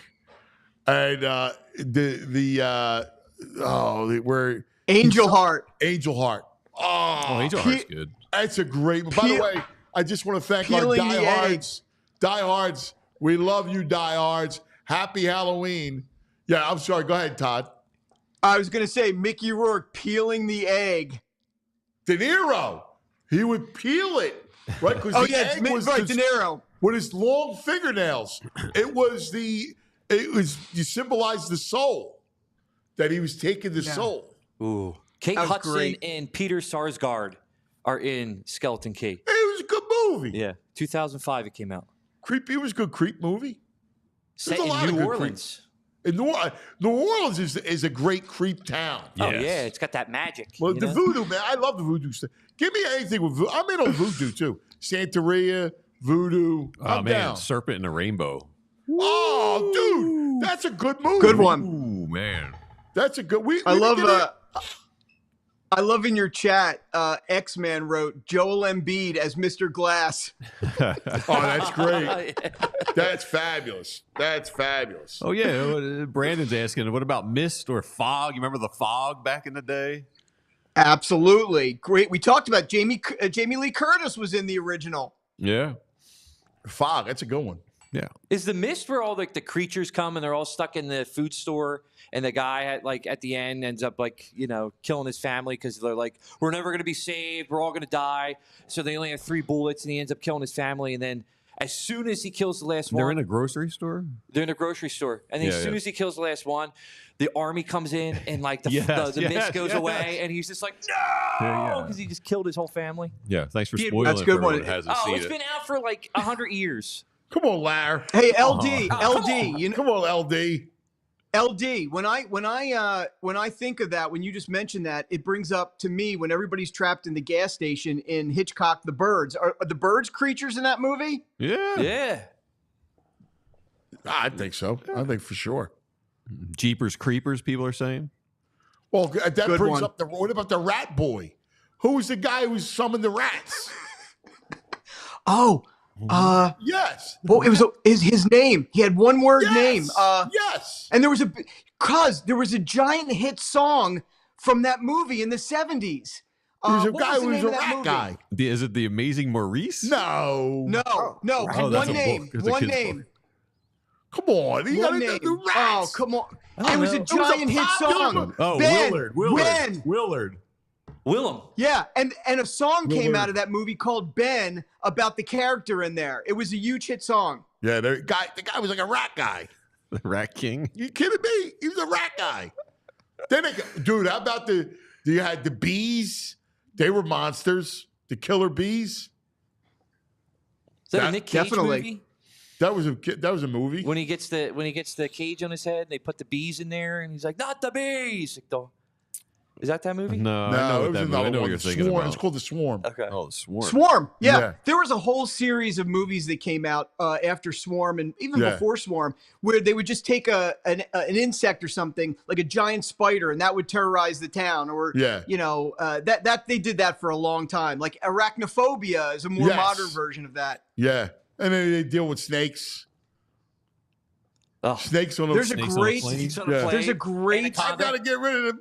and where Angel Heart. Angel Heart. Oh, Angel Heart's good. That's a great. By the way, I just want to thank our Peeling the diehards. Diehards, we love you, diehards. Happy Halloween. Yeah, I'm sorry. Go ahead, Todd. I was going to say Mickey Rourke peeling the egg. De Niro, he would peel it, right? Because Oh the yeah, egg was right, De Niro. with his long fingernails. You symbolized the soul, that he was taking the soul. Ooh. Kate That was Hudson great. and Peter Sarsgaard are in Skeleton Key. It was a good movie. Yeah, 2005 it came out. Creepy. It was a good creep movie. Set There's a lot in of New good Orleans. In New Orleans is a great creep town. Oh Yes. yeah, it's got that magic. Well, you the know? voodoo, man. I love the voodoo stuff. Give me anything with voodoo. I'm in on voodoo too. Santeria, voodoo. Oh I'm man, down. Serpent in a Rainbow. Oh, dude, that's a good movie. Good one. Ooh man. That's a good. I love in your chat, X-Man wrote Joel Embiid as Mr. Glass. Oh, that's great. That's fabulous. That's fabulous. Oh yeah, Brandon's asking, what about Mist or Fog? You remember the Fog back in the day? Absolutely. Great. We talked about Jamie Lee Curtis was in the original. Yeah. Fog. That's a good one. Yeah. Is the Mist where all like the creatures come and they're all stuck in the food store and the guy at the end ends up killing his family because they're like, we're never gonna be saved, we're all gonna die. So they only have 3 bullets and he ends up killing his family, and then as soon as he kills the last one, They're in a grocery store? they're in a grocery store. And then as soon as he kills the last one, the army comes in and the mist goes away and he's just like, no, because he just killed his whole family. Yeah. Thanks for Yeah, spoiling that's it a for good one. everyone that hasn't Oh, seen it's it. been out for like 100 years. Come on, Larry. Hey, LD, you know, Come on, LD. LD. When I think of that, when you just mentioned that, it brings up to me when everybody's trapped in the gas station in Hitchcock, The Birds. Are the birds creatures in that movie? Yeah. Yeah. I think so. I think for sure. Jeepers Creepers, people are saying. Well, that Good brings one. up what about the Rat Boy? Who was the guy who summoned the rats? Oh, Yes. well, it was his name. He had one word name. Yes. And there was a giant hit song from that movie in the 70s. There was a what guy was the who was name a of that rat movie? guy. Is it the Amazing Maurice? No. No, Oh, one that's a name. book. It's a One kid's name. book. Come on. You One gotta name. do rats. Oh, come on. It was a was a giant hit popular song. Oh, Ben, Willard. Ben. Willem. Yeah, and a song came Willard. out of that movie called Ben about the character in there. It was a huge hit song. Yeah, the guy was like a rat guy. The Rat King. You kidding me? He was a rat guy. Dude, how about you had the bees? They were monsters. The killer bees. Is that a That- Nick Cage definitely. movie? That was a movie. When he gets the cage on his head, they put the bees in there, and he's like, "Not the bees." Like, is that movie? No, I know No, it what was that movie. I another know what one. you're thinking Swarm. about. It's called The Swarm. Okay. Oh, the Swarm. Swarm. Yeah. Yeah. There was a whole series of movies that came out after Swarm and even Yeah. before Swarm where they would just take an insect or something like a giant spider and that would terrorize the town or Yeah. that they did that for a long time. Like Arachnophobia is a more Yes. modern version of that. Yeah. And then they deal with snakes. Oh, Snakes on a There's a Snakes on a great plane? He's on a Yeah. plane. there's a great I gotta get rid of the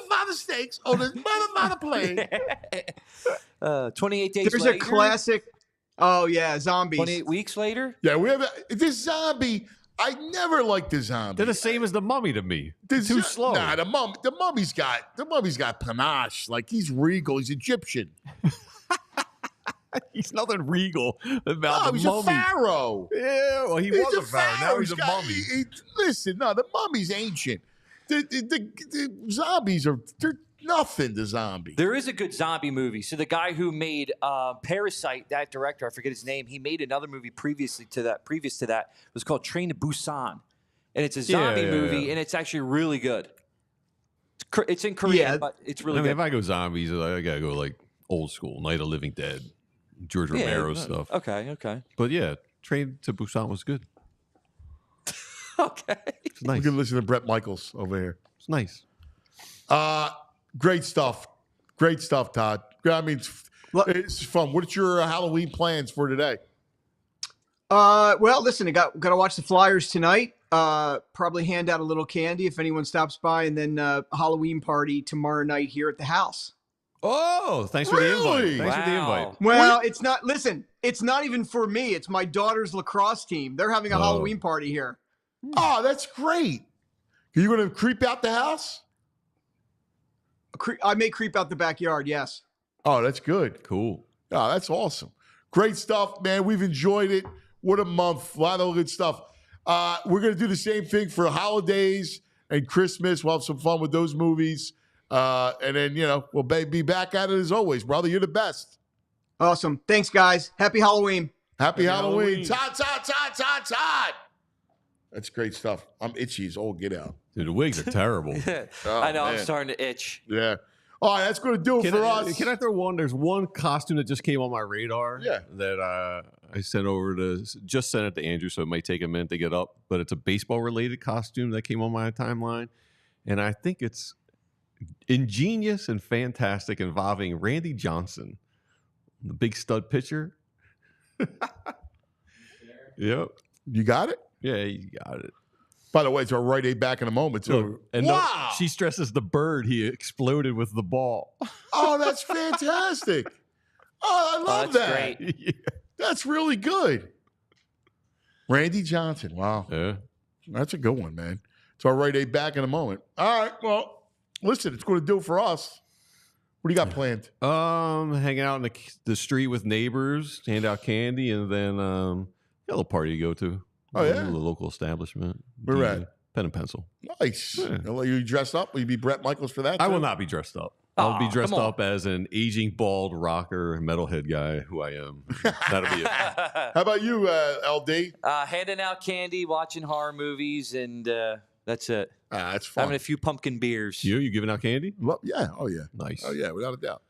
mother snakes on this mother plane. 28 days there's later. a classic. Oh yeah, zombies. 28 weeks later. Yeah, we have this zombie. I never liked the zombie. They're the same as the Mummy to me. The Too zo- slow. Nah, the mummy's got panache. Like he's regal. He's Egyptian. He's nothing regal about No, the he's Mummy. a pharaoh. Yeah, well, he He's was a pharaoh. Now he's a got- mummy. Listen, no, the mummy's ancient. The zombies they're nothing to zombies. There is a good zombie movie. So the guy who made Parasite, that director, I forget his name, he made another movie previous to that. It was called Train to Busan, and it's a zombie movie, and it's actually really good. It's It's in Korea, Yeah. but it's really I mean, good. if I go zombies, I gotta go like old school, Night of Living Dead, George Romero stuff. Okay. But yeah, Train to Busan was good. Okay. It's nice. We can listen to Brett Michaels over here. It's nice. Great stuff. Great stuff, Todd. I mean, it's fun. What's your Halloween plans for today? Well, listen, I got to watch the Flyers tonight. Probably hand out a little candy if anyone stops by, and then Halloween party tomorrow night here at the house. Oh, thanks for the invite. Really? Thanks for the invite. Well, it's not. Listen, it's not even for me. It's my daughter's lacrosse team. They're having a Halloween party here. Oh, that's great. Are you going to creep out the house? I may creep out the backyard. Yes. Oh, that's good. Cool. Oh, that's awesome. Great stuff, man. We've enjoyed it. What a month. A lot of good stuff. We're going to do the same thing for holidays and Christmas. We'll have some fun with those movies. And then, we'll be back at it as always, brother. You're the best. Awesome. Thanks, guys. Happy Halloween. Happy Halloween. Todd. That's great stuff. I'm itchy as all get out. Dude, the wigs are terrible. I know. man. I'm starting to itch. Yeah. All right, that's going to do it for us. Can I throw one? There's one costume that just came on my radar. Yeah. That I sent over just sent it to Andrew, so it might take a minute to get up. But it's a baseball-related costume that came on my timeline, and I think it's ingenious and fantastic, involving Randy Johnson, the big stud pitcher. Yep. You got it? Yeah, you got it. By the way, it's our right aid back in a moment, too. Look, and wow. she stresses the bird he exploded with the ball. Oh, that's fantastic. Oh, I love that's that. great. Yeah. That's really good. Randy Johnson. Wow. Yeah. That's a good one, man. It's our right aid back in a moment. All right. Well, listen, it's going to do it for us. What do you got planned? Hanging out in the street with neighbors, hand out candy, and then got a little party to go to. Oh, yeah? The local establishment. Where at? Pen and Pencil. Nice. Yeah. Are you dressed up? Will you be Brett Michaels for that? I too? will not be dressed up. I'll be dressed come on. up as an aging, bald rocker, metalhead guy who I am. That'll be it. How about you, LD? Handing out candy, watching horror movies, and that's it. That's fun. Having a few pumpkin beers. You giving out candy? Well, yeah. Oh, yeah. Nice. Oh, yeah, without a doubt.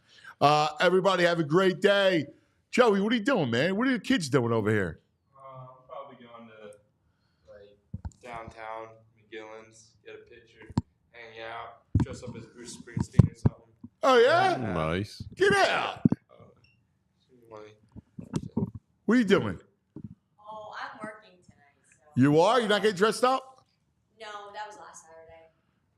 Everybody have a great day. Joey, what are you doing, man? What are your kids doing over here? I'm probably going to downtown, McGillen's, get a picture, hang out, dress up as Bruce Springsteen or something. Oh, yeah? Nice. Get out. Money. What are you doing? Oh, I'm working tonight. So. You are? You're not getting dressed up? No, that was last Saturday.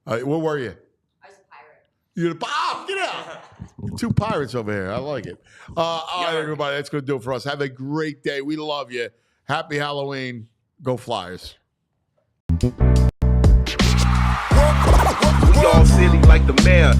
All right, where were you? I was a pirate. You're the get out. Two pirates over here. I like it. All right, everybody. That's going to do it for us. Have a great day. We love you. Happy Halloween. Go Flyers. We all silly like the mayor.